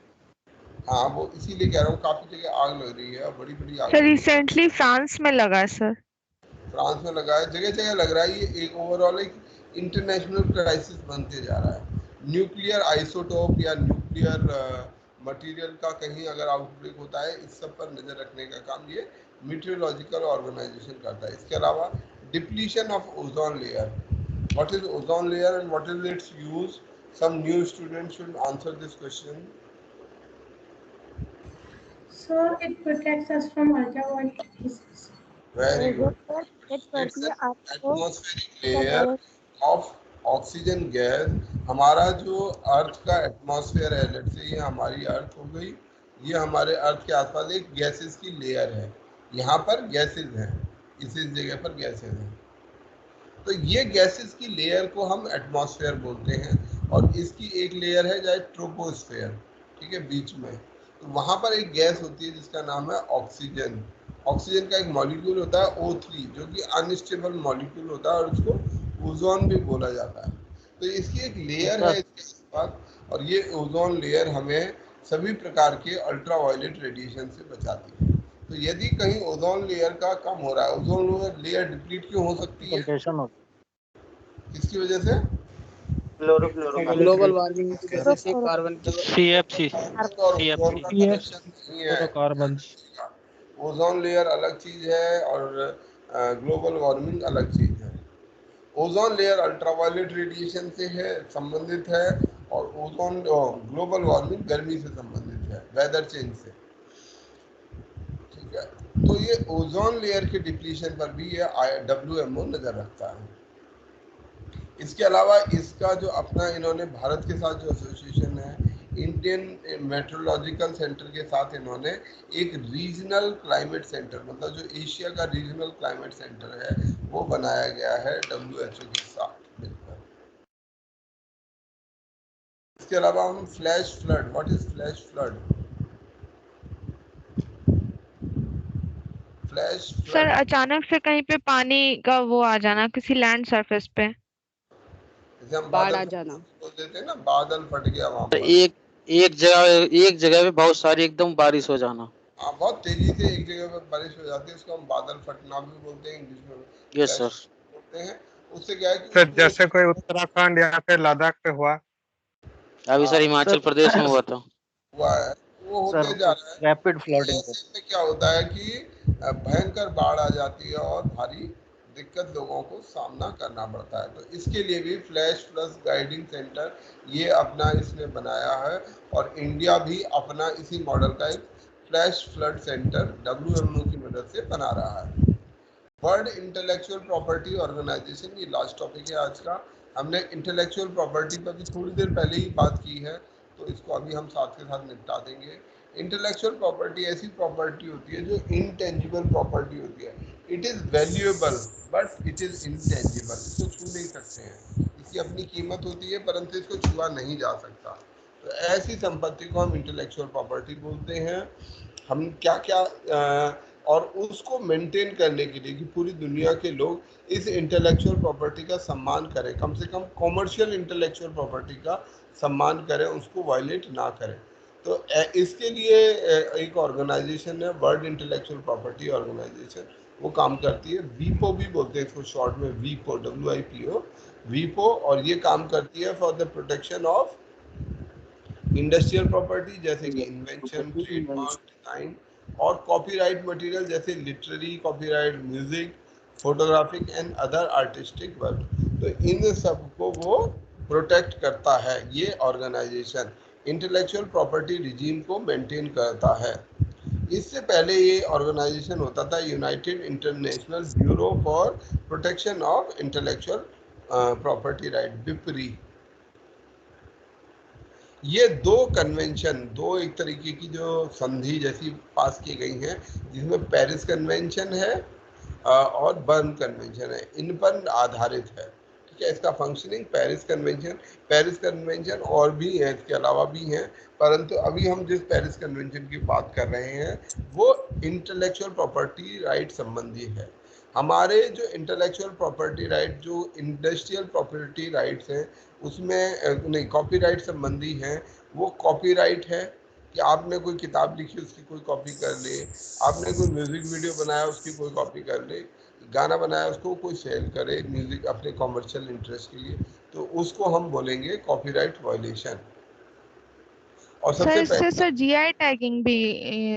हाँ, वो इसीलिए कह रहा हूँ काफी जगह आग लग रही है, बड़ी बड़ी आग सर लग रही है। रिसेंटली फ्रांस में लगा सर। फ्रांस में लगा है, जगह जगह लग रहा है। ये एक ओवरऑल एक इंटरनेशनल क्राइसिस बनते जा रहा है। न्यूक्लियर आइसोटोप या न्यूक्लियर मटेरियल का कहीं अगर आउटब्रेक होता है, इस सब पर नजर रखने का काम ये मीटियोलॉजिकल ऑर्गेनाइजेशन करता है। इसके अलावा depletion of ozone layer, what is ozone layer and what is its use? Some new student should answer this question. So it protects us from ultraviolet rayses. Very good. It It's करती है an आपको atmospheric layer of oxygen gas, हमारा जो अर्थ का atmosphere है, let's say ये हमारी अर्थ हो गई, ये हमारे अर्थ के आसपास एक गैसेस की लेयर है, यहाँ पर गैसेस हैं, इस जगह पर गैसेस हैं। तो ये गैसेस की लेयर को हम एटमॉस्फेयर बोलते हैं, और इसकी एक लेयर है जाए ट्रोपोस्फेयर, ठीक है, बीच में। तो वहाँ पर एक गैस होती है जिसका नाम है ऑक्सीजन। ऑक्सीजन का एक मॉलिक्यूल होता है O3, जो कि अनस्टेबल मॉलिक्यूल होता है, और उसको ओजोन भी बोला जाता है। तो इसकी एक लेयर है इसके आसपास, और ये ओजोन लेयर हमें सभी प्रकार के अल्ट्रावायलेट रेडिएशन से बचाती है। तो यदि कहीं ओजोन लेयर का कम हो रहा है, ओजोन लेयर डिप्लीट क्यों हो सकती है, किसकी वजह से? ग्लोबल वार्मिंग की वजह से कार्बन की कार्बन। ओजोन लेयर अलग चीज है और ग्लोबल वार्मिंग अलग चीज है। ओजोन लेयर अल्ट्रावायलेट रेडिएशन से है संबंधित है, और ओजोन ग्लोबल वार्मिंग गर्मी से संबंधित है, वेदर चेंज से, ठीक है। तो ये ओजोन लेयर के डिप्लीशन पर भी ये WMO नजर रखता है। इसके अलावा इसका जो अपना इन्होंने भारत के साथ जो एसोसिएशन है, इंडियन मेट्रोलॉजिकल सेंटर के साथ इन्होंने एक रीजनल क्लाइमेट सेंटर, मतलब जो एशिया का रीजनल क्लाइमेट सेंटर है, वो बनाया गया है WHO के साथ मिलकर। इसके अलावा हम flash flood, what is flash flood? Flash flood sir अचानक से कहीं पे पानी का वो आ जाना किसी लैंड सरफेस पे, जैसे हम बाढ़ आ बादल जाना। बोल देते हैं ना, बादल फट गया वहां पर, एक जगह पे बहुत सारी एकदम बारिश हो जाना। बहुत तेजी से एक जगह पर बारिश हो जाती है, उसको हम बादल फटना भी बोलते हैं, इंग्लिश में यस सर। बोलते हैं। उससे क्या है कि सर जैसे कोई उत्तराखंड या फिर लद्दाख पे हुआ, अभी सर हिमाचल प्रदेश में हुआ था, हुआ है, वो होते जा रहा है। Rapid flooding. इससे क्या होता है कि भयंकर बाढ़ आ जाती है और भारी दिक्कत लोगों को सामना करना पड़ता है। तो इसके लिए भी फ्लैश प्लस गाइडिंग सेंटर ये अपना इसने बनाया है, और इंडिया भी अपना इसी मॉडल का एक फ्लैश फ्लड सेंटर WMO की मदद से बना रहा है। वर्ल्ड इंटेलेक्चुअल प्रॉपर्टी ऑर्गेनाइजेशन, ये लास्ट टॉपिक है आज का। हमने इंटेलेक्चुअल प्रॉपर्टी पर भी थोड़ी देर पहले ही बात की है, तो इसको अभी हम साथ के साथ निपटा देंगे। इंटेलेक्चुअल प्रॉपर्टी ऐसी प्रॉपर्टी होती है जो इनटेंजिबल प्रॉपर्टी होती है। It is valuable but it is intangible, इसको छू नहीं सकते हैं, इसकी अपनी कीमत होती है परंतु इसको छुआ नहीं जा सकता। तो ऐसी संपत्ति को हम इंटेलेक्चुअल प्रॉपर्टी बोलते हैं। हम क्या क्या और उसको मेंटेन करने के लिए कि पूरी दुनिया के लोग इस इंटेलेक्चुअल प्रॉपर्टी का सम्मान करें, कम से कम कॉमर्शियल इंटेलेक्चुअल प्रॉपर्टी का सम्मान करें, उसको वायलेट ना करें। तो इसके लिए एक ऑर्गेनाइजेशन है, वर्ल्ड इंटेलेक्चुअल प्रॉपर्टी ऑर्गेनाइजेशन, वो काम करती है। वीपो भी बोलते हैं इसको शॉर्ट में, वीपो, WIPO, वीपो। और ये काम करती है for the protection of industrial property, जैसे कि इन्वेंशन, ट्रेडमार्क, डिजाइन, और कॉपीराइट मटेरियल जैसे literary copyright, music, photographic and other artistic work. तो इन सब को वो प्रोटेक्ट करता है। ये ऑर्गेनाइजेशन इंटेलेक्चुअल प्रॉपर्टी रिजीम को मेंटेन करता है। इससे पहले ये ऑर्गेनाइजेशन होता था United International Bureau for protection of intellectual property right, BIRPI. ये दो कन्वेंशन, दो एक तरीके की जो संधि जैसी पास की गई हैं, जिसमें पेरिस कन्वेंशन है और बर्न कन्वेंशन है, इन पर आधारित है। ठीक है, इसका फंक्शनिंग पेरिस कन्वेंशन और भी है, इसके अलावा भी हैं, परंतु अभी हम जिस पेरिस कन्वेंशन की बात कर रहे हैं वो इंटेलेक्चुअल प्रॉपर्टी राइट संबंधी है। हमारे जो इंटेलेक्चुअल प्रॉपर्टी राइट, जो इंडस्ट्रियल प्रॉपर्टी राइट्स हैं, उसमें नहीं, कॉपीराइट संबंधी हैं। वो कॉपीराइट है कि आपने कोई किताब लिखी उसकी कोई कॉपी कर ले, आपने कोई म्यूजिक वीडियो बनाया उसकी कोई कॉपी कर ले, गाना बनाया उसको कोई सेल करे म्यूजिक अपने कॉमर्शियल इंटरेस्ट के लिए, तो उसको हम बोलेंगे कॉपीराइट वायलेशन। और सर इससे सर GI टैगिंग भी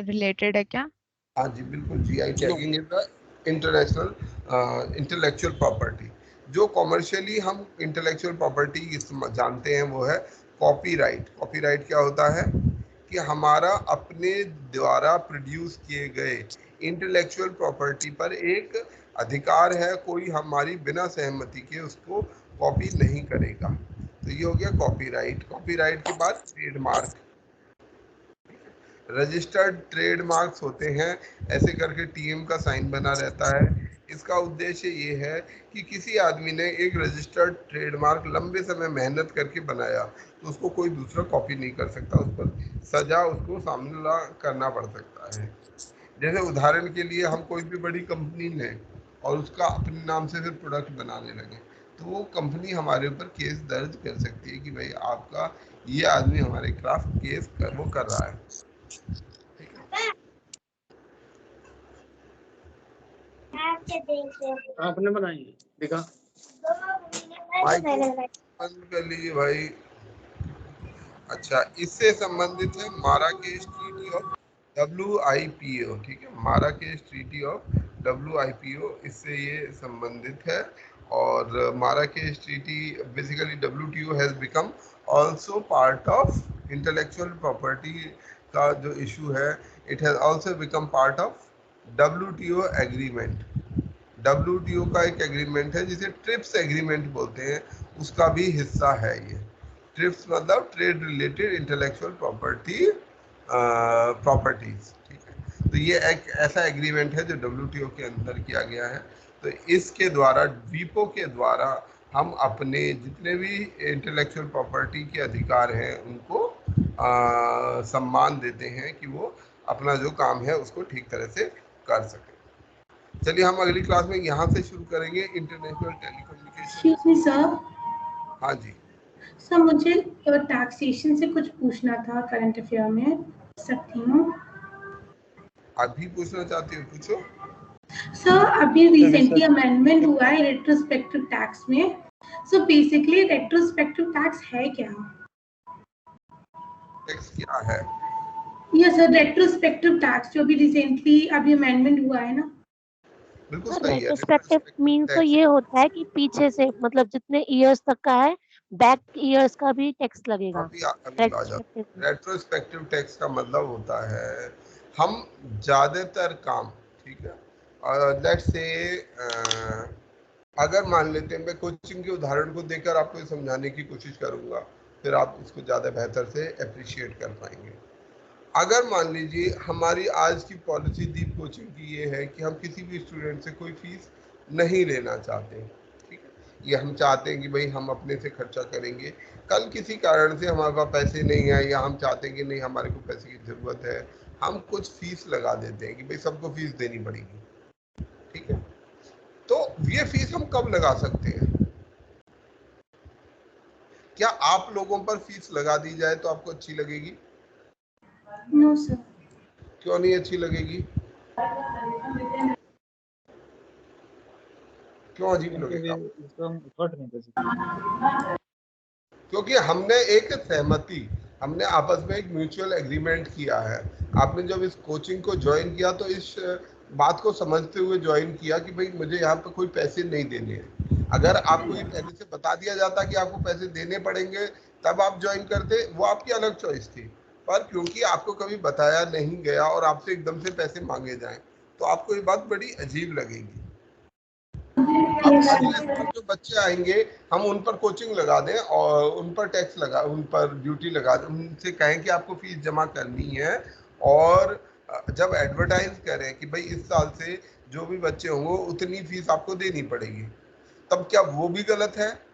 रिलेटेड है क्या? हाँ जी बिल्कुल, GI tagging is the international intellectual property. जो कॉमर्शियली हम इंटेलेक्चुअल प्रॉपर्टी जानते हैं वो है कॉपीराइट। कॉपीराइट क्या होता है कि हमारा अपने द्वारा प्रोड्यूस किए गए इंटेलेक्चुअल प्रॉपर्टी पर एक अधिकार है, कोई हमारी बिना सहमति के उसको कॉपी नहीं करेगा। तो ये हो गया कॉपीराइट। कॉपीराइट के बाद ट्रेडमार्क। रजिस्टर्ड ट्रेडमार्क्स होते हैं, ऐसे करके टीएम का साइन बना रहता है। इसका उद्देश्य ये है कि किसी आदमी ने एक रजिस्टर्ड ट्रेडमार्क लंबे समय मेहनत करके बनाया तो उसको कोई दूसरा कॉपी नहीं कर सकता, उस पर सजा उसको सामना करना पड़ सकता है। जैसे उदाहरण के लिए हम कोई भी बड़ी कंपनी लें और उसका अपने नाम से फिर प्रोडक्ट बनाने लगे तो वो कंपनी हमारे ऊपर केस दर्ज कर सकती है कि भाई आपका ये आदमी हमारे खिलाफ केस वो कर रहा है। आपने बनाई है, दिखा। बंद कर लीजिए भाई। अच्छा, इससे संबंधित है माराकेश ट्रीटी ऑफ WIPO, ठीक है, माराकेश ट्रीटी ऑफ WIPO, इससे ये संबंधित है। और Marrakesh treaty basically WTO has become also part of intellectual property का जो इशू है, it has also become part of WTO agreement. WTO का एक एग्रीमेंट है जिसे ट्रिप्स एग्रीमेंट बोलते हैं, उसका भी हिस्सा है ये। ट्रिप्स मतलब ट्रेड रिलेटेड इंटेलेक्चुअल प्रॉपर्टीज, ठीक है। तो ये एक ऐसा एग्रीमेंट है जो WTO के अंदर किया गया है। तो इसके द्वारा, WIPO के द्वारा, हम अपने जितने भी इंटेलेक्चुअल प्रॉपर्टी के अधिकार हैं उनको सम्मान देते हैं कि वो अपना जो काम है उसको ठीक तरह से कर सके। चलिए हम अगली क्लास में यहाँ से शुरू करेंगे, इंटरनेशनल टेलीकम्युनिकेशन। सर, हाँ जी सर मुझे टैक्सेशन से कुछ पूछना था, करंट अफेयर में सकती हूँ? अभी पूछना चाहती हो, पूछो। सर अभी रिसेंटली अमेंडमेंट हुआ है रेट्रोस्पेक्टिव टैक्स में। सो बेसिकली रेट्रोस्पेक्टिव टैक्स है क्या? टैक्स क्या है? यस सर, रेट्रोस्पेक्टिव टैक्स जो भी रिसेंटली अभी अमेंडमेंट हुआ है ना। बिल्कुल सही है। रेट्रोस्पेक्टिव मीन तो ये होता है कि पीछे से, मतलब जितने इयर्स तक का है, बैक इयर्स का भी टैक्स लगेगा। रेट्रोस्पेक्टिव टैक्स का मतलब होता है हम ज्यादातर काम, ठीक है, लेट्स से अगर मान लेते हैं, मैं कोचिंग के उदाहरण को देकर आपको समझाने की कोशिश करूंगा, फिर आप इसको ज्यादा बेहतर से अप्रिशिएट कर पाएंगे। अगर मान लीजिए हमारी आज की पॉलिसी दीप कोचिंग की ये है कि हम किसी भी स्टूडेंट से कोई फीस नहीं लेना चाहते, ठीक है, ये हम चाहते हैं कि भाई हम अपने से खर्चा करेंगे। कल किसी कारण से हमारे पास पैसे नहीं है या हम चाहते हैं कि नहीं हमारे को पैसे की ज़रूरत है, हम कुछ फीस लगा देते हैं कि भाई सबको फीस देनी पड़ेगी, ठीक है। तो ये फीस हम कब लगा सकते हैं? क्या आप लोगों पर फीस लगा दी जाए तो आपको अच्छी लगेगी? No sir. क्यों नहीं अच्छी लगेगी? क्यों अजीब लगेगा? क्योंकि हमने एक सहमति, हमने आपस में एक म्यूचुअल एग्रीमेंट किया है। आपने जब इस कोचिंग को ज्वाइन किया तो इस बात को समझते हुए ज्वाइन किया कि भाई मुझे यहाँ पे कोई पैसे नहीं देने हैं। अगर आपको ये पहले से बता दिया जाता कि आपको पैसे देने पड़ेंगे तब आप ज्वाइन करते, वो आपकी अलग चॉइस थी। पर क्योंकि आपको कभी बताया नहीं गया और आपसे एकदम से पैसे मांगे जाएं तो आपको ये बात बड़ी अजीब लगेगी। जो बच्चे आएंगे हम उन पर कोचिंग लगा दें और उन पर टैक्स लगा, उन पर ड्यूटी लगा दें, उनसे कहें कि आपको फीस जमा करनी है और जब एडवर्टाइज करें कि भाई इस साल से जो भी बच्चे होंगे उतनी फीस आपको देनी पड़ेगी, तब क्या वो भी गलत है?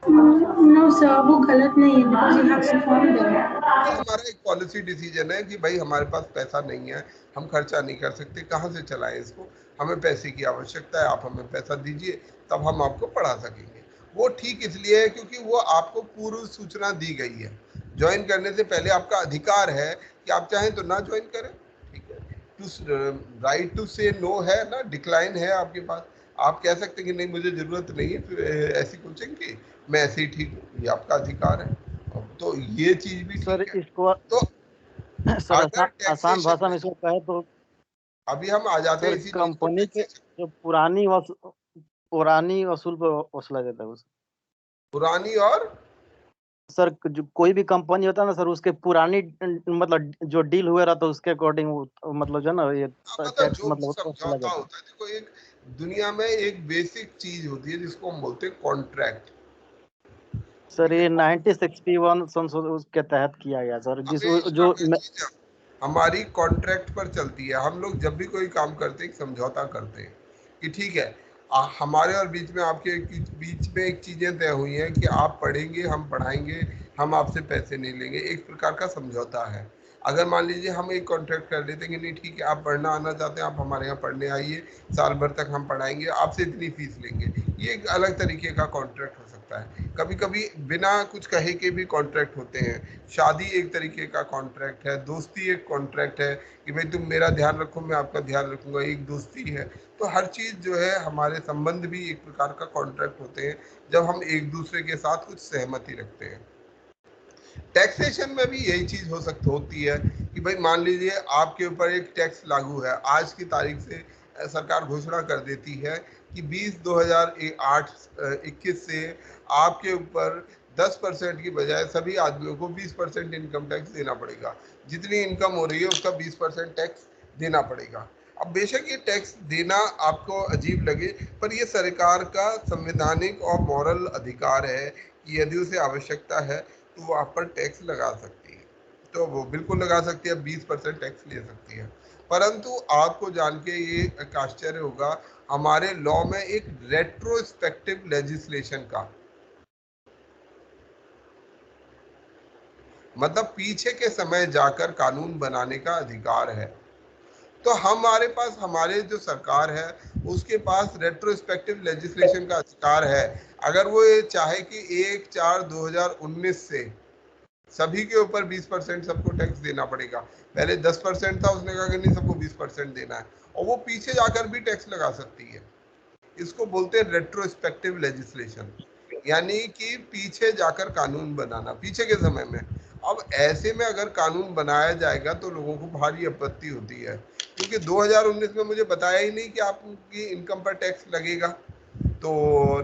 नो सर, वो गलत नहीं है, because you have informed them. हमारा एक पॉलिसी डिसीजन है कि भाई हमारे पास पैसा नहीं है, हम खर्चा नहीं कर सकते, कहाँ से चलाएं इसको, हमें पैसे की आवश्यकता है, आप हमें पैसा दीजिए तब हम आपको पढ़ा सकेंगे। वो ठीक इसलिए है क्योंकि वो आपको पूर्व सूचना दी गई है। ज्वाइन करने से पहले आपका अधिकार है कि आप चाहें तो ना ज्वाइन करें, ठीक है। राइट टू से नो है ना, डिक्लाइन है आपके पास। आप कह सकते हैं कि नहीं मुझे जरूरत नहीं है ऐसी कोचिंग की, मैं ऐसे ही ठीक हूँ, ये आपका अधिकार है। तो ये चीज भी सर ठीक है। इसको तो सर आसान भाषा में इसको कहे तो अभी हम आ जाते हैं इसी कंपनी के जो पुरानी वसूल पे वसूला जाता है, पुरानी और सर जो कोई भी कंपनी होता है ना सर, उसके पुरानी मतलब जो डील हुआ रहता है उसके अकॉर्डिंग मतलब जो है ना ये टैक्स मतलब समझौता होता है। देखो एक दुनिया में एक बेसिक चीज होती है जिसको हम बोलते हैं कॉन्ट्रैक्ट। सर ये 1961 संशोधन के तहत किया गया सर, जिस जो हमारी कॉन्ट्रैक्ट पर चलती है। हम लोग जब भी कोई काम करते हैं समझौता करते हैं कि ठीक है हमारे और बीच में आपके बीच में एक चीजें तय हुई हैं कि आप पढ़ेंगे, हम पढ़ाएंगे, हम आपसे पैसे नहीं लेंगे, एक प्रकार का समझौता है। अगर मान लीजिए हम एक कॉन्ट्रैक्ट कर लेते हैं कि नहीं ठीक है आप पढ़ना आना चाहते हैं, आप हमारे यहाँ पढ़ने आइए, साल भर तक हम पढ़ाएंगे, आपसे इतनी फीस लेंगे, ये एक अलग तरीके का कॉन्ट्रैक्ट हो सकता है। कभी कभी बिना कुछ कहे के भी कॉन्ट्रैक्ट होते हैं। शादी एक तरीके का कॉन्ट्रैक्ट है, दोस्ती एक कॉन्ट्रैक्ट है कि भाई तुम मेरा ध्यान रखो मैं आपका ध्यान रखूंगा, एक दोस्ती है। तो हर चीज जो है हमारे संबंध भी एक प्रकार का कॉन्ट्रैक्ट होते हैं जब हम एक दूसरे के साथ कुछ सहमति रखते हैं। टैक्सेशन में भी यही चीज होती है कि भाई मान लीजिए आपके ऊपर एक टैक्स लागू है, आज की तारीख से सरकार घोषणा कर देती है कि 20/8/21 से आपके ऊपर 10% की बजाय सभी आदमियों को 20% इनकम टैक्स देना पड़ेगा। जितनी इनकम हो रही है उसका 20% टैक्स देना पड़ेगा। अब बेशक ये टैक्स देना आपको अजीब लगे, पर ये सरकार का संवैधानिक और मॉरल अधिकार है कि यदि उसे आवश्यकता है तो वो आप पर टैक्स लगा सकती है, तो वो बिल्कुल लगा सकती है, 20% टैक्स ले सकती है। परंतु आपको जान के ये आश्चर्य होगा, हमारे लॉ में एक रेट्रोस्पेक्टिव लेजिस्लेशन का मतलब पीछे के समय जाकर कानून बनाने का अधिकार है। तो हमारे पास, हमारे जो सरकार है उसके पास रेट्रोस्पेक्टिव लेजिस्लेशन का अधिकार है। अगर वो ये चाहे कि 1/4/2019 से सभी के ऊपर 20% सबको टैक्स देना पड़ेगा, पहले 10% था, उसने कहा कि नहीं सबको 20% देना है, और वो पीछे जाकर भी टैक्स लगा सकती है। इसको बोलते हैं रेट्रोस्पेक्टिव लेजिस्लेशन, यानी कि पीछे जाकर कानून बनाना, पीछे के समय में। अब ऐसे में अगर कानून बनाया जाएगा तो लोगों को भारी आपत्ति होती है, क्योंकि 2019 में मुझे बताया ही नहीं कि आपकी इनकम पर टैक्स लगेगा, तो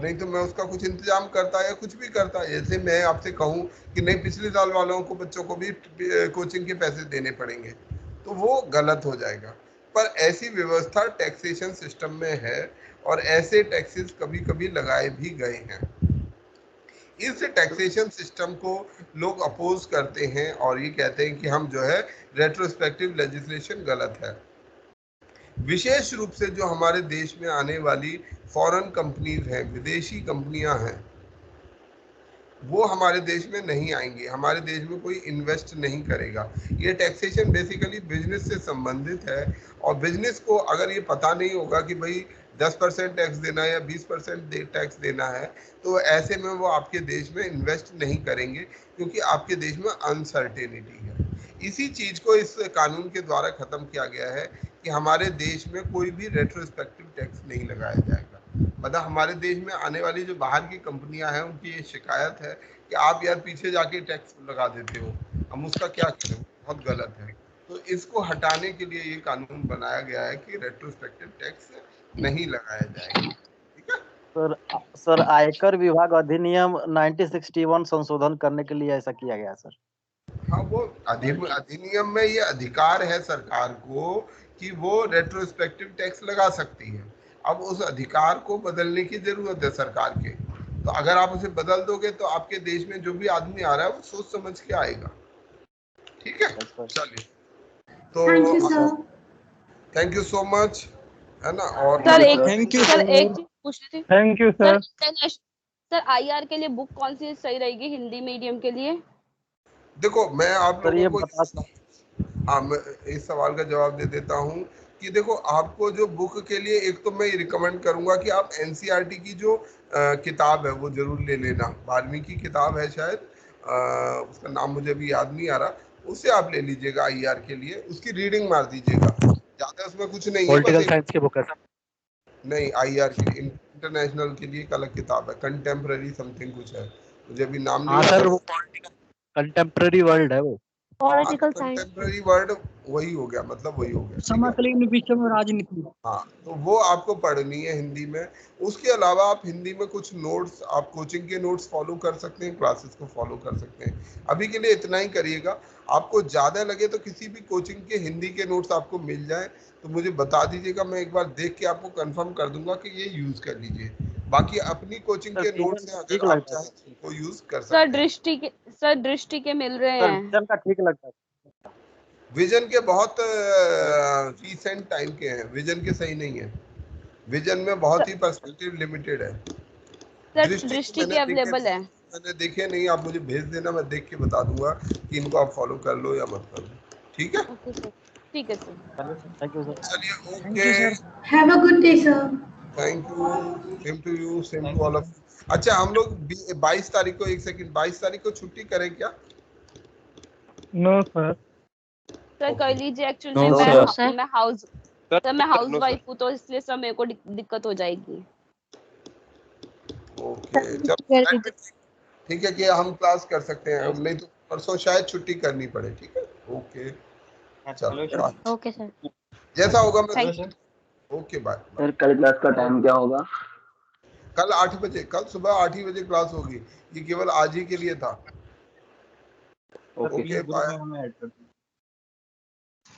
नहीं तो मैं उसका कुछ इंतजाम करता या कुछ भी करता। जैसे मैं आपसे कहूं कि नहीं पिछले साल वालों को बच्चों को भी कोचिंग के पैसे देने पड़ेंगे, तो वो गलत हो जाएगा। पर ऐसी व्यवस्था टैक्सेशन सिस्टम में है और ऐसे टैक्सेस कभी कभी लगाए भी गए हैं। इस टैक्सेशन सिस्टम को लोग अपोज करते हैं और ये कहते हैं कि हम जो है रेट्रोस्पेक्टिव लेजिस्लेशन गलत है। विशेष रूप से जो हमारे देश में आने वाली फॉरेन कंपनीज हैं, विदेशी कंपनियां हैं, वो हमारे देश में नहीं आएंगे, हमारे देश में कोई इन्वेस्ट नहीं करेगा। ये टैक्सेशन बेसिकली बिजनेस से संबंधित है, और बिजनेस को अगर ये पता नहीं होगा कि भाई 10% टैक्स देना है या 20% टैक्स देना है, तो ऐसे में वो आपके देश में इन्वेस्ट नहीं करेंगे, क्योंकि आपके देश में अनसर्टेनिटी है। इसी चीज को इस कानून के द्वारा खत्म किया गया है कि हमारे देश में कोई भी रेट्रोस्पेक्टिव टैक्स नहीं लगाया जाएगा। मतलब हमारे देश में आने वाली जो बाहर की कंपनियां हैं उनकी ये शिकायत है कि आप यार पीछे जाके टैक्स लगा देते हो, हम उसका क्या करें, बहुत गलत है। तो इसको हटाने के लिए ये कानून बनाया गया है कि रेट्रोस्पेक्टिव टैक्स नहीं लगाया जाएगा। सर आयकर विभाग अधिनियम 1961 संशोधन करने के लिए ऐसा किया गया सर। हाँ, वो अधिनियम में ये अधिकार है सरकार को कि वो रेट्रोस्पेक्टिव टैक्स लगा सकती है। अब उस अधिकार को बदलने की जरूरत है सरकार के, तो अगर आप उसे बदल दोगे तो आपके देश में जो भी आदमी आ रहा है वो सोच समझ के आएगा। ठीक है, चलिए, तो थैंक यू सो मच, है ना। और सर एक थैंक यू सर एक चीज पूछनी थी। Thank you sir. Sir IR के लिए बुक कौन सी सही रहेगी हिंदी मीडियम के लिए? देखो मैं आप लोगों को मैं इस सवाल का जवाब दे देता हूँ कि देखो आपको जो बुक के लिए, एक तो मैं रिकमेंड करूंगा कि आप NCERT की जो किताब है वो जरूर ले लेना। 12वीं की किताब है शायद, उसका नाम मुझे अभी याद नहीं आ रहा, उसे आप ले लीजिएगा IR के लिए, उसकी रीडिंग मार दीजिएगा, ज्यादा उसमें कुछ नहीं है। पॉलिटिकल साइंस की बुक है नहीं, IR के इंटरनेशनल के लिए एक अलग किताब है, कंटेम्पररी समथिंग कुछ है, मुझे अभी नाम नहीं। सर वो कंटेम्पररी वर्ल्ड है वो। पॉलिटिकल साइंस कंटेम्प्रेरी वर्ड वही हो गया, मतलब वही हो गया। समकालीन विषय में राजनीति। हाँ, तो वो आपको पढ़नी है हिंदी में। उसके अलावा आप हिंदी में कुछ नोट्स, आप कोचिंग के नोट्स फॉलो कर सकते हैं, क्लासेस को फॉलो कर सकते हैं। अभी के लिए इतना ही करिएगा। आपको ज़्यादा लगे तो किसी भी कोचिंग के हिंदी के नोट्स आपको मिल जाए तो मुझे बता दीजिएगा, मैं एक बार देख के आपको कंफर्म कर दूंगा कि ये यूज़ कर लीजिए। बाकी अपनी कोचिंग के नोट्स हैं, अगर आप चाहें तो यूज़ कर सकते हैं। सर दृष्टि के मिल रहे हैं। विजन का ठीक लगता है। विजन के बहुत रीसेंट टाइम के हैं, विजन के सही नहीं है। विजन में बहुत ही पर्सपेक्टिव लिमिटेड है। दृष्टि के अवेलेबल है, मैंने देखे नहीं, आप मुझे भेज देना, मैं देख के बता दूंगा कि इनको आप फॉलो कर लो या मत कर लो। ठीक है? ठीक है सर। Thank you sir. चलिए, okay, have a good day sir. Thank you, same to you, same to all of you. अच्छा, हम लोग 22 तारीख को, 1 सेकंड, 22 तारीख को छुट्टी करें क्या? No sir. सर कर लीजिए, एक्चुअली मैं हाउस वाइफ हूँ तो इसलिए सर मेरे को दिक्कत हो जाएगी। ओके, चलो ठीक है कि हम क्लास कर सकते हैं, नहीं तो परसों शायद छुट्टी करनी पड़े। ठीक है, ओके, चलो, ओके सर, जैसा होगा मैं। Okay, bye. सर कल क्लास का टाइम क्या होगा? कल 8 बजे, कल सुबह 8 ही बजे क्लास होगी। ये केवल आज ही के लिए था। Okay, bye.